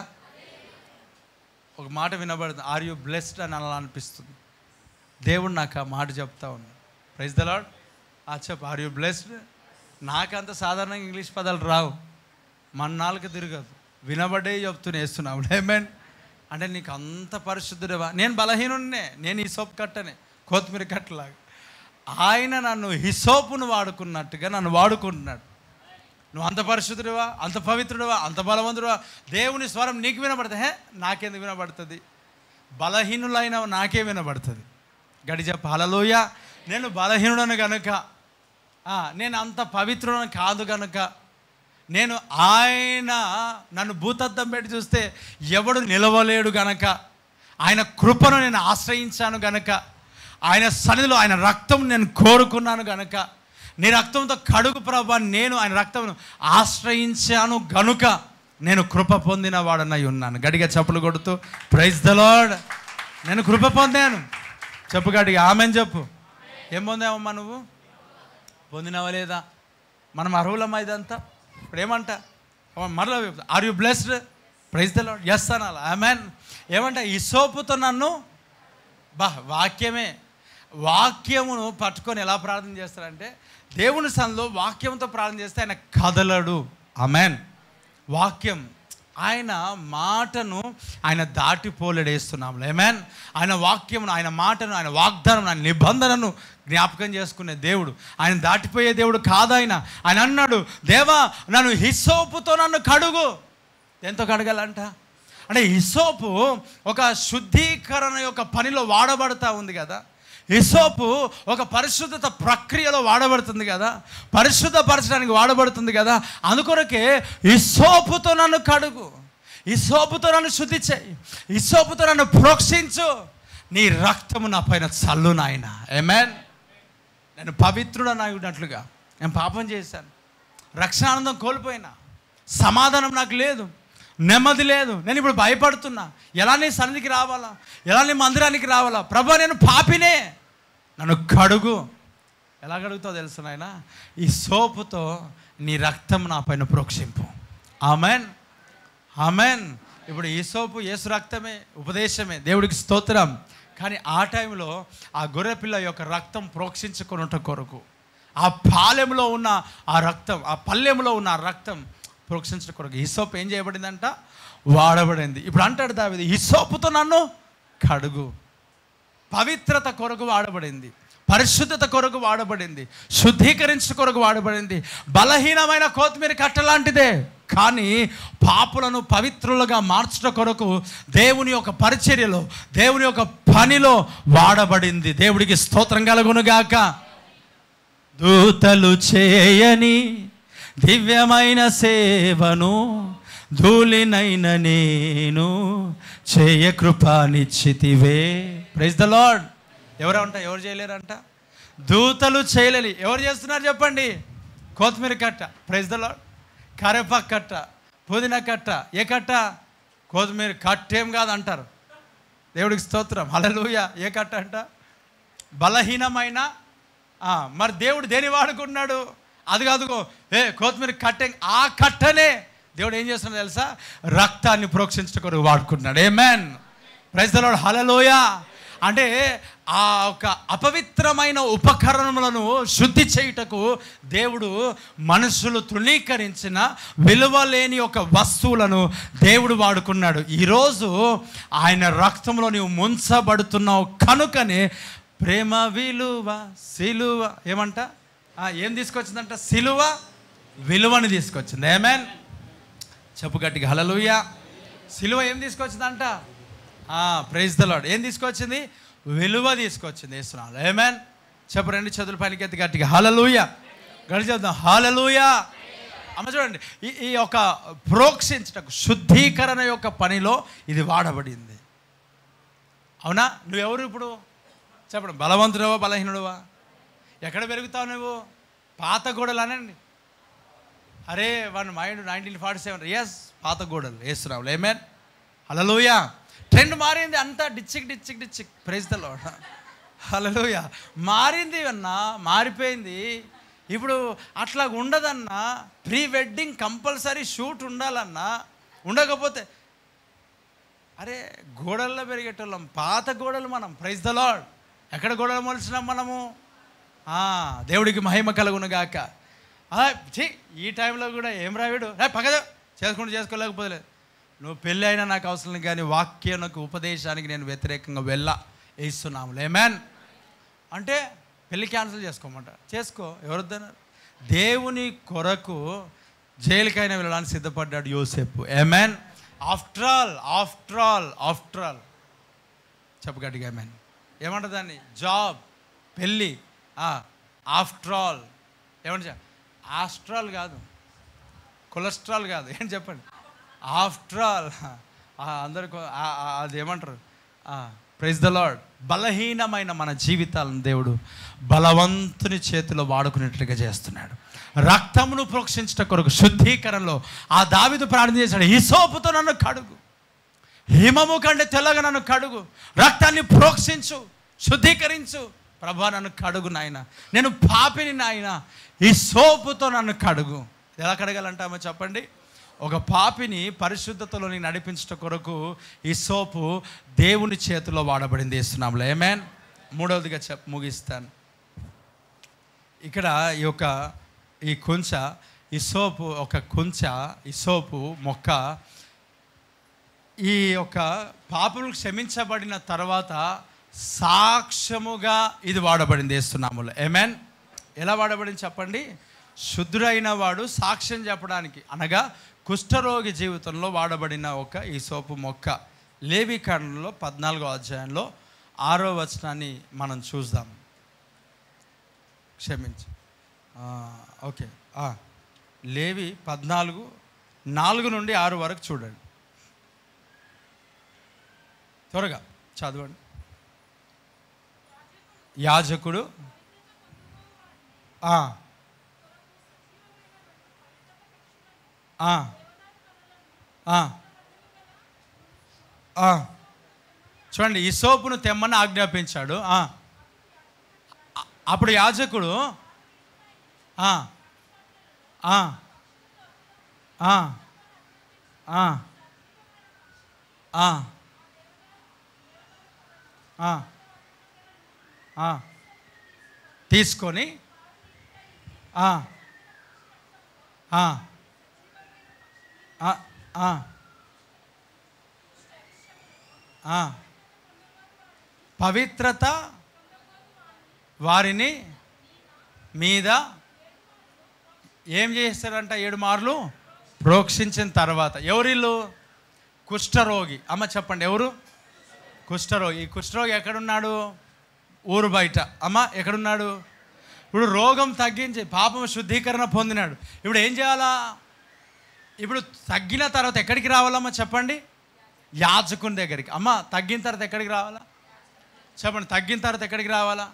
ఒక మాట వినబడుతుంది, ఆర్ యు బ్లెస్డ్ అని అలా అనిపిస్తుంది. దేవుడు నాకు ఆ మాట చెప్తా ఉన్నాడు. Praise the Lord. చెప్పు, ఆర్ యు బ్లెస్డ్. నాకంత సాధారణంగా ఇంగ్లీష్ పదాలు రావు, మన నాలుక తిరగదు, వినబడే చెప్తూనే వేస్తున్నావు. ఆమేన్. అంటే నీకు అంత పరిశుద్ధుడేవా? నేను బలహీనున్నే, నేను హిస్సోపు కట్టనే, కొత్తిమీర కట్టలాగా. ఆయన నన్ను హిస్సోపును వాడుకున్నట్టుగా నన్ను వాడుకుంటున్నాడు. నువ్వు అంత పరిశుద్ధుడివా, అంత పవిత్రుడివా, అంత బలవంతుడివా? దేవుని స్వరం నీకు వినబడుతుంది. నాకెందుకు వినబడుతుంది? బలహీనులైన నాకే వినబడుతుంది. గడి చెప్ప హల్లెలూయా. నేను బలహీనుడను కనుక, నేను అంత పవిత్రుడను కాదు కనుక, నేను ఆయన నన్ను భూతద్దం పెట్టి చూస్తే ఎవడు నిలవలేడు గనక, ఆయన కృపను నేను ఆశ్రయించాను గనక, ఆయన సన్నిధిలో ఆయన రక్తం నేను కోరుకున్నాను గనక, నీ రక్తంతో కడుగు ప్రభా, నేను ఆయన రక్తమును ఆశ్రయించాను గనుక నేను కృప పొందిన వాడనై ఉన్నాను. గడిగా చప్పులు కొడుతూ ప్రైజ్ ది లార్డ్. నేను కృప పొందాను. చెప్పు గట్టిగా ఆమెన్ చెప్పు. ఏం పొందావమ్మా నువ్వు? పొందినావా లేదా? మనం అర్హులమ్మా ఇదంతా. ఇప్పుడు ఏమంట మరలా, are you blessed? Praise the Lord. Yes అనాలి. ఆమెన్. ఏమంట? హిస్సోపుతో నన్ను వాక్యమే, వాక్యమును పట్టుకొని ఎలా ప్రార్థన చేస్తారంటే, దేవుని సన్నిధిలో వాక్యంతో ప్రార్థన చేస్తే ఆయన కదలడు. ఆమెన్. వాక్యం, ఆయన మాటను ఆయన దాటిపోలేడేస్తున్నాం. ఆమెన్. ఆయన వాక్యమును, ఆయన మాటను, ఆయన వాగ్దానం, ఆయన నిబంధనను జ్ఞాపకం చేసుకునే దేవుడు. ఆయన దాటిపోయే దేవుడు కాదు. ఆయన అన్నాడు, దేవా నన్ను హిస్సోపుతో నన్ను కడుగు. ఎంతో కడగాలంట అంటే హిస్సోపు ఒక శుద్ధీకరణ యొక్క పనిలో వాడబడతా ఉంది కదా. హిస్సోపు ఒక పరిశుద్ధత ప్రక్రియలో వాడబడుతుంది కదా, పరిశుద్ధపరచడానికి వాడబడుతుంది కదా. అందుకొరకే హిస్సోపుతో నన్ను కడుగు, హిస్సోపుతో నన్ను శుద్ధి చేయి, హిస్సోపుతో నన్ను ప్రోక్షించు, నీ రక్తము నా పైన చల్లు నాయన. ఆమేన్. నేను పవిత్రుడనైనట్లుగా నేను పాపం చేశాను, రక్షణానందం కోల్పోయినా, సమాధానం నాకు లేదు, నెమ్మది లేదు, నేను ఇప్పుడు భయపడుతున్నా. ఎలా నీ సన్నిధికి రావాలా, ఎలా నీ మందిరానికి రావాలా? ప్రభా నేను పాపినే, నన్ను కడుగు. ఎలా కడుగుతావు తెలుసు నాయన? ఈ సోపుతో నీ రక్తం నా పైన ప్రోక్షింపు. Amen, amen. ఇప్పుడు ఈ సోపు యేసు రక్తమే, ఉపదేశమే, దేవుడికి స్తోత్రం. కానీ ఆ టైంలో ఆ గొర్రెపిల్ల యొక్క రక్తం ప్రోక్షించుకొనుట కొరకు, ఆ పాలెంలో ఉన్న ఆ రక్తం, ఆ పల్లెంలో ఉన్న ఆ రక్తం ప్రోక్షించడం కొరకు హిస్సోపు ఏం చేయబడిందంట? వాడబడింది. ఇప్పుడు అంటాడు దావీదు, హిస్సోపుతో నన్ను కడుగు. పవిత్రత కొరకు వాడబడింది, పరిశుద్ధత కొరకు వాడబడింది, శుద్ధీకరించు కొరకు వాడబడింది. బలహీనమైన కొత్తిమీర కట్టలాంటిదే, కానీ పాపులను పవిత్రులుగా మార్చడం కొరకు దేవుని యొక్క పరిచర్యలో, దేవుని యొక్క పనిలో వాడబడింది. దేవుడికి స్తోత్రం కలుగునుగాక. దూతలు చేయని దివ్యమైన సేవను ధూళినైన నేను చేయ కృపానిచ్చితివే. Praise the Lord. ఎవరు చేయలేరంట? దూతలు చేయలేని. ఎవరు చేస్తున్నారు చెప్పండి? కొత్తిమీర కట్ట, ప్రైజ్ ద లార్డ్. కరేపాకు కట్ట, పుదీనా కట్ట. ఏ కట్ట? కొత్తిమీర కట్టేం కాదు అంటారు. దేవుడికి స్తోత్రం, హల్లెలూయా. ఏ కట్ట అంట? బలహీనమైన. మరి దేవుడు దేని వాడుకున్నాడు? అది కాదుగో కొత్తిమీర కట్టే, ఆ కట్టనే దేవుడు ఏం చేస్తున్నాడు తెలుసా? రక్తాన్ని ప్రోక్షించడం కొరకు వాడుకుంటున్నాడు. ఆమేన్. ప్రైజ్ ద లార్డ్, హల్లెలూయా. అంటే ఆ ఒక అపవిత్రమైన ఉపకరణములను శుద్ధి చేయుటకు దేవుడు మనుషులు తృణీకరించిన విలువలేని ఒక వస్తువులను దేవుడు వాడుకున్నాడు. ఈరోజు ఆయన రక్తంలో నీవు ముంచబడుతున్నావు కనుకనే ప్రేమ విలువ సిలువ ఏమంట? ఏం తీసుకొచ్చిందంట? సిలువ విలువని తీసుకొచ్చింది. ఆమేన్. చెప్పు గట్టిగా హల్లెలూయా. సిలువ ఏం తీసుకొచ్చిందంట? Praise the lord. ఏం తీసుకొచ్చింది? విలువ తీసుకొచ్చింది. యేసునామములో. ఆమేన్. చెప్పు, రెండు చేతుల పైకి ఎత్తి గట్టిగా హల్లెలూయా. గడి చేద్దాం, హల్లెలూయా. అమ్మ చూడండి, ఈ యొక్క ప్రోక్షించటకు, శుద్ధీకరణ యొక్క పనిలో ఇది వాడబడింది. అవునా? నువ్వెవరు ఇప్పుడు చెప్పండి? బలవంతుడవా, బలహీనుడవా? ఎక్కడ పెరుగుతావు నువ్వు? పాత గోడలు అనండి. అరే వన్ మైండ్ 1947. ఎస్, పాత గోడలు వేస్తున్నావు. ఆమేన్, హల్లెలూయా. ట్రెండ్ మారింది, అంతా డిచ్చిక్. ప్రైజ్ ద లార్డ్, హల్లెలూయా. మారింది అన్నా, మారిపోయింది. ఇప్పుడు అట్లా ఉండదన్నా. ప్రీ వెడ్డింగ్ కంపల్సరీ షూట్ ఉండాలన్నా. ఉండకపోతే అరే గోడల్లో పెరిగేటోళ్ళం, పాత గోడలు మనం. Praise the Lord. ఎక్కడ గోడలు మొలిచినాం మనము? దేవుడికి మహిమ కలుగునుగాక. ఈ టైంలో కూడా ఏం రావిడు పక్కన చేసుకోలేకపోతే నువ్వు పెళ్ళి అయినా నాకు అవసరం లేదు, కానీ వాక్యానికి, ఉపదేశానికి నేను వ్యతిరేకంగా వేస్తున్నాము. ఆమేన్. అంటే పెళ్ళి క్యాన్సిల్ చేసుకోమంట, చేసుకో, ఎవరొద్దన్నారు? దేవుని కొరకు జైలుకైనా వెళ్ళడానికి సిద్ధపడ్డాడు యోసేపు. ఆమేన్. ఆఫ్టర్ ఆల్ చెప్పు గట్టిగా ఆమేన్. ఏమంటారు దాన్ని? జాబ్, పెళ్ళి. ఆఫ్టర్ ఆల్ ఏమంట? ఆస్ట్రాల్ కాదు, కొలెస్ట్రాల్ కాదు, ఏం చెప్పండి? After all. అందరికి అది ఏమంటారు? Praise the Lord. బలహీనమైన మన జీవితాలను దేవుడు బలవంతుని చేతిలో వాడుకునేట్లుగా చేస్తున్నాడు. రక్తమును ప్రోక్షించట కొరకు శుద్ధీకరణలో ఆ దావీదు ప్రార్థన చేశాడు, హిస్సోపుతో నన్ను కడుగు, హిమము కంటే తెల్లగా నన్ను కడుగు, రక్తాన్ని ప్రోక్షించు, శుద్ధీకరించు. ప్రభా నన్ను కడుగు నాయన, నేను పాపిని నాయన, ఈ సోపుతో నన్ను కడుగు. ఎలా కడగాలంటామో చెప్పండి. ఒక పాపిని పరిశుద్ధతలోని నడిపించడం కొరకు ఈ సోపు దేవుని చేతిలో వాడబడింది ఇస్తున్నాంలో. ఆమేన్. మూడవదిగా ముగిస్తాను. ఇక్కడ ఈ కుంచ, ఈ సోపు ఒక కుంచ, ఈ సోపు మొక్క ఈ యొక్క పాపములు క్షమించబడిన తర్వాత సాక్ష్యముగా ఇది వాడబడింది ఇస్తున్నాములో. ఆమేన్. ఎలా వాడబడింది చెప్పండి. శుద్ధుడైన వాడు సాక్ష్యం చెప్పడానికి, అనగా కుష్ఠరోగి జీవితంలో వాడబడిన ఈ సోపు మొక్క. లేవీకాండంలో 14వ అధ్యాయంలో 6వ వచనాన్ని మనం చూద్దాం. క్షమించి ఓకే, లేవి 14:4-6 వరకు చూడండి. త్వరగా చదవండి. యాజకుడు చూడండి, ఈ సోపును తెమ్మని ఆజ్ఞాపించాడు. అప్పుడు యాజకుడు తీసుకొని పవిత్రత వారిని మీద ఏం చేస్తారంట 7 మార్లు ప్రోక్షించిన తర్వాత. ఎవరిల్లు? కుష్ఠరోగి. అమ్మ చెప్పండి, ఎవరు? కుష్ఠరోగి. ఈ కుష్ఠరోగి ఎక్కడున్నాడు? ఊరు బయట. అమ్మ ఎక్కడున్నాడు? ఇప్పుడు రోగం తగ్గించి పాపం శుద్ధీకరణ పొందినాడు. ఇప్పుడు ఏం చేయాలా? ఇప్పుడు తగ్గిన తర్వాత ఎక్కడికి రావాలమ్మా చెప్పండి? యాజకుని దగ్గరికి. అమ్మ తగ్గిన తర్వాత ఎక్కడికి రావాలా చెప్పండి? తగ్గిన తర్వాత ఎక్కడికి రావాలా?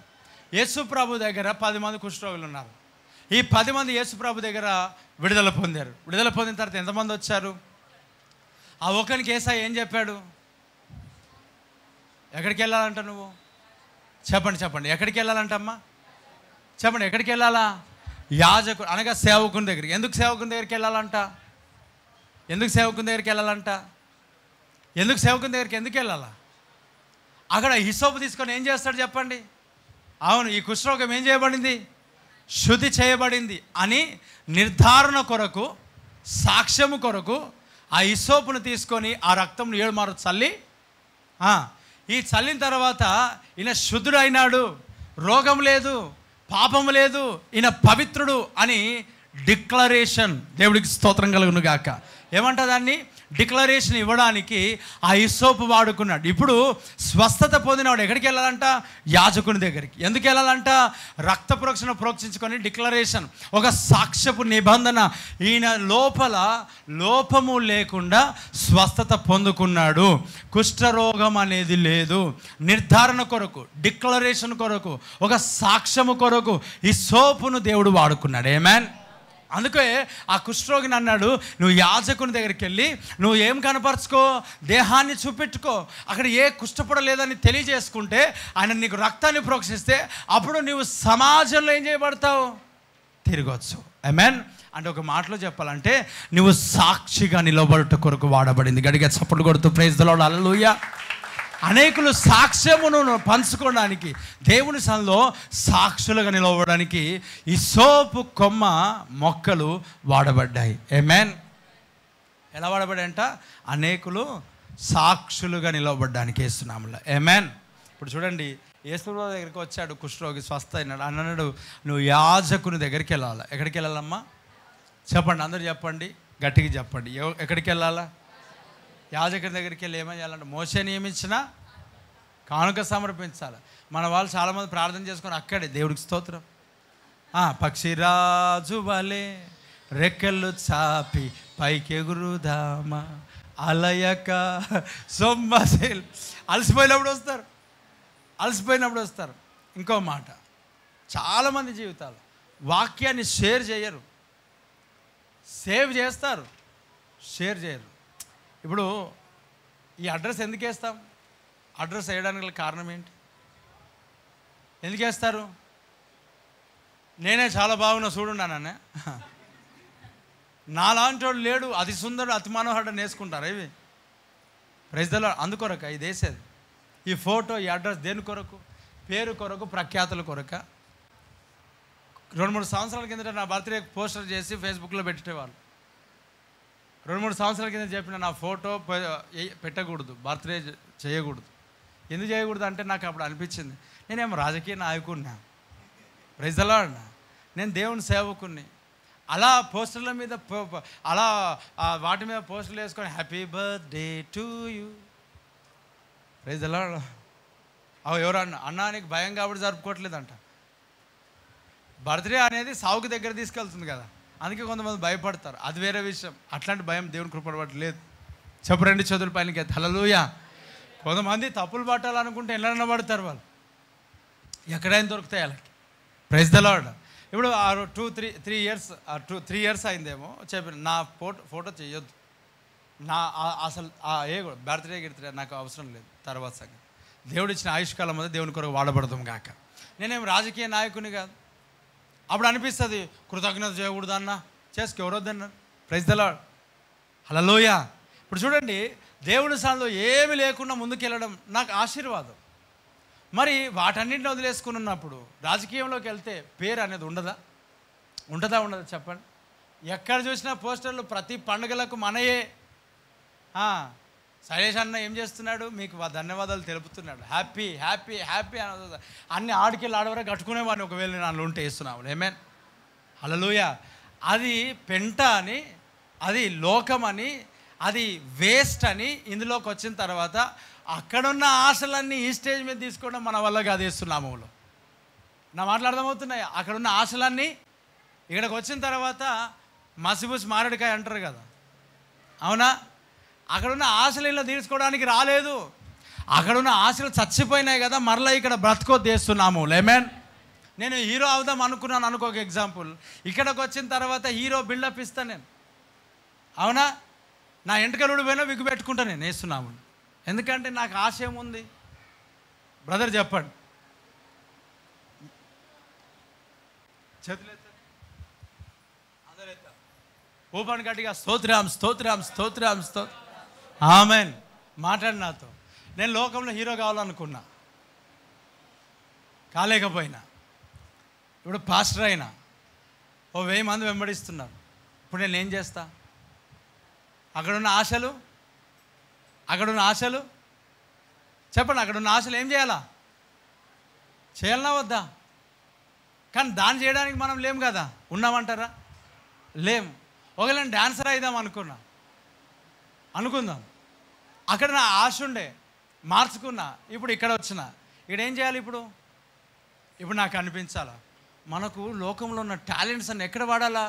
యేసు ప్రభు దగ్గర 10 మంది కుష్ఠరోగులు ఉన్నారు. ఈ 10 మంది యేసు ప్రభు దగ్గర విడుదల పొందారు. విడుదల పొందిన తర్వాత ఎంతమంది వచ్చారు? ఆ ఒకరికి యేసయ్య ఏం చెప్పాడు? ఎక్కడికి వెళ్ళాలంట నువ్వు? చెప్పండి ఎక్కడికి వెళ్ళాలంటమ్మా చెప్పండి? ఎక్కడికి వెళ్ళాలా? యాజకుడు అనగా సేవకుని దగ్గరికి. ఎందుకు సేవకుని దగ్గరికి వెళ్ళాలంట? ఎందుకు సేవకుని దగ్గరికి వెళ్ళాలంట? ఎందుకు సేవకుని దగ్గరికి ఎందుకు వెళ్ళాలా? అక్కడ హిసోపు తీసుకొని ఏం చేస్తాడు చెప్పండి? అవును, ఈ కుష్ఠరోగం ఏం చేయబడింది? శుద్ధి చేయబడింది అని నిర్ధారణ కొరకు, సాక్ష్యము కొరకు ఆ హిసోపును తీసుకొని ఆ రక్తంను 7 మార్లు చల్లి, ఈ చల్లిన తర్వాత ఈయన శుద్ధుడు అయినాడు, రోగం లేదు, పాపము లేదు, ఈయన పవిత్రుడు అని డిక్లరేషన్. దేవుడికి స్తోత్రం కలుగును గాక. ఏమంట దాన్ని? డిక్లరేషన్ ఇవ్వడానికి ఆ హిసోపు వాడుకున్నాడు. ఇప్పుడు స్వస్థత పొందినవాడు ఎక్కడికి వెళ్ళాలంట? యాజకుని దగ్గరికి. ఎందుకు వెళ్ళాలంట? రక్త ప్రోక్షణ ప్రోక్షించుకొని డిక్లరేషన్, ఒక సాక్ష్యపు నిబంధన. ఈయన లోపల లోపము లేకుండా స్వస్థత పొందుకున్నాడు. కుష్ఠరోగం అనేది లేదు. నిర్ధారణ కొరకు, డిక్లరేషన్ కొరకు, ఒక సాక్ష్యము కొరకు ఈ సోపును దేవుడు వాడుకున్నాడు. ఆమేన్. అందుకే ఆ కుష్ఠరోగిని అన్నాడు, నువ్వు యాజకుని దగ్గరికి వెళ్ళి నువ్వు ఏం కనపరుచుకో? దేహాన్ని చూపెట్టుకో. అక్కడ ఏ కుష్ఠపడ లేదని తెలియజేసుకుంటే ఆయన నీకు రక్తాన్ని ప్రోక్షిస్తే అప్పుడు నువ్వు సమాజంలో ఏం చేయబడతావు? తిరగవచ్చు. ఆమేన్. అంటే ఒక మాటలో చెప్పాలంటే నువ్వు సాక్షిగా నిలబడుట కొరకు వాడబడింది. గట్టిగా చప్పట్లు కొడుతూ ప్రైజ్ ది లార్డ్, హల్లెలూయా. అనేకులు సాక్ష్యమును పంచుకోవడానికి, దేవుని సన్నిధిలో సాక్షులుగా నిలవడానికి ఈ సోపు కొమ్మ మొక్కలు వాడబడ్డాయి. ఆమేన్. ఎలా వాడబడ్డాయంట? అనేకులు సాక్షులుగా నిలవబడ్డానికి యేసునామములో. ఆమేన్. ఇప్పుడు చూడండి, యేసు దగ్గరికి వచ్చాడు కుష్ఠరోగి, స్వస్థ అయినాడు. అన్నాడు, నువ్వు యాజకుని దగ్గరికి వెళ్ళాలి. ఎక్కడికి వెళ్ళాలమ్మా చెప్పండి? అందరూ చెప్పండి, గట్టిగా చెప్పండి. ఎక్కడికి వెళ్ళాలా? యాజకుని దగ్గరికి వెళ్ళి ఏమని చేయాలంటే, మోషే నియమించిన కానుక సమర్పించాలి. మన వాళ్ళు చాలామంది ప్రార్థన చేసుకొని అక్కడే, దేవుడికి స్తోత్రం, పక్షిరాజు వలే రెక్కలు చాపి పైకి ఎగురుదామా అలయక సొమ్మసేల్. అలసిపోయినప్పుడు వస్తారు. ఇంకో మాట, చాలామంది జీవితాలు వాక్యాన్ని షేర్ చేయరు, సేవ్ చేస్తారు, షేర్ చేయరు. ఇప్పుడు ఈ అడ్రస్ ఎందుకు వేస్తాం? అడ్రస్ వేయడానికి కారణం ఏంటి? ఎందుకు వేస్తారు? నేనే చాలా బాగున్నా చూడున్నాననే, నాలాంటి వాడు లేడు, అతి సుందరుడు అతి మనోహరుడు వేసుకుంటారు ఇవి. Praise the lord. అందుకొరక ఇది వేసేది. ఈ ఫోటో, ఈ అడ్రస్ దేని కొరకు? పేరు కొరకు, ప్రఖ్యాతుల కొరక. 2-3 సంవత్సరాల కిందట నా బర్త్డే పోస్టర్ చేసి ఫేస్బుక్లో పెట్టేవాళ్ళు. 2-3 సంవత్సరాల కింద చెప్పిన నా ఫోటో పెట్టకూడదు, బర్త్డే చేయకూడదు. ఎందుకు చేయకూడదు అంటే నాకు అప్పుడు అనిపించింది, నేనేమో రాజకీయ నాయకుడినా, ప్రైజ్ ది లార్డ్, నేను దేవుని సేవకుని. అలా పోస్టర్ల మీద అలా వాటి మీద పోస్టర్లు వేసుకొని happy birthday to you, praise the Lord. ఎవరు అన్నా నీకు భయం కాబట్టి జరుపుకోవట్లేదంట. బర్త్డే అనేది సావుకి దగ్గర తీసుకెళ్తుంది కదా, అందుకే కొంతమంది భయపడతారు, అది వేరే విషయం. అట్లాంటి భయం దేవుని కృపడబట్టలేదు. చెప్పు 2 చేతుల పైనకి హల్లెలూయా. కొంతమంది తప్పులు పట్టాలనుకుంటే ఎల్లైనా పడతారు, వాళ్ళు ఎక్కడైనా దొరుకుతాయి వాళ్ళకి. Praise the Lord. ఇప్పుడు 3 ఇయర్స్ అయిందేమో చెప్పిన నా ఫోటో చేయొద్దు, నా అసలు ఏ బర్త్డే గిర్త్డే నాకు అవసరం లేదు, తర్వాత సంగతి. దేవుడు ఇచ్చిన ఆయుష్కాలం మీద దేవుని కొరకు వాడబడతాం కాక. నేనేం రాజకీయ నాయకుని కాదు. అప్పుడు అనిపిస్తుంది కృతజ్ఞత చేయకూడదు అన్న, ఎవరొద్దన్నారు. Praise the Lord. హల్లెలూయా. ఇప్పుడు చూడండి, దేవుని స్థానంలో ఏమి లేకుండా ముందుకెళ్ళడం నాకు ఆశీర్వాదం. మరి వాటన్నింటిని వదిలేసుకుని ఉన్నప్పుడు రాజకీయంలోకి వెళ్తే పేరు అనేది ఉంటుందా చెప్పండి. ఎక్కడ చూసినా పోస్టర్లు, ప్రతి పండుగలకు మనయే. శైలేష్ అన్న ఏం చేస్తున్నాడు, మీకు ధన్యవాదాలు తెలుపుతున్నాడు, హ్యాపీ హ్యాపీ హ్యాపీ అని అన్ని ఆడికెళ్ళి ఆడవరకు కట్టుకునేవాడిని ఒకవేళ నేను అందులో ఉంటే వేస్తున్నావు. ఏమేన్ హల్లెలూయా. అది పెంట అని, అది లోకమని, అది వేస్ట్ అని ఇందులోకి వచ్చిన తర్వాత అక్కడున్న ఆశలన్నీ ఈ స్టేజ్ మీద తీసుకోవడం మన వల్ల కాదు. వేస్తున్నాములో నా మాటలు అర్థమవుతున్నాయి. అక్కడున్న ఆశలన్నీ ఇక్కడికి వచ్చిన తర్వాత మసిబూసి మారేడుకాయ అంటారు కదా, అవునా? అక్కడున్న ఆశలు ఇలా తీర్చుకోవడానికి రాలేదు. అక్కడున్న ఆశలు చచ్చిపోయినాయి కదా, మరలా ఇక్కడ బ్రతుకోద్దు చేస్తున్నాము. లేమేన్. నేను హీరో అవుదాం అనుకున్నాను అనుకో, ఒక ఎగ్జాంపుల్. ఇక్కడికి వచ్చిన తర్వాత హీరో బిల్డప్ ఇస్తాను నేను, అవునా? నా ఎంటకలుడు పోయినా విగ్గు పెట్టుకుంటాను నేను వేస్తున్నాము. ఎందుకంటే నాకు ఆశ ఏముంది బ్రదర్ చెప్పండి. చేతులెత్తండి అందరూ ఎత్తారు, ఊపని గట్టిగా స్తోత్రం స్తోత్రం స్తోత్రం స్తోత్రం ఆమెన్. మాట్లాడి నాతో. నేను లోకంలో హీరో కావాలనుకున్నా, కాలేకపోయినా. ఇప్పుడు పాస్టర్ అయినా 1000 మంది వెంబడిస్తున్నారు. ఇప్పుడు నేను ఏం చేస్తా? అక్కడున్న ఆశలు చెప్పండి, అక్కడున్న ఆశలు ఏం చేయాలా? చేయాలన్నా వద్దా? కానీ దాన్ని చేయడానికి మనం లేం కదా. ఉన్నామంటారా? లేం. ఒకవేళ నేను డాన్సర్ అయిదాం అనుకుందాం. అక్కడ నా ఆశ ఉండే, మార్చుకున్నా, ఇప్పుడు ఇక్కడ వచ్చిన. ఇక్కడ ఏం చేయాలి? ఇప్పుడు నాకు అనిపించాలా, మనకు లోకంలో ఉన్న టాలెంట్స్ అన్ని ఎక్కడ వాడాలా?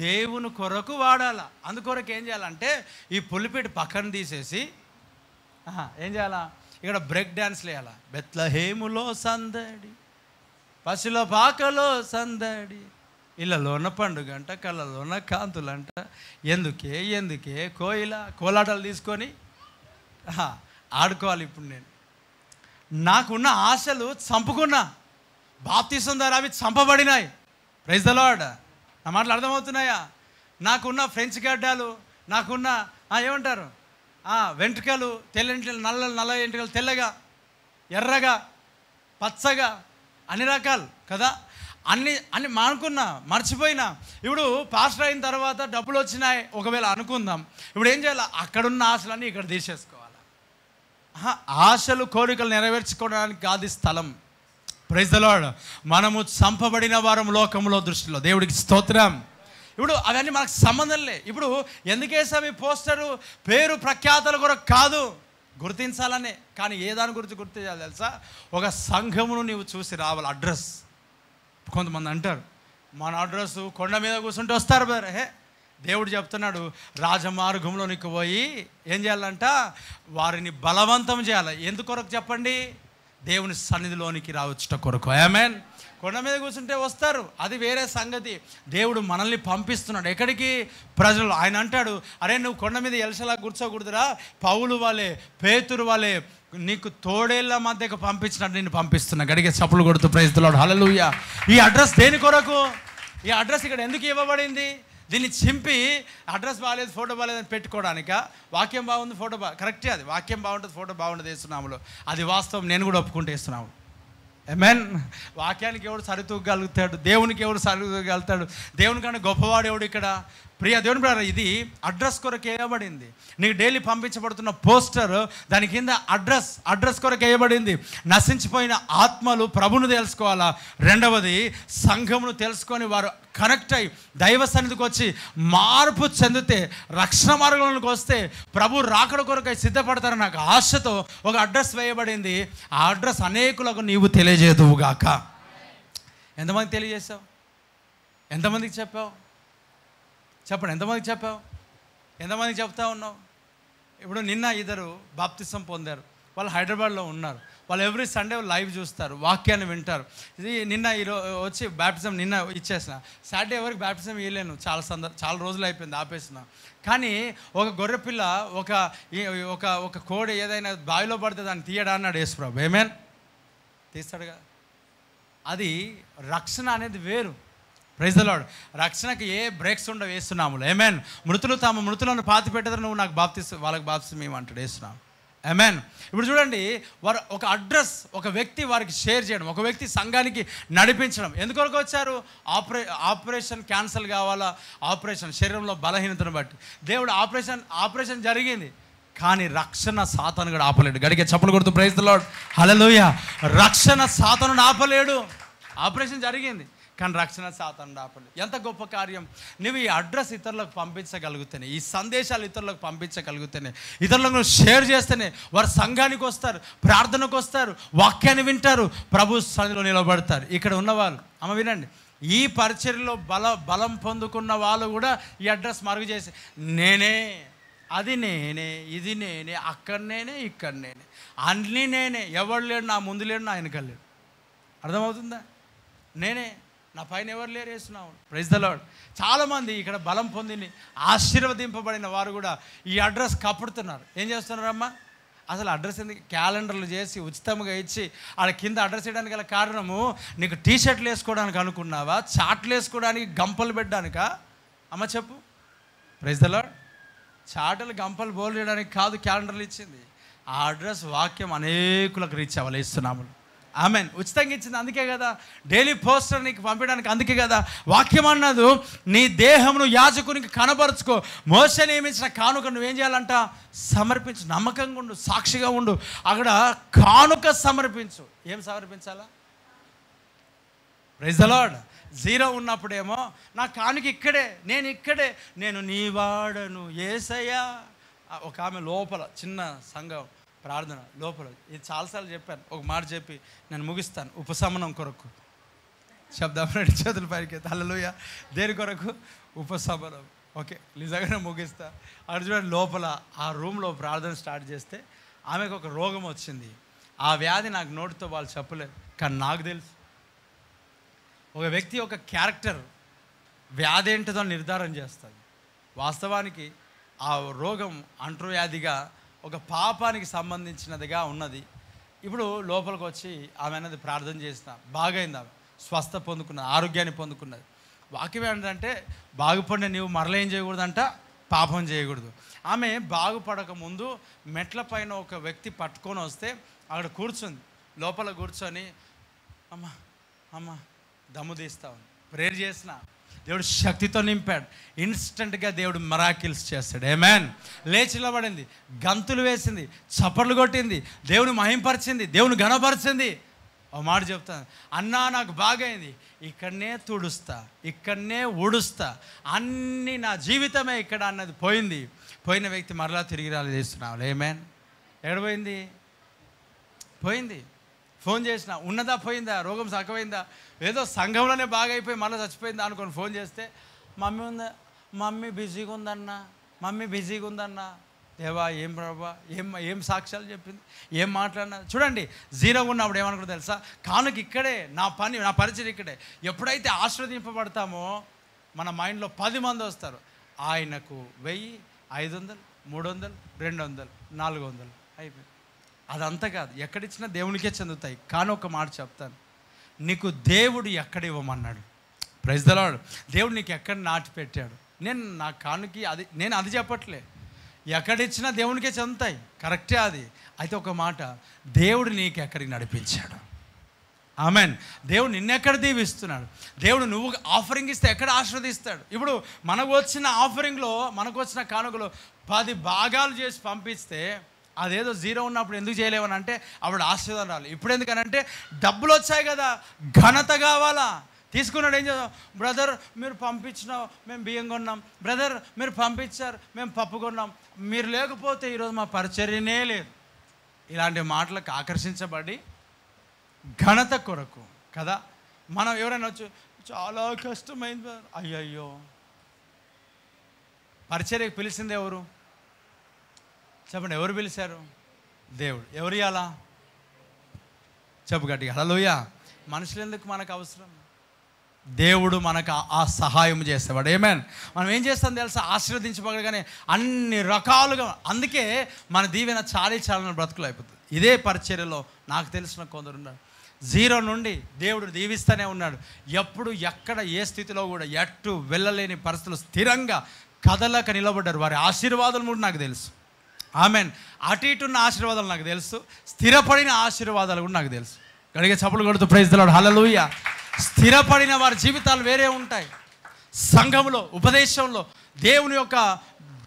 దేవుని కొరకు వాడాలా. అందుకొరకు ఏం చేయాలంటే ఈ పులిపేట పక్కన తీసేసి ఏం చేయాలా? ఇక్కడ బ్రేక్ డ్యాన్స్లు వేయాలా. బెత్లహేములో సందడి, పసిలో పాకలో సందడి, ఇళ్ళలోన పండుగంట, కళ్ళలోన కాంతులంట, ఎందుకే కోలాటాలు తీసుకొని ఆడుకోవాలి. ఇప్పుడు నేను నాకున్న ఆశలు చంపుకున్నా, బాప్తిసం ద్వారా అవి చంపబడినాయి. Praise the lord. నా మాటలు అర్థమవుతున్నాయా? నాకున్న ఫ్రెంచ్ గడ్డాలు, నాకున్న ఏమంటారు వెంట్రుకలు, తెల్లంటికలు, నల్ల ఎంట్రుకలు, తెల్లగా, ఎర్రగా, పచ్చగా, అన్ని రకాలు కదా, అన్ని మానుకున్నా, మర్చిపోయినా. ఇప్పుడు పాస్టర్ అయిన తర్వాత డబ్బులు వచ్చినాయి ఒకవేళ అనుకుందాం. ఇప్పుడు ఏం చేయాలి? అక్కడున్న ఆశలన్నీ ఇక్కడ తీసేసుకోవాలి. ఆశలు కోరికలు నెరవేర్చుకోవడానికి కాదు స్థలం. Praise the Lord. మనము చంపబడిన వారం లోకంలో దృష్టిలో. దేవుడికి స్తోత్రం. ఇప్పుడు అవన్నీ మనకు సంబంధం లే. ఇప్పుడు ఎందుకేసాం ఈ పోస్టరు? పేరు ప్రఖ్యాతల కొరకు కాదు, గుర్తించాలనే. కానీ ఏ దాని గురించి గుర్తించాలి తెలుసా? ఒక సంఘమును నీవు చూసి రావాలి. అడ్రస్. కొంతమంది అంటారు మన అడ్రస్ కొండ మీద కూర్చుంటే వస్తారు బ్రదర్. దేవుడు చెప్తున్నాడు, రాజమార్గంలో నీకు పోయి ఏం చేయాలంట? వారిని బలవంతం చేయాలి. ఎందుకొరకు చెప్పండి? దేవుని సన్నిధిలోనికి రావచ్చుట కొరకు. ఆమేన్. కొండ మీద కూర్చుంటే వస్తారు, అది వేరే సంగతి. దేవుడు మనల్ని పంపిస్తున్నాడు ఎక్కడికి? ప్రజలు. ఆయన అంటాడు, అరే నువ్వు కొండ మీద ఎలసలా కూర్చోకూడదురా, పౌలు వాళ్ళే, పేతురు వాళ్ళే నీకు తోడేళ్ల మధ్యకు పంపించినట్టు నేను పంపిస్తున్నా. గడిగే చప్పులు కొడుతూ ప్రైజ్ ది లార్డ్, హల్లెలూయా. ఈ అడ్రస్ దేని కొరకు? ఈ అడ్రస్ ఇక్కడ ఎందుకు ఇవ్వబడింది? దీన్ని చింపి అడ్రస్ బాగాలేదు, ఫోటో బాగాలేదని పెట్టుకోవడానిక? వాక్యం బాగుంది, ఫోటో కరెక్టే, అది వాక్యం బాగుంటుంది, ఫోటో బాగుంటుంది వేస్తున్నాములో, అది వాస్తవం, నేను కూడా ఒప్పుకుంటూ వేస్తున్నాము. ఆమేన్. వాక్యానికి ఎవడు సరితూగలుగుతాడు? దేవునికి ఎవడు సరితూగలుగుతాడు? దేవుని కన్నా గొప్పవాడు ఎవడు ఇక్కడ? ప్రియ దేవుని బిడ్డలారా, ఇది అడ్రస్ కొరకు వేయబడింది. నీకు డైలీ పంపించబడుతున్న పోస్టర్, దాని కింద అడ్రస్ కొరకు వేయబడింది. నశించిపోయిన ఆత్మలు ప్రభును తెలుసుకోవాలా. రెండవది, సంఘమును తెలుసుకొని వారు కనెక్ట్ అయ్యి దైవ సన్నిధికి వచ్చి మార్పు చెందితే, రక్షణ మార్గంలోకి వస్తే ప్రభు రాకడ కొరకు సిద్ధపడతారని నాకు ఆశతో ఒక అడ్రస్ వేయబడింది. ఆ అడ్రస్ అనేకులకు నీవు తెలియజేదువుగాక. ఎంతమందికి తెలియజేసావు? ఎంతమందికి చెప్పావు? చెప్పండి, ఎంతమందికి చెప్పావు? ఎంతమందికి చెప్తా ఉన్నావు? ఇప్పుడు నిన్న ఇద్దరు బాప్తిసం పొందారు, వాళ్ళు హైదరాబాద్లో ఉన్నారు. వాళ్ళు ఎవ్రీ సండే లైవ్ చూస్తారు, వాక్యాన్ని వింటారు. ఇది నిన్న ఈరోజు వచ్చి బ్యాప్టిజం నిన్న ఇచ్చేసిన. సాటర్డే ఎవరికి బ్యాప్టిజం ఇవ్వలేను, చాలా రోజులు అయిపోయింది, ఆపేసిన. కానీ ఒక గొర్రెపిల్ల, ఒక కోడి ఏదైనా బావిలో పడితే దాన్ని తీయడా అన్నాడు యేసు ప్రభు. ఆమేన్. తీస్తాడుగా. అది రక్షణ అనేది వేరు. Praise the Lord. రక్షణకి ఏ బ్రేక్స్ ఉండవు వేస్తున్నాములు. ఆమేన్. మృతులు తమ మృతులను పాతి పెట్టేదారు, నువ్వు నాకు వాళ్ళకి బాప్తిసం ఇవ్వమంటాడు వేస్తున్నాము. ఆమేన్. ఇప్పుడు చూడండి, వారు ఒక అడ్రస్, ఒక వ్యక్తి వారికి షేర్ చేయడం, ఒక వ్యక్తి సంఘానికి నడిపించడం. ఎందుకొరకు వచ్చారు? ఆపరేషన్ క్యాన్సల్ కావాలా? ఆపరేషన్ శరీరంలో బలహీనతను బట్టి దేవుడు ఆపరేషన్ జరిగింది, కానీ రక్షణ సాతాను కూడా ఆపలేడు. గడిగే చప్పులు కొడుతూ ప్రైజ్ ది లార్డ్, హల్లెలూయా. రక్షణ సాతాను ఆపలేడు. ఆపరేషన్ జరిగింది, కానీ రక్షణ సాతాను ఆపలేడు. ఎంత గొప్ప కార్యం! నువ్వు ఈ అడ్రస్ ఇతరులకు పంపించగలుగుతేనే, ఈ సందేశాలు ఇతరులకు పంపించగలుగుతేనే, ఇతరులకు షేర్ చేస్తేనే వారు సంఘానికి వస్తారు, ప్రార్థనకు వస్తారు, వాక్యాన్ని వింటారు, ప్రభు సన్నిధిలో నిలబడతారు. ఇక్కడ ఉన్నవాళ్ళు అమ్మ వినండి, ఈ పరిచర్యలో బలం పొందుకున్న వాళ్ళు కూడా ఈ అడ్రస్ మరుగు చేసి, నేనే, అది నేనే, ఇది నేనే, అక్కడ నేనే, ఇక్కడ నేనే, అన్నీ నేనే, ఎవరు లేడు నా ముందు లేడు, నా వెనక లేడు. అర్థమవుతుందా? నేనే, నా పైన ఎవరు లేరు వేస్తున్నావు. Praise the Lord. చాలామంది ఇక్కడ బలం పొందిని ఆశీర్వదింపబడిన వారు కూడా ఈ అడ్రస్ కప్పుడుతున్నారు. ఏం చేస్తున్నారమ్మా? అసలు అడ్రస్ ఎందుకు? క్యాలెండర్లు చేసి ఉచితంగా ఇచ్చి ఆడ కింద అడ్రస్ వేయడానికి గల కారణము, నీకు టీషర్ట్లు వేసుకోవడానికి అనుకున్నావా? చాట్లు వేసుకోవడానికి, గంపలు పెట్టడానికా? అమ్మ చెప్పు. Praise the lord. చాటలు గంపలు బోల్ చేయడానికి కాదు క్యాలెండర్లు ఇచ్చింది. ఆ అడ్రస్ వాక్యం అనేకులకు రీచ్ అవ్వాలి ఇస్తున్నాము. ఆమెన్. ఉచితంగా ఇచ్చింది అందుకే కదా. డైలీ పోస్టర్ నీకు పంపించడానికి అందుకే కదా. వాక్యం అన్నది, నీ దేహమును యాజకునికి కనబరుచుకో, మోసే నియమించిన కానుక నువ్వేం చేయాలంట? సమర్పించు. నమ్మకంగా ఉండు, సాక్షిగా ఉండు. అక్కడ కానుక సమర్పించు. ఏం సమర్పించాలా? Praise the Lord. జీరో ఉన్నప్పుడేమో నా కానుక ఇక్కడే, నేను నీ వాడను యేసయ్యా. ఒక ఆమె లోపల చిన్న సంఘం ప్రార్థన లోపల, ఇది చాలాసార్లు చెప్పాను, ఒక మాట చెప్పి నేను ముగిస్తాను. ఉపశమనం కొరకు శబ్దం చేతుల పైకి, హల్లెలూయా. దేని కొరకు? ఉపశమనం. ఓకే, నిజంగానే ముగిస్తా. అక్కడ చూడండి, లోపల ఆ రూమ్లో ప్రార్థన స్టార్ట్ చేస్తే ఆమెకు ఒక రోగం వచ్చింది. ఆ వ్యాధి నాకు నోటితో వాళ్ళు చెప్పలేదు, కానీ నాకు తెలుసు. ఒక వ్యక్తి ఒక క్యారెక్టర్ వ్యాధి ఏంటిదో నిర్ధారణ చేస్తుంది. వాస్తవానికి ఆ రోగం అంటువ్యాధిగా, ఒక పాపానికి సంబంధించినదిగా ఉన్నది. ఇప్పుడు లోపలికి వచ్చి ఆమె అనేది ప్రార్థన చేసిన, బాగైంది, ఆమె స్వస్థ పొందుకున్నది, ఆరోగ్యాన్ని పొందుకున్నది. వాక్యం ఏంటంటే, బాగుపడిన నీవు మరలా ఏం చేయకూడదంట? పాపం చేయకూడదు. ఆమె బాగుపడక ముందు మెట్ల పైన ఒక వ్యక్తి పట్టుకొని వస్తే అక్కడ కూర్చుంది. లోపల కూర్చొని అమ్మ దమ్ము తీస్తా ఉంది. ప్రేయర్ చేసిన, దేవుడు శక్తితో నింపాడు. ఇన్స్టెంట్గా దేవుడు మిరాకిల్స్ చేస్తాడు. ఆమేన్. లేచి నిలబడింది, గంతులు వేసింది, చప్పట్లు కొట్టింది, దేవుని మహింపరిచింది, దేవుని ఘనపరిచింది. ఒక మాట చెప్తాను, అన్నా నాకు బాగైంది, ఇక్కడనే తుడుస్తా, ఇక్కడనే ఊడుస్తా, అన్నీ నా జీవితమే ఇక్కడ అన్నది పోయింది. పోయిన వ్యక్తి మరలా తిరిగి రాలేదు ఇస్తున్నావు. ఆమేన్. ఎక్కడ పోయింది? ఫోన్ చేసిన, ఉన్నదా పోయిందా? రోగం సక్కమైందా? ఏదో సంఘంలోనే బాగా అయిపోయి మళ్ళీ చచ్చిపోయిందా అనుకొని ఫోన్ చేస్తే, మమ్మీ బిజీగా ఉందన్నా. దేవా ఏం ప్రభా ఏం సాక్ష్యాలు చెప్పింది, ఏం మాట్లాడినా. చూడండి, జీరోగా ఉన్నప్పుడు ఏమనుకుంటా తెలుసా, కానుక ఇక్కడే, నా పరిచయం ఇక్కడే. ఎప్పుడైతే ఆశీర్వదింపబడతామో మన మైండ్లో 10 మంది వస్తారు. ఆయనకు 1000, 500, 300, 200, 400 అయిపోయింది. అదంతా కాదు, ఎక్కడిచ్చినా దేవునికే చెందుతాయి. కానీ ఒక మాట చెప్తాను, నీకు దేవుడు ఎక్కడ ఇవ్వమన్నాడు. Praise the lord. దేవుడు నీకు ఎక్కడ నాటి పెట్టాడు. నా కానుకి నేను అది చెప్పట్లే, ఎక్కడిచ్చినా దేవునికే చెందుతాయి, కరెక్టే అది. అయితే ఒక మాట, దేవుడు నీకు ఎక్కడికి నడిపించాడు. ఆమెన్. దేవుడు నిన్నెక్కడ దీవిస్తున్నాడు. దేవుడు నువ్వు ఆఫరింగ్ ఇస్తే ఎక్కడ ఆశీర్వదిస్తాడు. ఇప్పుడు మనకు వచ్చిన ఆఫరింగ్లో, మనకు వచ్చిన కానుకలో 10 భాగాలు చేసి పంపిస్తే అదేదో జీరో ఉన్నప్పుడు ఎందుకు చేయలేవని అంటే అప్పుడు ఆశీర్వాదం రాలి. ఇప్పుడు ఎందుకనంటే డబ్బులు వచ్చాయి కదా, ఘనత కావాలా. తీసుకున్నాడు, ఏం చేద్దాం, బ్రదర్ మీరు పంపించిన మేము బియ్యం కొన్నాం, బ్రదర్ మీరు పంపించారు మేము పప్పు కొన్నాం, మీరు లేకపోతే ఈరోజు మా పరిచర్యనే లేదు. ఇలాంటి మాటలకు ఆకర్షించబడి ఘనత కొరకు కదా, మనం ఎవరైనా వచ్చి చాలా కష్టమైంది, అయ్యయ్యో. పరిచర్యకు పిలిచింది ఎవరు చెప్పండి, ఎవరు పిలిచారు? దేవుడు. ఎవరు ఇవ్వాలా చెప్పు గట్టిగా, హల్లెలూయా. మనుషులు ఎందుకు మనకు అవసరం, దేవుడు మనకు ఆ సహాయం చేసేవాడు. ఆమేన్. మనం ఏం చేస్తాం తెలుసా, ఆశీర్వదించబడగానే అన్ని రకాలుగా, అందుకే మన దీవెన చాలని బ్రతుకులు అయిపోతుంది. ఇదే పరిచర్యలో నాకు తెలిసిన కొందరు ఉన్నారు, జీరో నుండి దేవుడు దీవిస్తూనే ఉన్నాడు. ఎప్పుడు ఎక్కడ ఏ స్థితిలో కూడా ఎట్టు వెళ్ళలేని పరిస్థితులు స్థిరంగా కదలక నిలబడ్డారు. వారి ఆశీర్వాదాలు కూడా నాకు తెలుసు. ఆమెన్. అటు ఇటున్న ఆశీర్వాదాలు నాకు తెలుసు, స్థిరపడిన ఆశీర్వాదాలు కూడా నాకు తెలుసు. గడిగే చప్పులు కొడుతూ ప్రైజ్ ది లార్డ్, హల్లెలూయా. స్థిరపడిన వారి జీవితాలు వేరే ఉంటాయి. సంఘములో, ఉపదేశంలో, దేవుని యొక్క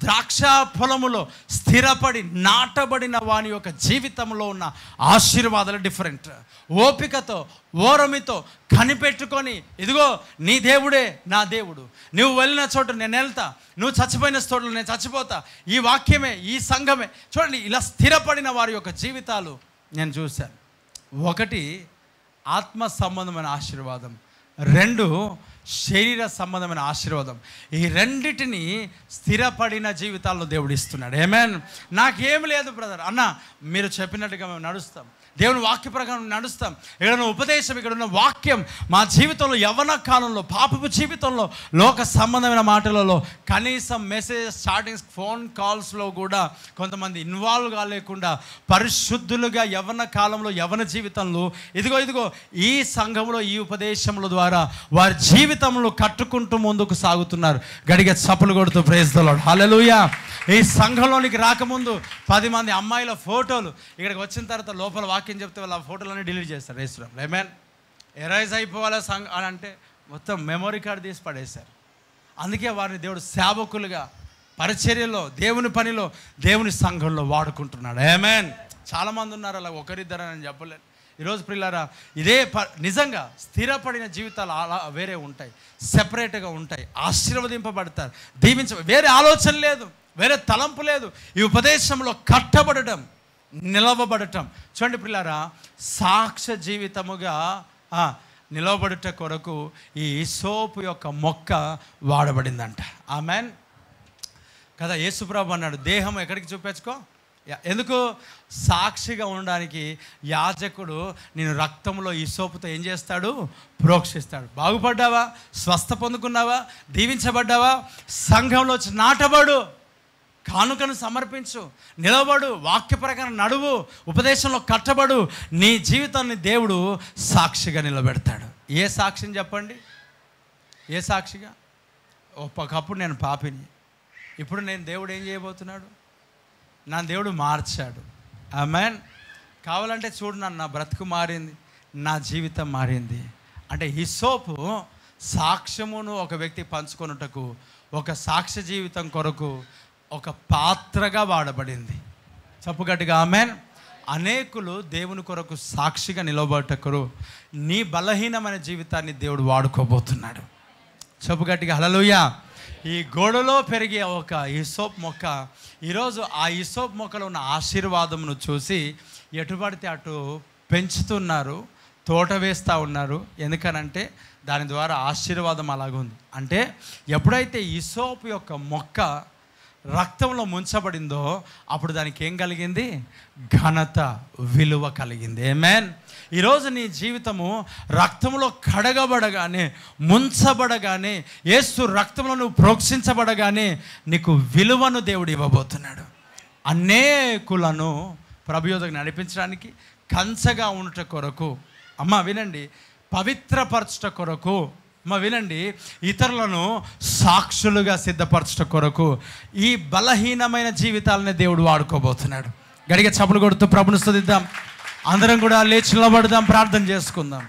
ద్రాక్ష పొలములో స్థిరపడి నాటబడిన వాని యొక్క జీవితంలో ఉన్న ఆశీర్వాదాలు డిఫరెంట్. ఓపికతో, ఓరమితో కనిపెట్టుకొని, ఇదిగో నీ దేవుడే నా దేవుడు, నువ్వు వెళ్ళిన చోట నేను వెళ్తా, నువ్వు చచ్చిపోయిన చోట్ల నేను చచ్చిపోతా, ఈ వాక్యమే, ఈ సంఘమే. చూడండి, ఇలా స్థిరపడిన వారి యొక్క జీవితాలు నేను చూశాను. 1 ఆత్మ సంబంధమైన ఆశీర్వాదం, 2 శరీర సంబంధమైన ఆశీర్వాదం. ఈ రెండిటిని స్థిరపడిన జీవితాల్లో దేవుడు ఇస్తున్నాడు. ఆమేన్. నాకేం లేదు బ్రదర్ అన్న, మీరు చెప్పినట్టుగా మేము నడుస్తాం, దేవుని వాక్య ప్రకారం నడుస్తాం. ఇక్కడ ఉన్న ఉపదేశం, ఇక్కడ ఉన్న వాక్యం మా జీవితంలో, యవ్వన కాలంలో, పాపపు జీవితంలో, లోక సంబంధమైన మాటలలో, కనీసం మెసేజ్ స్టార్టింగ్ ఫోన్ కాల్స్లో కూడా కొంతమంది ఇన్వాల్వ్ కాలేకుండా పరిశుద్ధులుగా యవ్వన కాలంలో, యవ్వన జీవితంలో ఇదిగో ఈ సంఘంలో, ఈ ఉపదేశముల ద్వారా వారి జీవితంలో కట్టుకుంటూ ముందుకు సాగుతున్నారు. గడిగే చప్పులు కొడుతూ ప్రైజ్ ది లార్డ్, హల్లెలూయా. ఈ సంఘంలోనికి రాకముందు 10 మంది అమ్మాయిల ఫోటోలు, ఇక్కడికి వచ్చిన తర్వాత లోపల వాక్యం చెప్తే వాళ్ళు ఆ ఫోటోలన్నీ డిలీట్ చేస్తారు రేస్లో. ఆమేన్. ఎరైజ్ అయిపోవాలా అని అంటే మొత్తం మెమొరీ కార్డు తీసి పడేశారు. అందుకే వారిని దేవుడు సేవకులుగా, పరిచర్యలో, దేవుని పనిలో, దేవుని సంఘంలో వాడుకుంటున్నాడు. ఆమేన్. చాలామంది ఉన్నారు అలా, ఒకరిద్దరని నేను చెప్పలేను. ఈరోజు ప్రియులారా, ఇదే నిజంగా స్థిరపడిన జీవితాలు అలా వేరే ఉంటాయి, సెపరేట్గా ఉంటాయి, ఆశీర్వదింపబడతారు, వేరే ఆలోచన లేదు, వేరే తలంపు లేదు. ఈ ఉపదేశంలో కట్టబడటం, నిలవబడటం. చూడండి ప్రియులారా, సాక్ష్య జీవితముగా నిలవబడుట కొరకు ఈ హిస్సోపు యొక్క మొక్క వాడబడిందంట. ఆమేన్ కదా. యేసుప్రభు అన్నాడు, దేహం ఎక్కడికి చూపించుకో. ఎందుకు? సాక్షిగా ఉండడానికి యాజకుడు నేను రక్తంలో హిస్సోపుతో ఏం చేస్తాడు? ప్రోక్షిస్తాడు. బాగుపడ్డావా? స్వస్థ పొందుకున్నావా? దీవించబడ్డావా? సంఘంలో వచ్చి నాటబడు, కానుకను సమర్పించు, నిలబడు, వాక్య ప్రకారం నడువు, ఉపదేశంలో కట్టబడు. నీ జీవితాన్ని దేవుడు సాక్షిగా నిలబెడతాడు. ఏ సాక్షిని చెప్పండి? ఏ సాక్షిగా? ఒకప్పుడు నేను పాపిని, ఇప్పుడు నేను దేవుడు ఏం చేయబోతున్నాడు? నా దేవుడు మార్చాడు. ఆమేన్. కావాలంటే చూడు, నా బ్రతుకు మారింది, నా జీవితం మారింది. అంటే హిస్సోపు సాక్ష్యమును ఒక వ్యక్తి పంచుకొనుటకు, ఒక సాక్ష్య జీవితం కొరకు ఒక పాత్రగా వాడబడింది. చెప్పు గట్టిగా ఆమేన్. అనేకులు దేవుని కొరకు సాక్షిగా నిలబడటకు నీ బలహీనమైన జీవితాన్ని దేవుడు వాడుకోబోతున్నాడు. చెప్పు గట్టిగా హల్లెలూయా. ఈ గోడలో పెరిగే ఒక హిస్సోప్ మొక్క, ఈరోజు ఆ హిస్సోప్ మొక్కలో ఉన్న ఆశీర్వాదమును చూసి ఎటుపడితే అటు పెంచుతున్నారు, తోట వేస్తూ ఉన్నారు. ఎందుకనంటే దాని ద్వారా ఆశీర్వాదం అలాగుంది. అంటే ఎప్పుడైతే హిస్సోప్ యొక్క మొక్క రక్తంలో ముంచబడిందో అప్పుడు దానికి ఏం కలిగింది? ఘనత, విలువ కలిగింది. ఆమేన్. ఈరోజు నీ జీవితము రక్తంలో కడగబడగానే, ముంచబడగానే, యేసు రక్తంలో నువ్వు ప్రోక్షించబడగానే నీకు విలువను దేవుడు ఇవ్వబోతున్నాడు. అనేకులను ప్రభుయోధకు నడిపించడానికి, కంచగా ఉండట కొరకు, అమ్మ వినండి, పవిత్రపరచుట కొరకు, అమ్మ వినండి, ఇతరులను సాక్షులుగా సిద్ధపరచుట కొరకు ఈ బలహీనమైన జీవితాలని దేవుడు వాడుకోబోతున్నాడు. గడిగా చప్పులు కొడుతూ ప్రభుని స్తుతిద్దాం. అందరం కూడా లేచి నిలబడదాం, ప్రార్థన చేసుకుందాం.